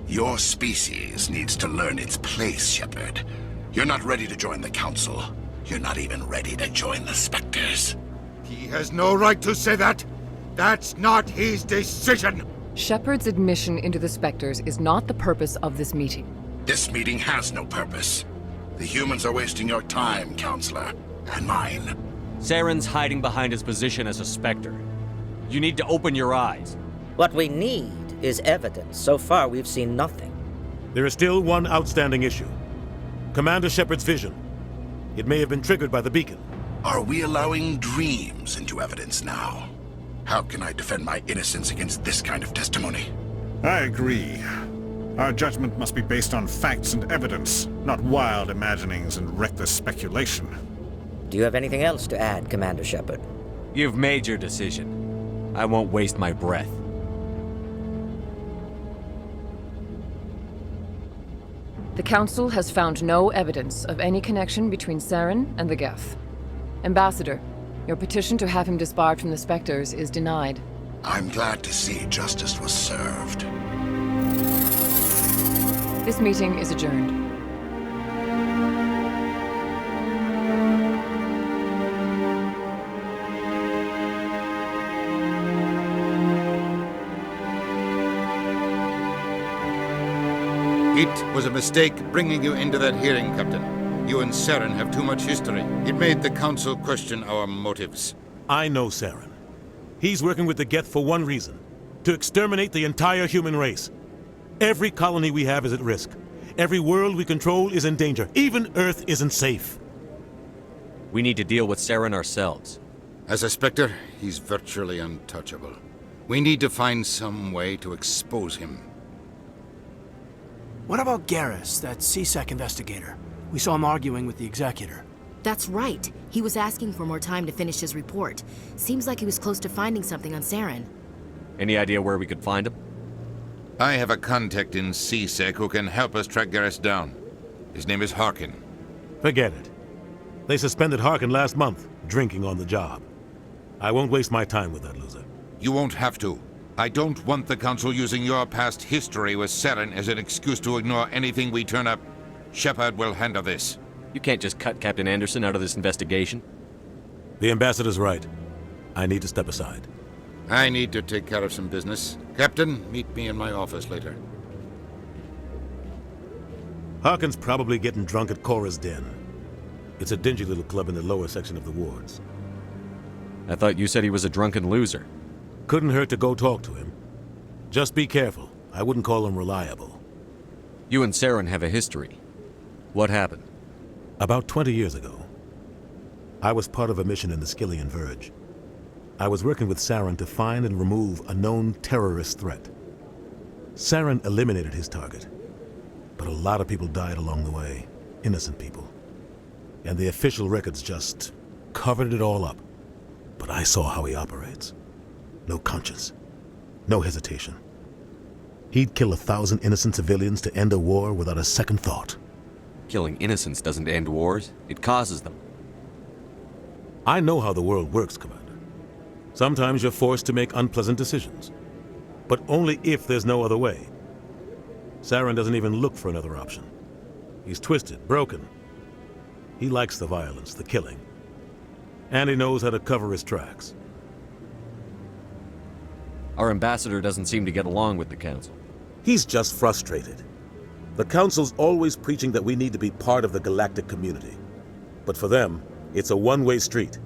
Your species needs to learn its place, Shepard. You're not ready to join the Council. You're not even ready to join the Spectres. He has no right to say that. That's not his decision. Shepard's admission into the Spectres is not the purpose of this meeting. This meeting has no purpose. The humans are wasting your time, Counselor, and mine. Saren's hiding behind his position as a Spectre. You need to open your eyes. What we need is evidence. So far, we've seen nothing. There is still one outstanding issue. Commander Shepard's vision. It may have been triggered by the beacon. Are we allowing dreams into evidence now? How can I defend my innocence against this kind of testimony? I agree. Our judgment must be based on facts and evidence, not wild imaginings and reckless speculation. Do you have anything else to add, Commander Shepard? You've made your decision. I won't waste my breath. The Council has found no evidence of any connection between Saren and the Geth. Ambassador, your petition to have him disbarred from the Spectres is denied. I'm glad to see justice was served. This meeting is adjourned. It was a mistake bringing you into that hearing, Captain. You and Saren have too much history. It made the Council question our motives. I know Saren. He's working with the Geth for one reason. To exterminate the entire human race. Every colony we have is at risk. Every world we control is in danger. Even Earth isn't safe. We need to deal with Saren ourselves. As a Spectre, he's virtually untouchable. We need to find some way to expose him. What about Garrus, that CSEC investigator? We saw him arguing with the Executor. That's right. He was asking for more time to finish his report. Seems like he was close to finding something on Saren. Any idea where we could find him? I have a contact in CSEC who can help us track Garrus down. His name is Harkin. Forget it. They suspended Harkin last month, drinking on the job. I won't waste my time with that loser. You won't have to. I don't want the Council using your past history with Saren as an excuse to ignore anything we turn up. Shepard will handle this. You can't just cut Captain Anderson out of this investigation. The Ambassador's right. I need to step aside. I need to take care of some business. Captain, meet me in my office later. Harkin's probably getting drunk at Cora's Den. It's a dingy little club in the lower section of the wards. I thought you said he was a drunken loser. Couldn't hurt to go talk to him. Just be careful. I wouldn't call him reliable. You and Saren have a history. What happened? About 20 years ago, I was part of a mission in the Skillian Verge. I was working with Saren to find and remove a known terrorist threat. Saren eliminated his target, but a lot of people died along the way, innocent people. And the official records just covered it all up. But I saw how he operates. No conscience, no hesitation. He'd kill 1,000 innocent civilians to end a war without a second thought. Killing innocents doesn't end wars, it causes them. I know how the world works, Commander. Sometimes you're forced to make unpleasant decisions, but only if there's no other way. Saren doesn't even look for another option. He's twisted, broken. He likes the violence, the killing, and he knows how to cover his tracks. Our ambassador doesn't seem to get along with the Council. He's just frustrated. The Council's always preaching that we need to be part of the galactic community. But for them, it's a one-way street.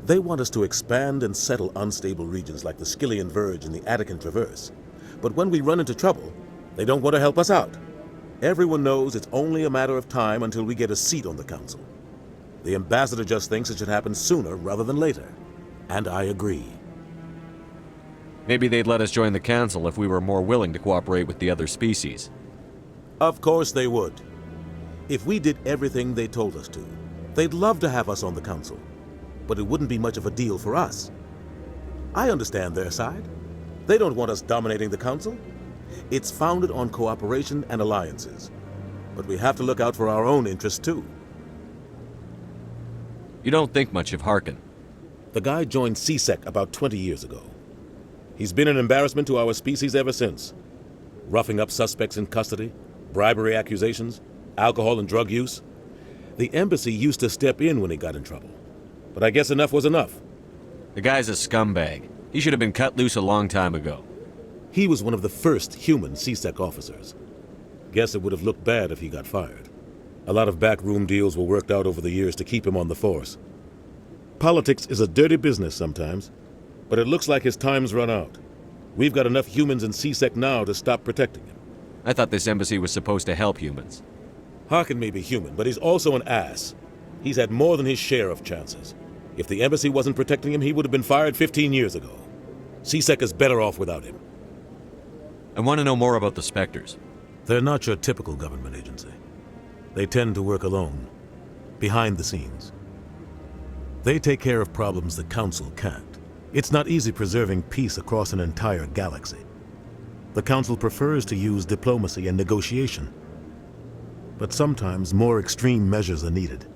They want us to expand and settle unstable regions like the Skillian Verge and the Attican Traverse. But when we run into trouble, they don't want to help us out. Everyone knows it's only a matter of time until we get a seat on the Council. The ambassador just thinks it should happen sooner rather than later. And I agree. Maybe they'd let us join the Council if we were more willing to cooperate with the other species. Of course they would. If we did everything they told us to, they'd love to have us on the Council. But it wouldn't be much of a deal for us. I understand their side. They don't want us dominating the Council. It's founded on cooperation and alliances. But we have to look out for our own interests too. You don't think much of Harkin. The guy joined CSEC about 20 years ago. He's been an embarrassment to our species ever since. Roughing up suspects in custody, bribery accusations, alcohol and drug use. The embassy used to step in when he got in trouble. But I guess enough was enough. The guy's a scumbag. He should have been cut loose a long time ago. He was one of the first human CSEC officers. Guess it would have looked bad if he got fired. A lot of backroom deals were worked out over the years to keep him on the force. Politics is a dirty business sometimes, but it looks like his time's run out. We've got enough humans in CSEC now to stop protecting him. I thought this embassy was supposed to help humans. Harkin may be human, but he's also an ass. He's had more than his share of chances. If the embassy wasn't protecting him, he would have been fired 15 years ago. CSEC is better off without him. I want to know more about the Spectres. They're not your typical government agency. They tend to work alone, behind the scenes. They take care of problems the Council can't. It's not easy preserving peace across an entire galaxy. The Council prefers to use diplomacy and negotiation. But sometimes more extreme measures are needed.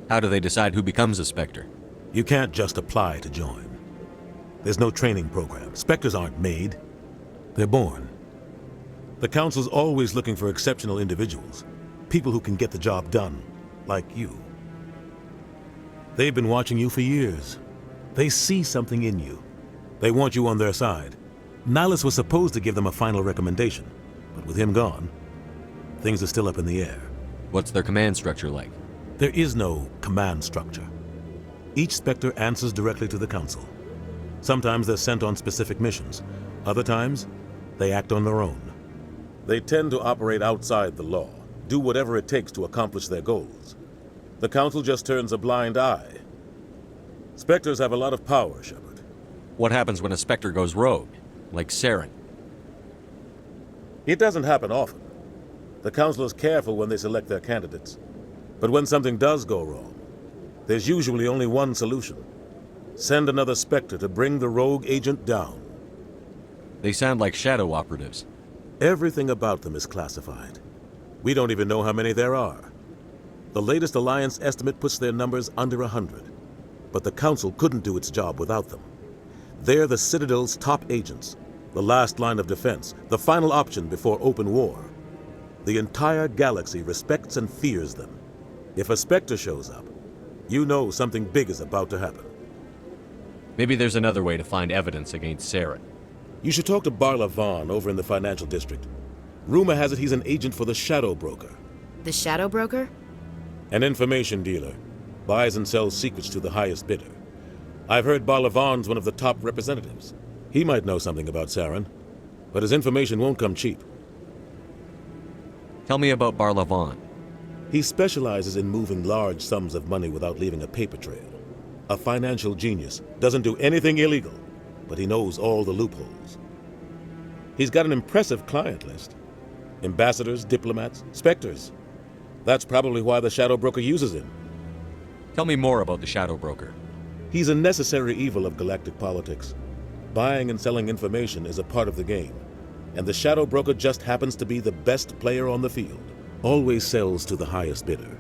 How do they decide who becomes a Spectre? You can't just apply to join. There's no training program. Spectres aren't made. They're born. The Council's always looking for exceptional individuals. People who can get the job done, like you. They've been watching you for years. They see something in you. They want you on their side. Nihilus was supposed to give them a final recommendation, but with him gone, things are still up in the air. What's their command structure like? There is no command structure. Each Spectre answers directly to the Council. Sometimes they're sent on specific missions. Other times, they act on their own. They tend to operate outside the law, do whatever it takes to accomplish their goals. The Council just turns a blind eye. Spectres have a lot of power, Shepard. What happens when a Spectre goes rogue, like Saren? It doesn't happen often. The Council is careful when they select their candidates. But when something does go wrong, there's usually only one solution. Send another Spectre to bring the rogue agent down. They sound like shadow operatives. Everything about them is classified. We don't even know how many there are. The latest Alliance estimate puts their numbers under 100. But the Council couldn't do its job without them. They're the Citadel's top agents, the last line of defense, the final option before open war. The entire galaxy respects and fears them. If a Spectre shows up, you know something big is about to happen. Maybe there's another way to find evidence against Saren. You should talk to Barla Vaughn over in the financial district. Rumor has it he's an agent for the Shadow Broker. The Shadow Broker? An information dealer. Buys and sells secrets to the highest bidder. I've heard Barla Vaughn's one of the top representatives. He might know something about Saren, but his information won't come cheap. Tell me about Barla Vaughn. He specializes in moving large sums of money without leaving a paper trail. A financial genius, doesn't do anything illegal, but he knows all the loopholes. He's got an impressive client list. Ambassadors, diplomats, specters. That's probably why the Shadow Broker uses him. Tell me more about the Shadow Broker. He's a necessary evil of galactic politics. Buying and selling information is a part of the game, and the Shadow Broker just happens to be the best player on the field. Always sells to the highest bidder.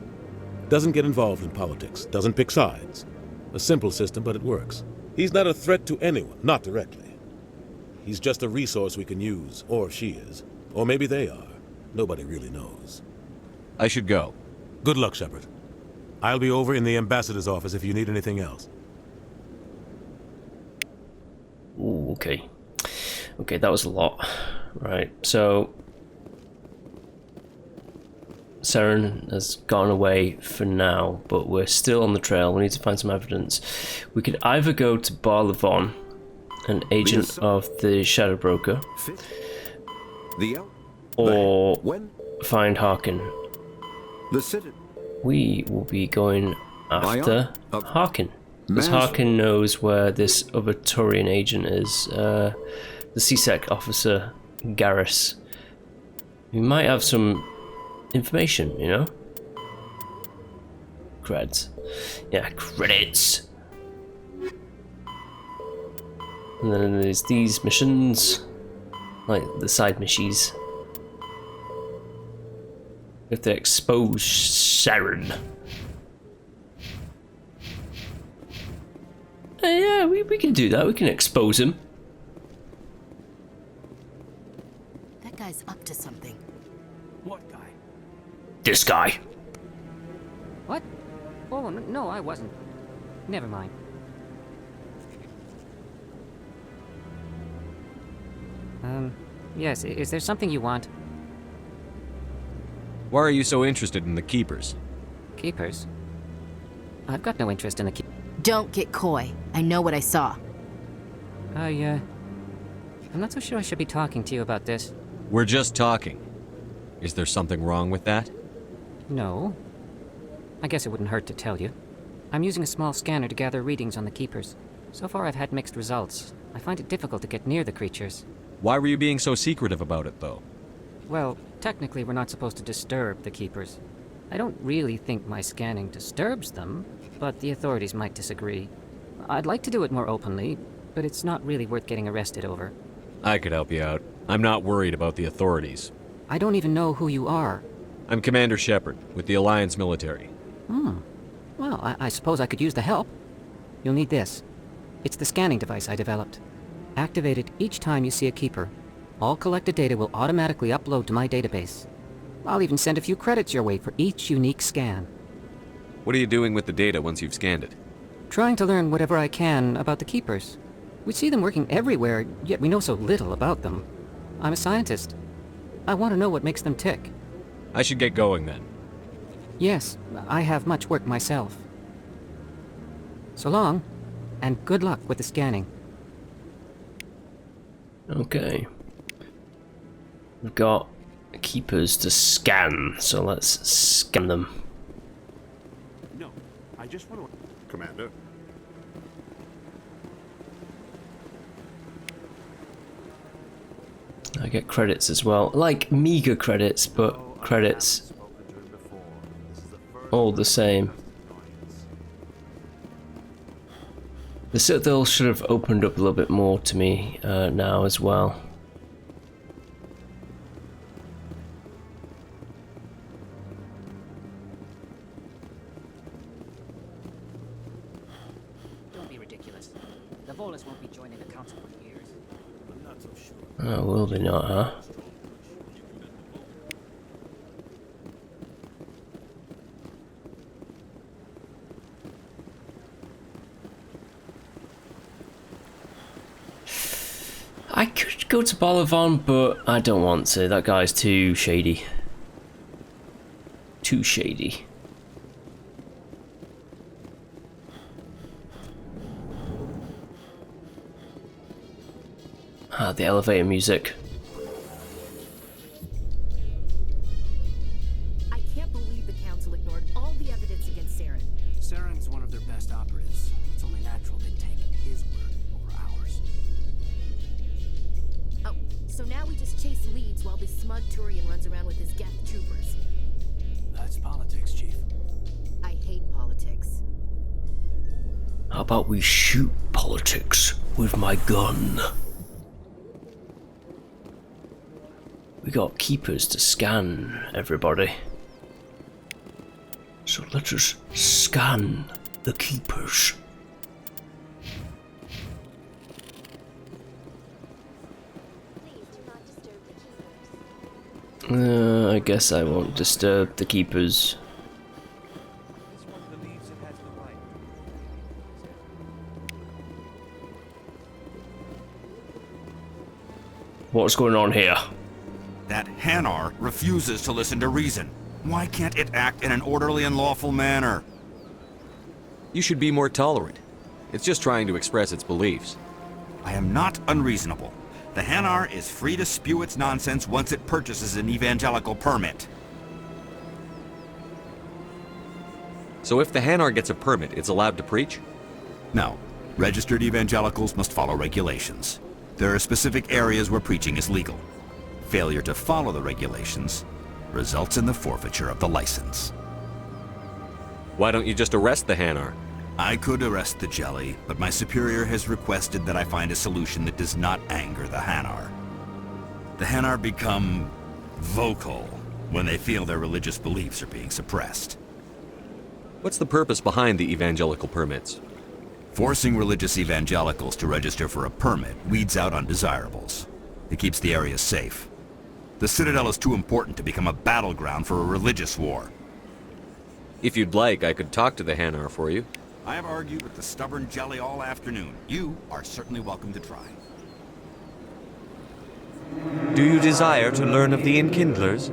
Doesn't get involved in politics, doesn't pick sides. A simple system, but it works. He's not a threat to anyone, not directly. He's just a resource we can use, or she is. Or maybe they are. Nobody really knows. I should go. Good luck, Shepard. I'll be over in the ambassador's office if you need anything else. Ooh, okay. Okay, that was a lot. Right, so Saren has gone away for now, but we're still on the trail. We need to find some evidence. We could either go to Barla Vaughn, an agent of the Shadow Broker, or find Harkin. We will be going after Harkin, because Harkin knows where this other Turian agent is, the CSEC officer, Garrus. We might have some information, you know? Creds. Yeah, credits! And then there's these missions, like the side missions. We have to expose Saren. Yeah, we can do that. We can expose him. That guy's up to something. What guy? This guy. What? Oh, no, I wasn't. Never mind. Yes, is there something you want? Why are you so interested in the Keepers? Keepers? I've got no interest in the Don't get coy. I know what I saw. I'm not so sure I should be talking to you about this. We're just talking. Is there something wrong with that? No. I guess it wouldn't hurt to tell you. I'm using a small scanner to gather readings on the Keepers. So far I've had mixed results. I find it difficult to get near the creatures. Why were you being so secretive about it, though? Well, technically we're not supposed to disturb the Keepers. I don't really think my scanning disturbs them, but the authorities might disagree. I'd like to do it more openly, but it's not really worth getting arrested over. I could help you out. I'm not worried about the authorities. I don't even know who you are. I'm Commander Shepard, with the Alliance military. Well, I suppose I could use the help. You'll need this. It's the scanning device I developed. Activate it each time you see a Keeper. All collected data will automatically upload to my database. I'll even send a few credits your way for each unique scan. What are you doing with the data once you've scanned it? Trying to learn whatever I can about the Keepers. We see them working everywhere, yet we know so little about them. I'm a scientist. I want to know what makes them tick. I should get going then. Yes, I have much work myself. So long, and good luck with the scanning. Okay. We've got Keepers to scan, so let's scan them. No, I just want to... Commander. I get credits as well. Like, meager credits, but credits all the same. The Citadel should have opened up a little bit more to me now as well. Don't be ridiculous. The Volus won't be joining the Council for years. I'm not so sure. Oh, will they not, huh? I could go to Bolivan, but I don't want to. That guy's too shady. Too shady. Ah, the elevator music. I can't believe the Council ignored all the evidence against Saren. Saren's one of their best operatives. It's only natural they'd take his word over ours. Oh, so now we just chase leads while this smug Turian runs around with his Geth troopers. That's politics, Chief. I hate politics. How about we shoot politics with my gun? We got keepers to scan, everybody. So let us scan the keepers. I guess I won't disturb the keepers. What's going on here? That Hanar refuses to listen to reason. Why can't it act in an orderly and lawful manner? You should be more tolerant. It's just trying to express its beliefs. I am not unreasonable. The Hanar is free to spew its nonsense once it purchases an evangelical permit. So if the Hanar gets a permit, it's allowed to preach? No. Registered evangelicals must follow regulations. There are specific areas where preaching is legal. Failure to follow the regulations results in the forfeiture of the license. Why don't you just arrest the Hanar? I could arrest the jelly, but my superior has requested that I find a solution that does not anger the Hanar. The Hanar become vocal when they feel their religious beliefs are being suppressed. What's the purpose behind the evangelical permits? Forcing religious evangelicals to register for a permit weeds out undesirables. It keeps the area safe. The Citadel is too important to become a battleground for a religious war. If you'd like, I could talk to the Hanar for you. I have argued with the stubborn jelly all afternoon. You are certainly welcome to try. Do you desire to learn of the Enkindlers?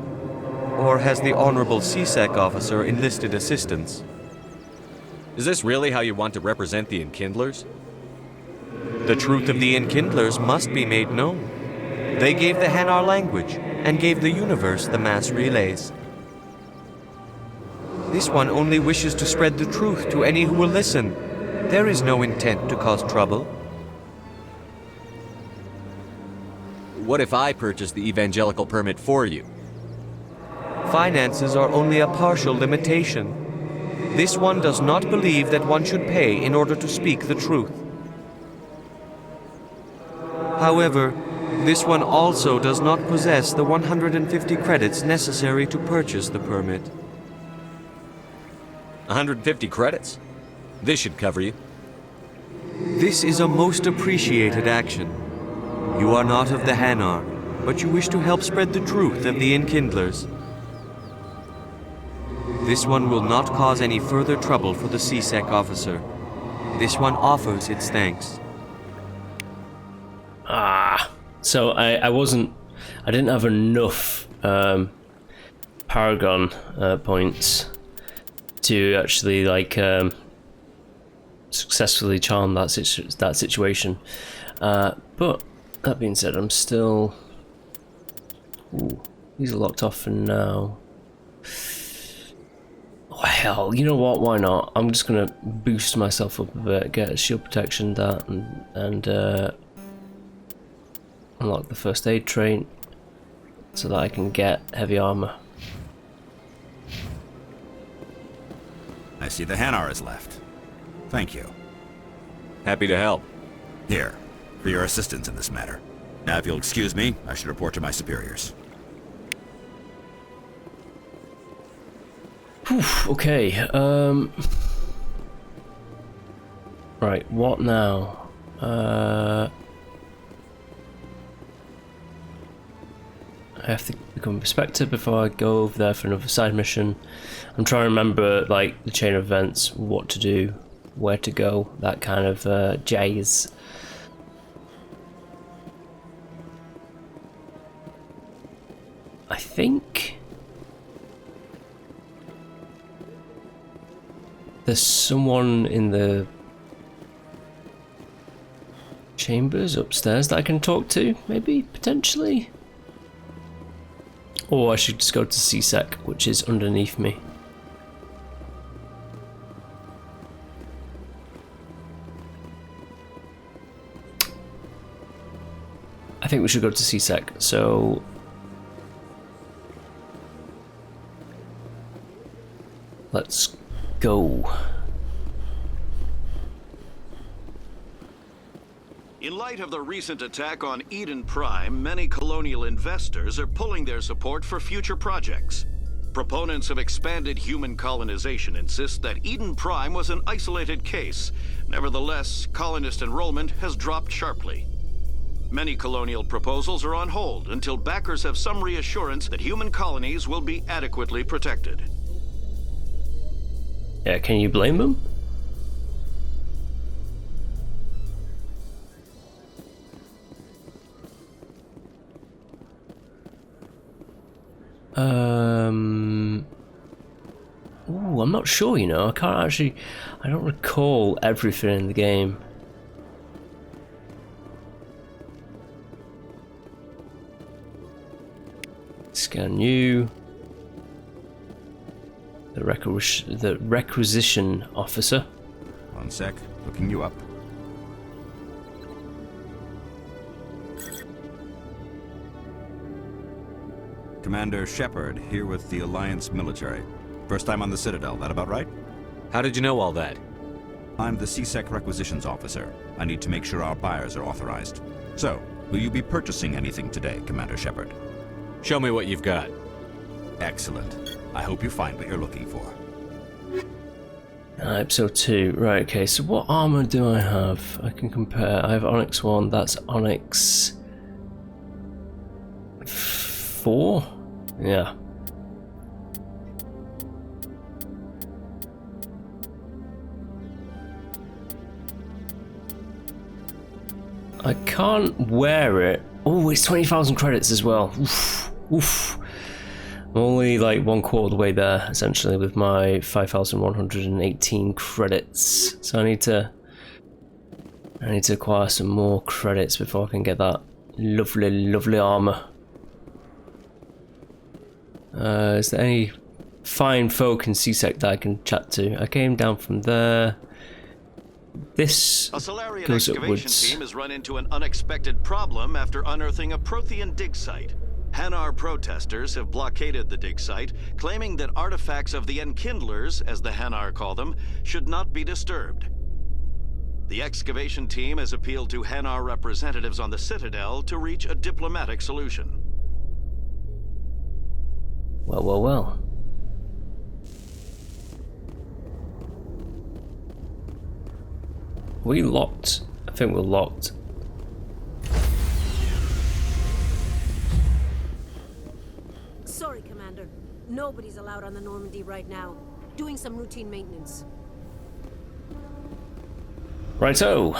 Or has the Honorable CSEC officer enlisted assistance? Is this really how you want to represent the Enkindlers? The truth of the Enkindlers must be made known. They gave the Hanar language, and gave the universe the mass relays. This one only wishes to spread the truth to any who will listen. There is no intent to cause trouble. What if I purchase the evangelical permit for you? Finances are only a partial limitation. This one does not believe that one should pay in order to speak the truth. However, this one also does not possess the 150 credits necessary to purchase the permit. 150 credits? This should cover you. This is a most appreciated action. You are not of the Hanar, but you wish to help spread the truth of the Enkindlers. This one will not cause any further trouble for the CSEC officer. This one offers its thanks. So I didn't have enough Paragon points to actually like successfully charm that situation. But that being said, I'm still. Ooh, these are locked off for now. Oh, hell, you know what? Why not? I'm just gonna boost myself up a bit, get a shield protection, that, and unlock the first aid trait so that I can get heavy armor. I see the Hanar is left. Thank you. Happy to help. Here, for your assistance in this matter. Now, if you'll excuse me, I should report to my superiors. Whew, okay, right, what now? I have to become a Spectre before I go over there for another side mission. I'm trying to remember, like, the chain of events, what to do, where to go, that kind of jazz. I think there's someone in the chambers upstairs that I can talk to, maybe, potentially. Or I should just go to CSEC, which is underneath me. I think we should go to CSEC, so... let's go. In light of the recent attack on Eden Prime, many colonial investors are pulling their support for future projects. Proponents of expanded human colonization insist that Eden Prime was an isolated case. Nevertheless, colonist enrollment has dropped sharply. Many colonial proposals are on hold until backers have some reassurance that human colonies will be adequately protected. Yeah, can you blame them? Ooh, I'm not sure, you know. I don't recall everything in the game. Scan you. The requisition officer. One sec, looking you up. Commander Shepard, here with the Alliance military. First time on the Citadel, that about right? How did you know all that? I'm the CSEC requisitions officer. I need to make sure our buyers are authorized. So, will you be purchasing anything today, Commander Shepard? Show me what you've got. Excellent. I hope you find what you're looking for. Episode 2. Right, okay, so what armor do I have? I can compare. I have Onyx 1, that's Onyx 4? Yeah. I can't wear it. Oh, it's 20,000 credits as well. Oof. Oof. I'm only like 1/4 of the way there, essentially, with my 5,118 credits. So I need to acquire some more credits before I can get that lovely, lovely armor. Is there any fine folk in CSEC that I can chat to? I came down from there. This A Solarian goes excavation upwards. team has run into an unexpected problem after unearthing a Prothean dig site. Hanar protesters have blockaded the dig site, claiming that artifacts of the Enkindlers, as the Hanar call them, should not be disturbed. The excavation team has appealed to Hanar representatives on the Citadel to reach a diplomatic solution. Well, well, well. We locked. I think we're locked. Sorry, Commander. Nobody's allowed on the Normandy right now. Doing some routine maintenance. Righto.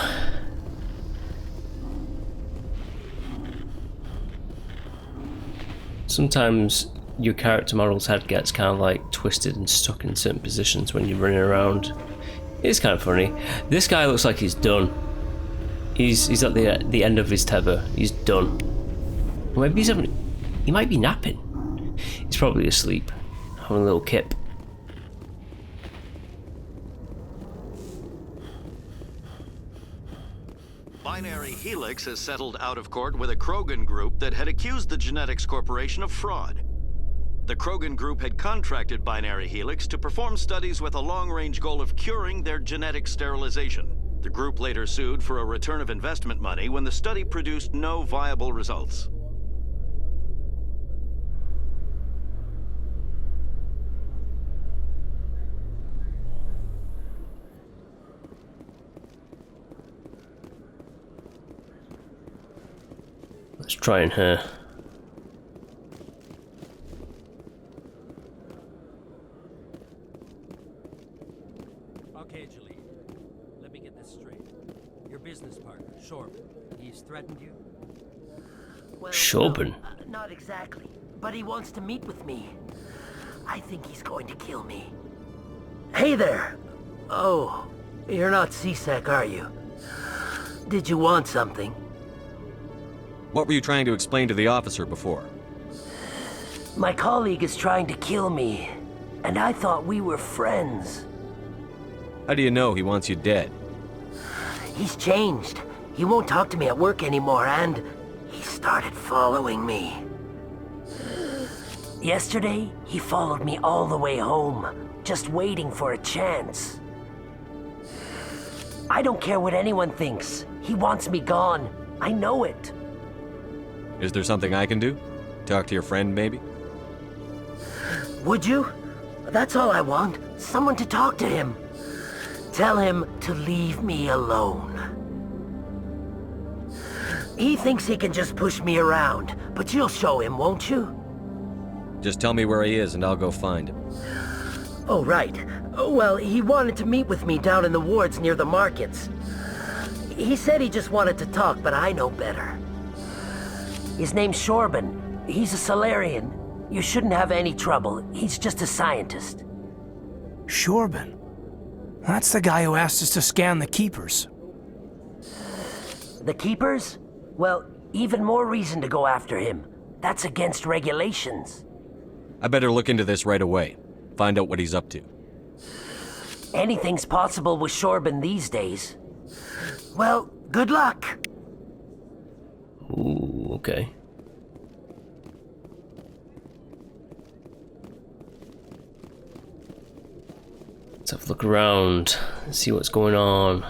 Sometimes your character model's head gets kind of like twisted and stuck in certain positions when you're running around. It's kind of funny. This guy looks like he's done. He's at the end of his tether. He's done. Or maybe he might be napping. He's probably asleep, having a little kip. Binary Helix has settled out of court with a Krogan group that had accused the Genetics Corporation of fraud. The Krogan group had contracted Binary Helix to perform studies with a long-range goal of curing their genetic sterilization. The group later sued for a return of investment money when the study produced no viable results. Let's try in here. Okay, Jaleel. Let me get this straight. Your business partner, Shorb, he's threatened you? Well, Shorben? no, not exactly. but he wants to meet with me. I think he's going to kill me. Hey there! Oh, you're not CSEC, are you? Did you want something? What were you trying to explain to the officer before? My colleague is trying to kill me, and I thought we were friends. How do you know he wants you dead? He's changed. He won't talk to me at work anymore, and he started following me. Yesterday, he followed me all the way home, just waiting for a chance. I don't care what anyone thinks. He wants me gone. I know it. Is there something I can do? Talk to your friend, maybe? Would you? That's all I want. Someone to talk to him. Tell him to leave me alone. He thinks he can just push me around, but you'll show him, won't you? Just tell me where he is and I'll go find him. Oh, right. Well, he wanted to meet with me down in the wards near the markets. He said he just wanted to talk, but I know better. His name's Shorban. He's a Solarian. You shouldn't have any trouble. He's just a scientist. Shorban? That's the guy who asked us to scan the Keepers. The Keepers? Well, even more reason to go after him. That's against regulations. I better look into this right away. Find out what he's up to. Anything's possible with Shorban these days. Well, good luck. Ooh, okay. Let's have a look around, see what's going on.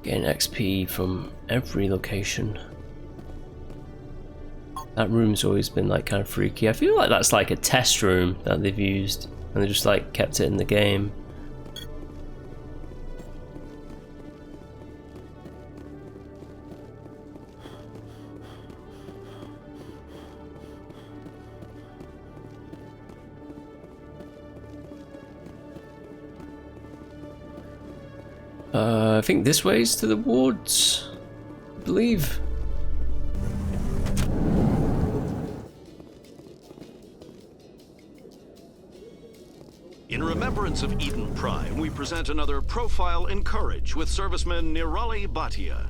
Getting XP from every location. That room's always been like kind of freaky. I feel like that's like a test room that they've used and they just like kept it in the game. I think this way's to the wards, I believe. In remembrance of Eden Prime, we present another profile in courage with serviceman Nirali Bhatia.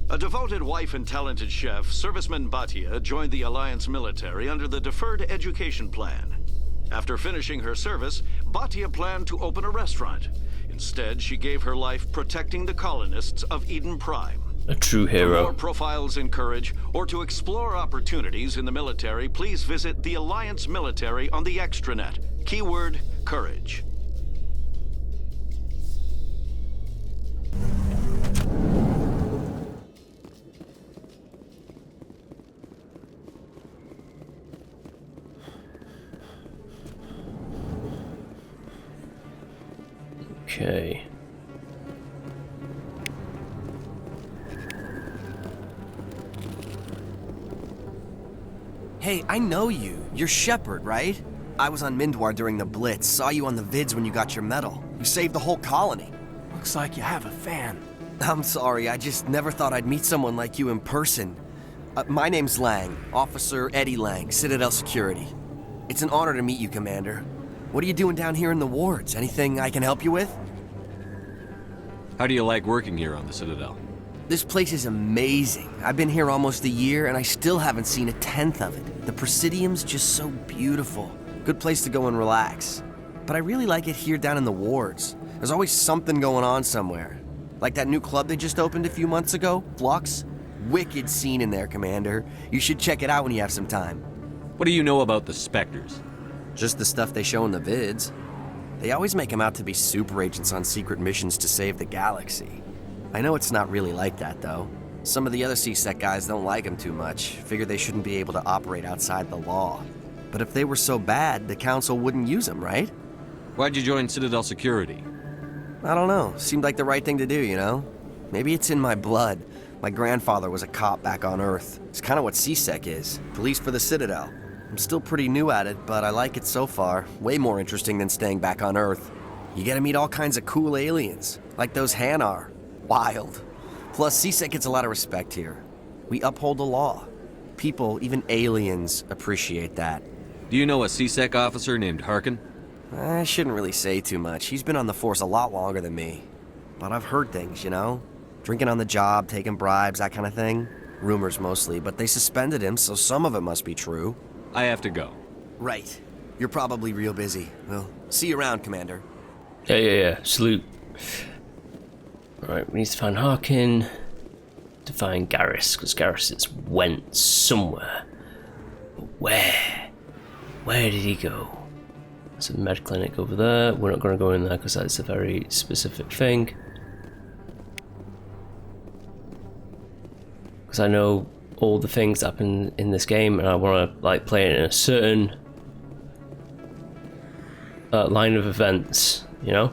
A devoted wife and talented chef, serviceman Bhatia joined the Alliance military under the Deferred Education Plan. After finishing her service, Bhatia planned to open a restaurant. Instead, she gave her life protecting the colonists of Eden Prime. A true For hero. more profiles in courage, or to explore opportunities in the military, please visit the Alliance Military on the extranet. Keyword, courage. Okay. Hey, I know you. You're Shepard, right? I was on Mindwar during the Blitz, saw you on the vids when you got your medal. You saved the whole colony. Looks like you have a fan. I'm sorry, I just never thought I'd meet someone like you in person. My name's Lang, Officer Eddie Lang, Citadel Security. It's an honor to meet you, Commander. What are you doing down here in the wards? Anything I can help you with? How do you like working here on the Citadel? This place is amazing. I've been here almost a year and I still haven't seen a tenth of it. The Presidium's just so beautiful. Good place to go and relax. But I really like it here down in the wards. There's always something going on somewhere. Like that new club they just opened a few months ago, Flux. Wicked scene in there, Commander. You should check it out when you have some time. What do you know about the Spectres? Just the stuff they show in the vids. They always make them out to be super agents on secret missions to save the galaxy. I know it's not really like that, though. Some of the other CSEC guys don't like them too much, figure they shouldn't be able to operate outside the law. But if they were so bad, the Council wouldn't use them, right? Why'd you join Citadel Security? I don't know. Seemed like the right thing to do, you know? Maybe it's in my blood. My grandfather was a cop back on Earth. It's kind of what CSEC is. Police for the Citadel. I'm still pretty new at it, but I like it so far. Way more interesting than staying back on Earth. You get to meet all kinds of cool aliens, like those Hanar. Wild. Plus, CSEC gets a lot of respect here. We uphold the law. People, even aliens, appreciate that. Do you know a CSEC officer named Harkin? I shouldn't really say too much. He's been on the force a lot longer than me. But I've heard things, you know? Drinking on the job, taking bribes, that kind of thing. Rumors mostly, but they suspended him, so some of it must be true. I have to go. Right. You're probably real busy. Well, see you around, Commander. Yeah. Salute. Right, we need to find Harkin. To find Garrus, because Garrus went somewhere. But where? Where did he go? There's a med clinic over there. We're not going to go in there because that's a very specific thing. Because I know all the things that happen in this game, and I want to like play it in a certain line of events, you know,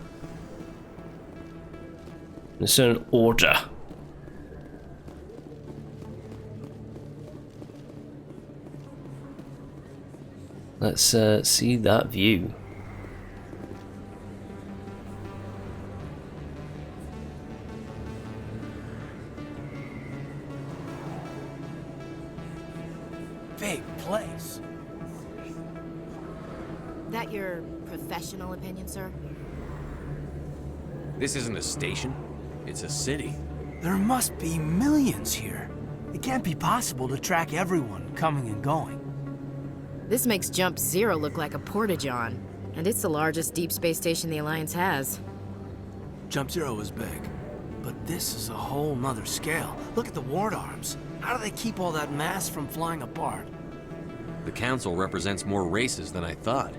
in a certain order. Let's see that view. Big place. That your professional opinion, sir? This isn't a station. It's a city. There must be millions here. It can't be possible to track everyone coming and going. This makes Jump Zero look like a porta-john, and it's the largest deep space station the Alliance has. Jump Zero is big, but this is a whole nother scale. Look at the ward arms. How do they keep all that mass from flying apart? The Council represents more races than I thought.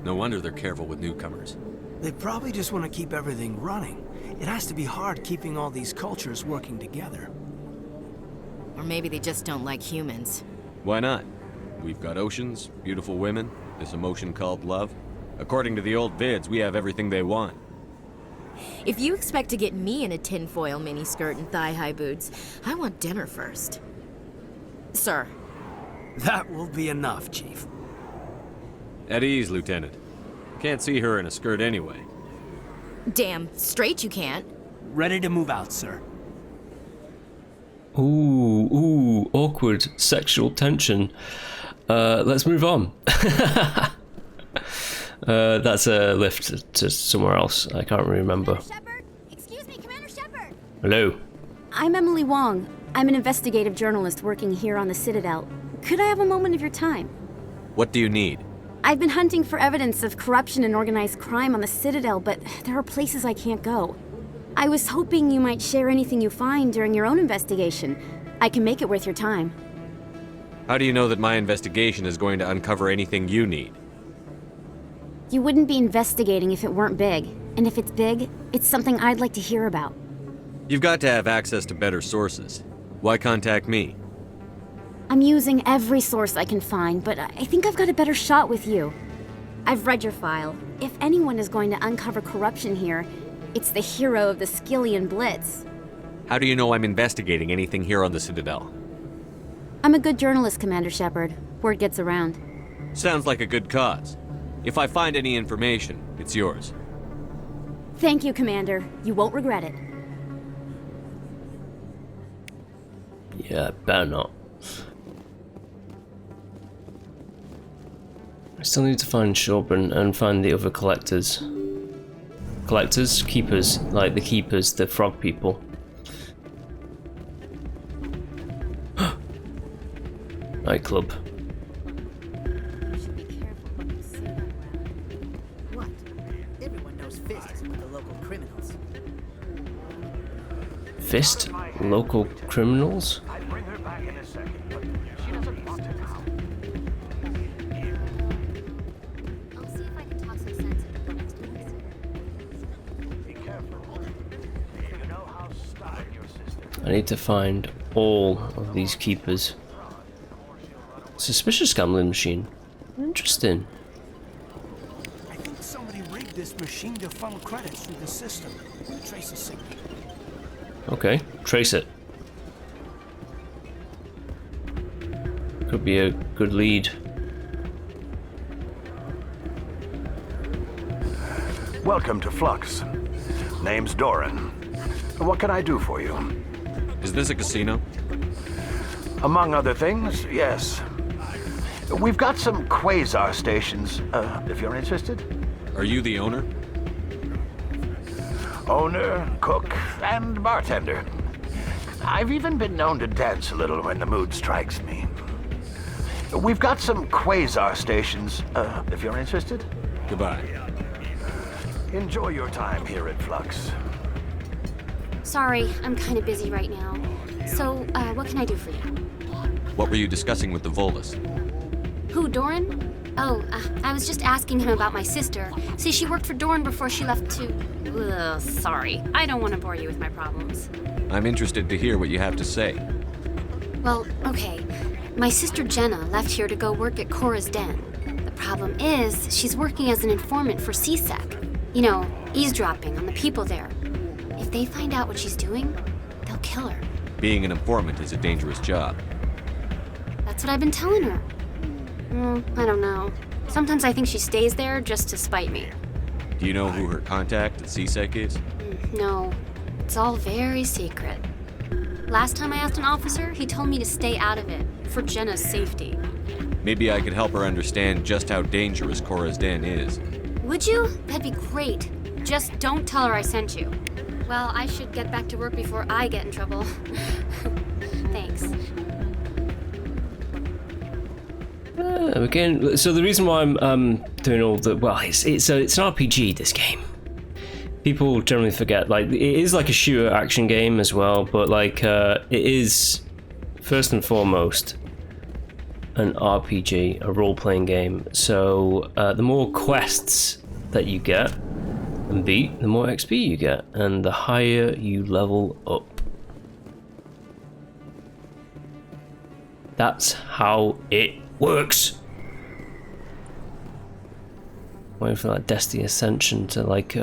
No wonder they're careful with newcomers. They probably just want to keep everything running. It has to be hard keeping all these cultures working together. Or maybe they just don't like humans. Why not? We've got oceans, beautiful women, this emotion called love. According to the old vids, we have everything they want. If you expect to get me in a tinfoil miniskirt and thigh-high boots, I want dinner first. Sir. That will be enough, Chief. At ease, Lieutenant. Can't see her in a skirt anyway. Damn straight you can't. Ready to move out, sir. Ooh, awkward sexual tension. Let's move on. That's a lift to somewhere else. I can't remember. Commander Shepard? Excuse me, Commander Shepard. Hello. I'm Emily Wong. I'm an investigative journalist working here on the Citadel. Could I have a moment of your time? What do you need? I've been hunting for evidence of corruption and organized crime on the Citadel, but there are places I can't go. I was hoping you might share anything you find during your own investigation. I can make it worth your time. How do you know that my investigation is going to uncover anything you need? You wouldn't be investigating if it weren't big. And if it's big, it's something I'd like to hear about. You've got to have access to better sources. Why contact me? I'm using every source I can find, but I think I've got a better shot with you. I've read your file. If anyone is going to uncover corruption here, it's the hero of the Skillian Blitz. How do you know I'm investigating anything here on the Citadel? I'm a good journalist, Commander Shepard. Word gets around. Sounds like a good cause. If I find any information, it's yours. Thank you, Commander. You won't regret it. Yeah, better not. I still need to find Shorben and find the other collectors. Collectors? Keepers. Like the keepers, the frog people. Nightclub. What? Everyone knows Fist is with the local criminals. Fist? Local criminals? I'd bring her back in a second, but she doesn't want to now. I'll see if I can talk some sense into what it's Be careful. You know how stubborn your sister. I need to find all of these keepers. Suspicious gambling machine. Interesting. I think somebody rigged this machine to funnel credits through the system. Trace a signal. Okay, trace it. Could be a good lead. Welcome to Flux. Name's Doran. What can I do for you? Is this a casino? Among other things, yes. We've got some quasar stations, if you're interested. Are you the owner? Owner, cook, and bartender. I've even been known to dance a little when the mood strikes me. We've got some quasar stations, if you're interested. Goodbye. Enjoy your time here at Flux. Sorry, I'm kind of busy right now. So, what can I do for you? What were you discussing with the Volus? Who, Doran? Oh, I was just asking him about my sister. See, she worked for Doran before she left to... Ugh, sorry. I don't want to bore you with my problems. I'm interested to hear what you have to say. Well, okay. My sister Jenna left here to go work at Cora's Den. The problem is, she's working as an informant for CSEC. You know, eavesdropping on the people there. If they find out what she's doing, they'll kill her. Being an informant is a dangerous job. That's what I've been telling her. I don't know. Sometimes I think she stays there just to spite me. Do you know who her contact at CSEC is? No, it's all very secret. Last time I asked an officer, he told me to stay out of it, for Jenna's safety. Maybe I could help her understand just how dangerous Cora's Den is. Would you? That'd be great. Just don't tell her I sent you. Well, I should get back to work before I get in trouble. Thanks. Again, so the reason why I'm doing all the it's an RPG, this game. People generally forget, like, it is like a shooter action game as well, but like it is first and foremost an RPG, a role-playing game. So the more quests that you get and beat, the more XP you get, and the higher you level up. That's how it works. Waiting for that Destiny Ascension to like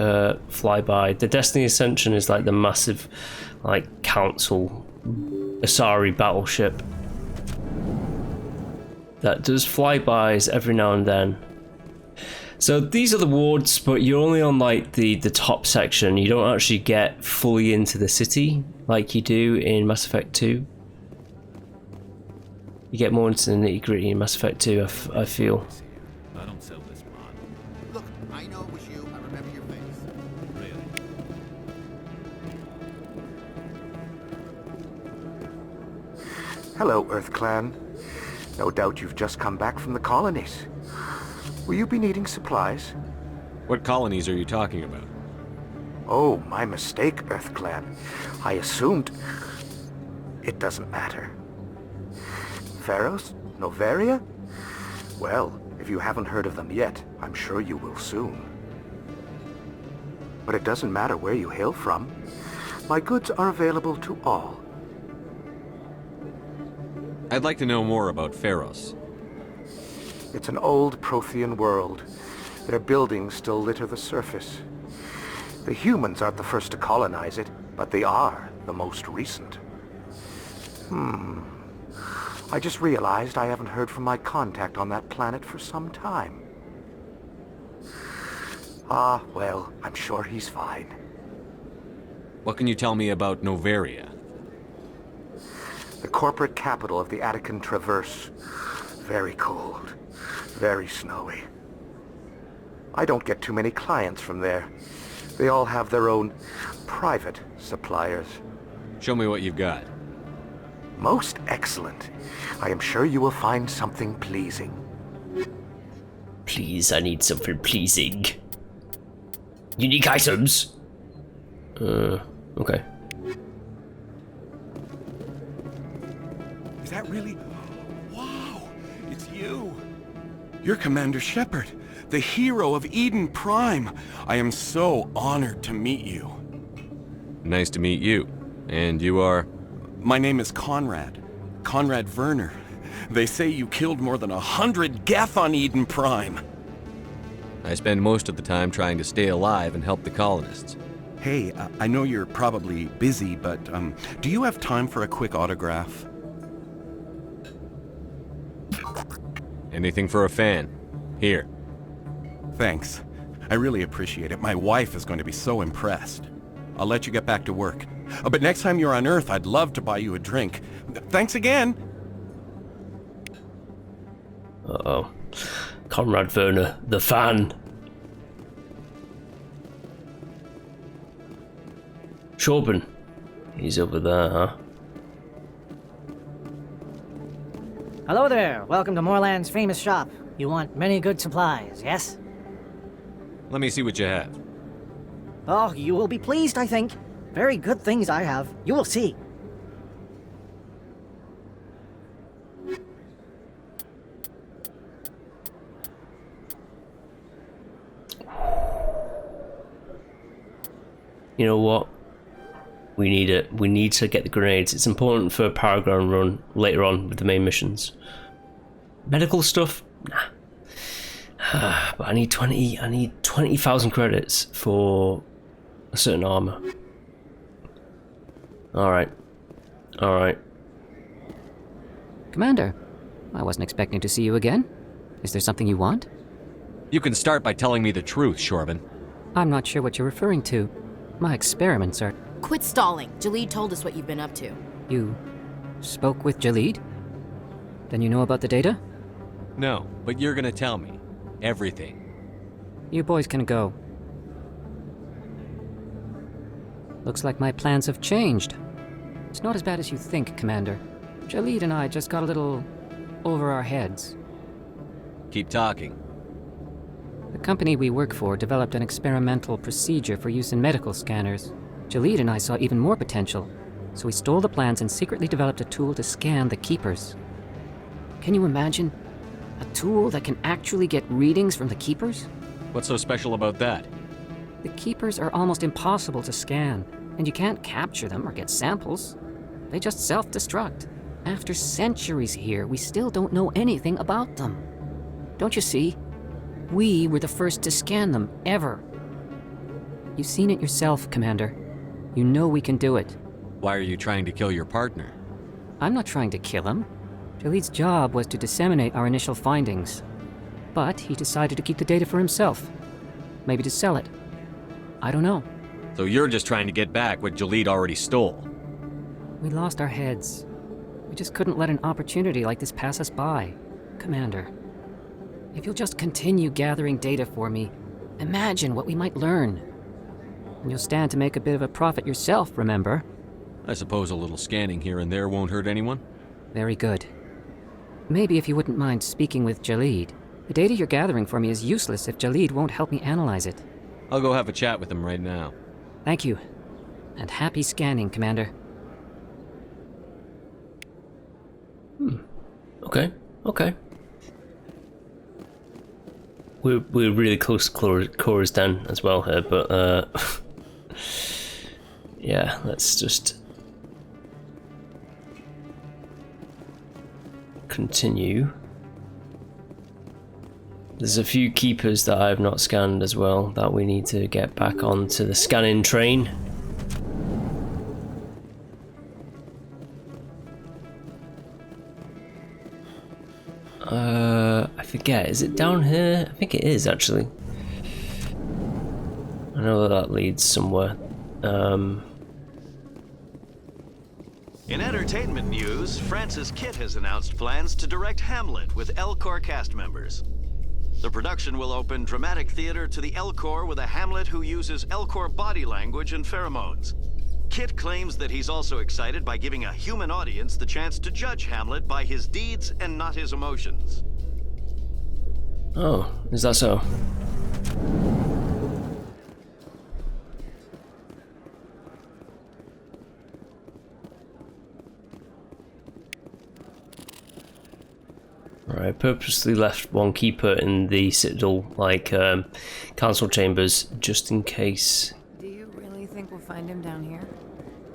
fly by. The Destiny Ascension is like the massive like council Asari battleship that does flybys every now and then. So these are the wards, but you're only on like the top section. You don't actually get fully into the city like you do in Mass Effect 2. You get more into the nitty-gritty in Mass Effect 2, I feel. I don't sell this mod. Look, I know it was you. I remember your face. Really? Hello, Earth Clan. No doubt you've just come back from the colonies. Will you be needing supplies? What colonies are you talking about? Oh, my mistake, Earth Clan. I assumed... It doesn't matter. Pharos? Noveria? Well, if you haven't heard of them yet, I'm sure you will soon. But it doesn't matter where you hail from. My goods are available to all. I'd like to know more about Pharos. It's an old Prothean world. Their buildings still litter the surface. The humans aren't the first to colonize it, but they are the most recent. I just realized I haven't heard from my contact on that planet for some time. Ah, well, I'm sure he's fine. What can you tell me about Noveria? The corporate capital of the Attican Traverse. Very cold. Very snowy. I don't get too many clients from there. They all have their own private suppliers. Show me what you've got. Most excellent. I am sure you will find something pleasing. Please, I need something pleasing. Unique items. Okay. Is that really... Wow! It's you! You're Commander Shepard, the hero of Eden Prime. I am so honored to meet you. Nice to meet you. And you are? My name is Conrad. Conrad Werner. They say you killed more than 100 Geth on Eden Prime. I spend most of the time trying to stay alive and help the colonists. Hey, I know you're probably busy, but do you have time for a quick autograph? Anything for a fan. Here. Thanks. I really appreciate it. My wife is going to be so impressed. I'll let you get back to work. But next time you're on Earth, I'd love to buy you a drink. Thanks again! Uh-oh. Conrad Werner, the fan. Shorban. He's over there, huh? Hello there. Welcome to Moorland's famous shop. You want many good supplies, yes? Let me see what you have. Oh, you will be pleased, I think. Very good things I have. You will see. You know what? We need it. We need to get the grenades. It's important for a Paragon run later on with the main missions. Medical stuff? Nah. But I need 20,000 credits for a certain armor. Alright. Alright. Commander, I wasn't expecting to see you again. Is there something you want? You can start by telling me the truth, Shorban. I'm not sure what you're referring to. My experiments are... Quit stalling. Jalid told us what you've been up to. You spoke with Jalid? Then you know about the data? No, but you're gonna tell me. Everything. You boys can go. Looks like my plans have changed. It's not as bad as you think, Commander. Jalid and I just got a little over our heads. Keep talking. The company we work for developed an experimental procedure for use in medical scanners. Jalid and I saw even more potential, so we stole the plans and secretly developed a tool to scan the Keepers. Can you imagine? A tool that can actually get readings from the Keepers? What's so special about that? The Keepers are almost impossible to scan, and you can't capture them or get samples. They just self-destruct. After centuries here, we still don't know anything about them. Don't you see? We were the first to scan them, ever. You've seen it yourself, Commander. You know we can do it. Why are you trying to kill your partner? I'm not trying to kill him. Jalid's job was to disseminate our initial findings. But he decided to keep the data for himself. Maybe to sell it. I don't know. So you're just trying to get back what Jalid already stole? We lost our heads. We just couldn't let an opportunity like this pass us by. Commander, if you'll just continue gathering data for me, imagine what we might learn. And you'll stand to make a bit of a profit yourself, remember? I suppose a little scanning here and there won't hurt anyone? Very good. Maybe if you wouldn't mind speaking with Jalid. The data you're gathering for me is useless if Jalid won't help me analyze it. I'll go have a chat with him right now. Thank you. And happy scanning, Commander. Okay. We're really close to Cora's den as well here, but yeah, let's just continue. There's a few keepers that I have not scanned as well that we need to get back onto the scanning train. I forget, is it down here? I think it is actually. I know that leads somewhere. In entertainment news, Francis Kitt has announced plans to direct Hamlet with L-Corps cast members. The production will open dramatic theater to the L-Corps with a Hamlet who uses L-Corps body language and pheromones. Kitt claims that he's also excited by giving a human audience the chance to judge Hamlet by his deeds and not his emotions. Oh, is that so? I purposely left one keeper in the Citadel, council chambers, just in case. Do you really think we'll find him down here?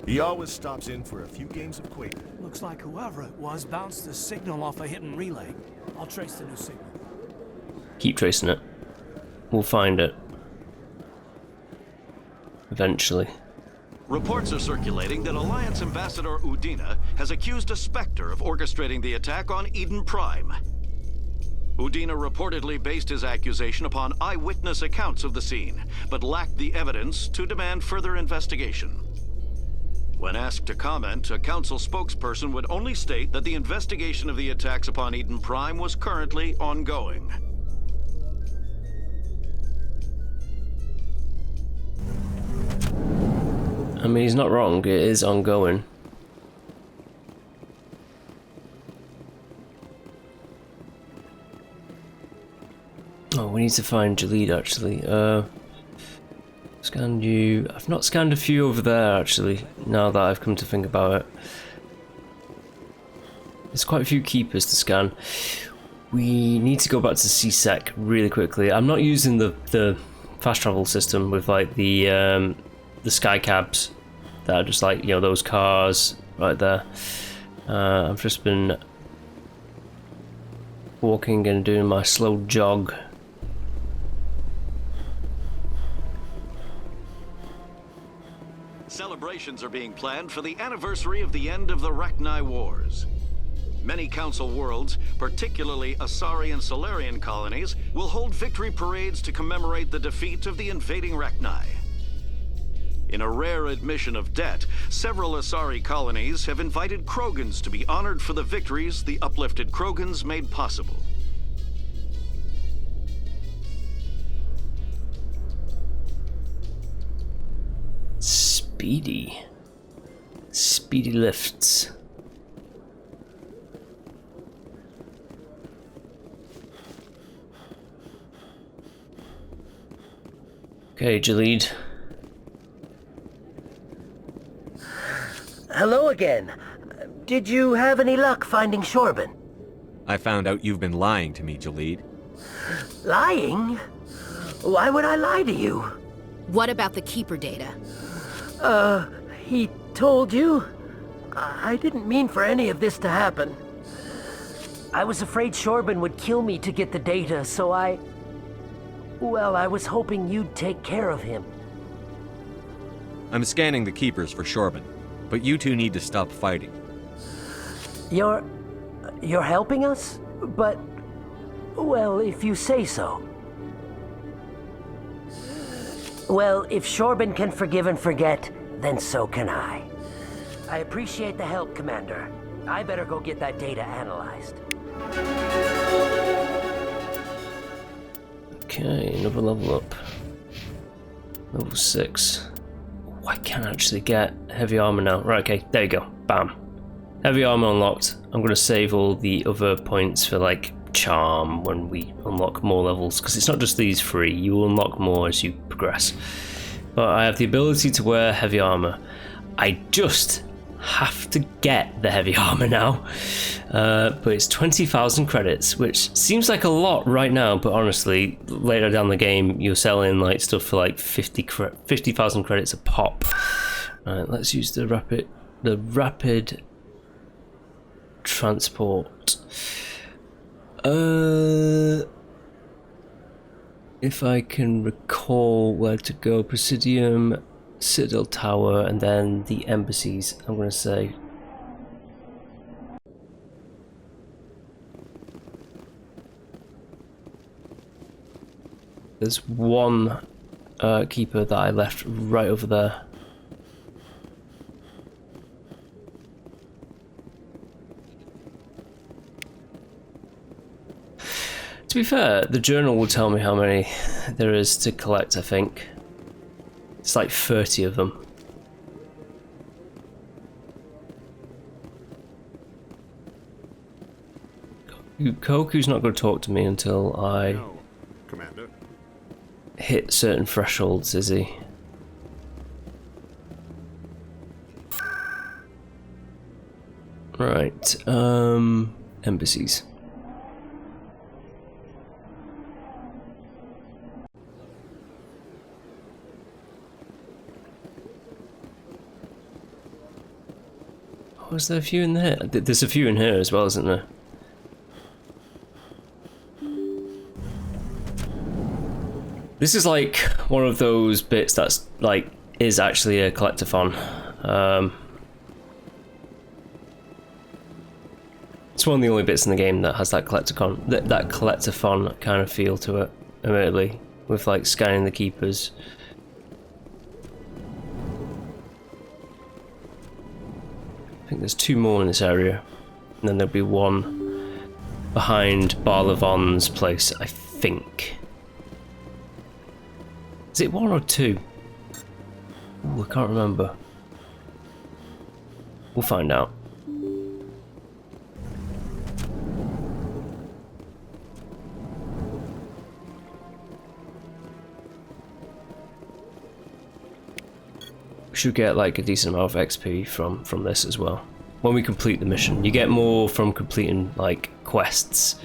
He always stops in for a few games of Quake. Looks like whoever it was bounced the signal off a hidden relay. I'll trace the new signal. Keep tracing it. We'll find it. Eventually. Reports are circulating that Alliance Ambassador Udina has accused a Spectre of orchestrating the attack on Eden Prime. Udina reportedly based his accusation upon eyewitness accounts of the scene, but lacked the evidence to demand further investigation. When asked to comment, a council spokesperson would only state that the investigation of the attacks upon Eden Prime was currently ongoing. I mean, he's not wrong, it is ongoing. Oh, we need to find Jalid actually. Scan you. I've not scanned a few over there actually, now that I've come to think about it. There's quite a few keepers to scan. We need to go back to CSEC really quickly. I'm not using the fast travel system with like the sky cabs that are just like, you know, those cars right there. I've just been walking and doing my slow jog. Celebrations are being planned for the anniversary of the end of the Rachni Wars. Many Council worlds, particularly Asari and Solarian colonies, will hold victory parades to commemorate the defeat of the invading Rachni. In a rare admission of debt, several Asari colonies have invited Krogans to be honored for the victories the uplifted Krogans made possible. Speedy lifts. Okay, Jalid. Hello again. Did you have any luck finding Shorban? I found out you've been lying to me, Jalid. Lying? Why would I lie to you? What about the Keeper data? He told you? I didn't mean for any of this to happen. I was afraid Shorban would kill me to get the data, so well, I was hoping you'd take care of him. I'm scanning the Keepers for Shorban, but you two need to stop fighting. You're helping us? But, well, if you say so. Well, if Shorban can forgive and forget, then so can I. I appreciate the help, Commander. I better go get that data analyzed. Okay, another level up. Level 6. Oh, I can actually get heavy armor now. Right, okay, there you go. Bam. Heavy armor unlocked. I'm going to save all the other points for like charm when we unlock more levels, because it's not just these three, you will unlock more as you progress. But I have the ability to wear heavy armor. I just have to get the heavy armor now, but it's 20,000 credits, which seems like a lot right now, but honestly later down the game you're selling like stuff for like 50,000 credits a pop. Alright, let's use the rapid transport. If I can recall where to go, Presidium, Citadel Tower, and then the embassies, I'm going to say. There's one keeper that I left right over there. To be fair, the journal will tell me how many there is to collect, I think. It's like 30 of them. Koku's not going to talk to me until I Commander. Hit certain thresholds, is he? Right, embassies. Was there a few in there? There's a few in here as well, isn't there? This is like one of those bits that's like is actually a collectathon. It's one of the only bits in the game that has that that collectathon kind of feel to it, admittedly, with like scanning the keepers. I think there's 2 more in this area, and then there'll be 1 behind Barlavon's place, I think. Is it 1 or 2? Ooh, I can't remember. We'll find out. We should get like a decent amount of XP from this as well. When we complete the mission, you get more from completing like quests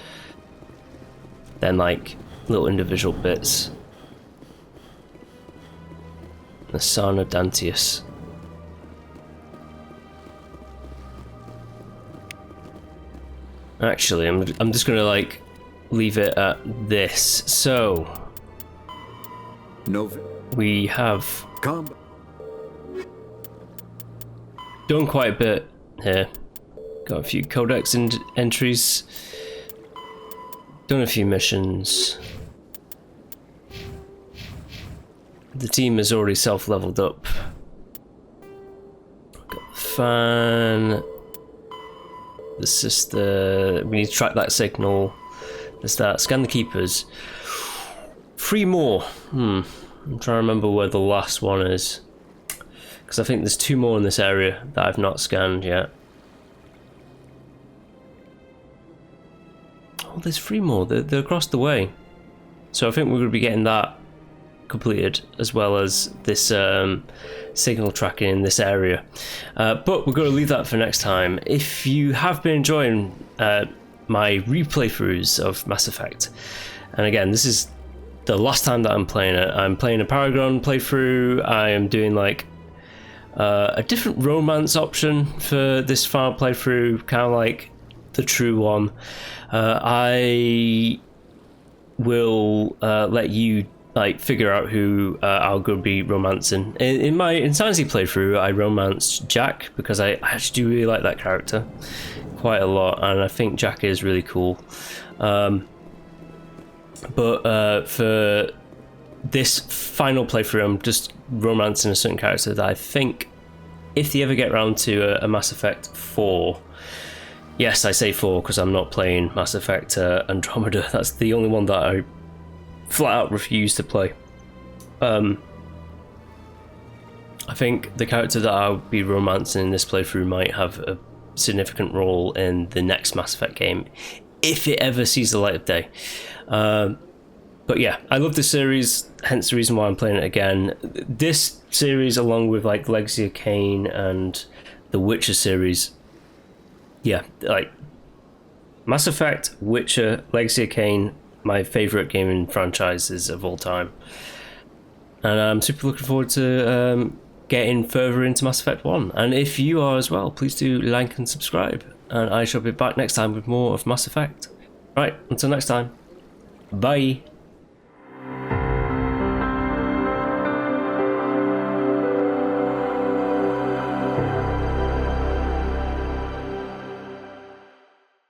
than like little individual bits. The Sana Dantius. Actually, I'm just gonna like leave it at this. So we have done quite a bit here. Got a few codex entries. Done a few missions. The team has already self-leveled up. Got the fan. The sister. We need to track that signal. There's that. Scan the keepers. 3 more. I'm trying to remember where the last one is. Because I think there's 2 more in this area that I've not scanned yet. Oh, there's 3 more. They're across the way. So I think we're going to be getting that completed, as well as this signal tracking in this area. But we're going to leave that for next time. If you have been enjoying my replay-throughs of Mass Effect, and again, this is the last time that I'm playing it. I'm playing a Paragon playthrough. I am doing like a different romance option for this final playthrough, kind of like the true one. I will let you like figure out who I'll go be romancing. In my Insanity playthrough, I romanced Jack because I actually do really like that character quite a lot, and I think Jack is really cool. But for this final playthrough, I'm just romancing a certain character that I think, if they ever get around to a Mass Effect 4, yes, I say 4 because I'm not playing Mass Effect Andromeda. That's the only one that I flat out refuse to play. I think the character that I'll be romancing in this playthrough might have a significant role in the next Mass Effect game, if it ever sees the light of day. But yeah, I love this series, hence the reason why I'm playing it again. This series, along with like Legacy of Kain and the Witcher series, yeah, like Mass Effect, Witcher, Legacy of Kain, my favourite gaming franchises of all time. And I'm super looking forward to getting further into Mass Effect 1. And if you are as well, please do like and subscribe. And I shall be back next time with more of Mass Effect. Right, until next time, bye.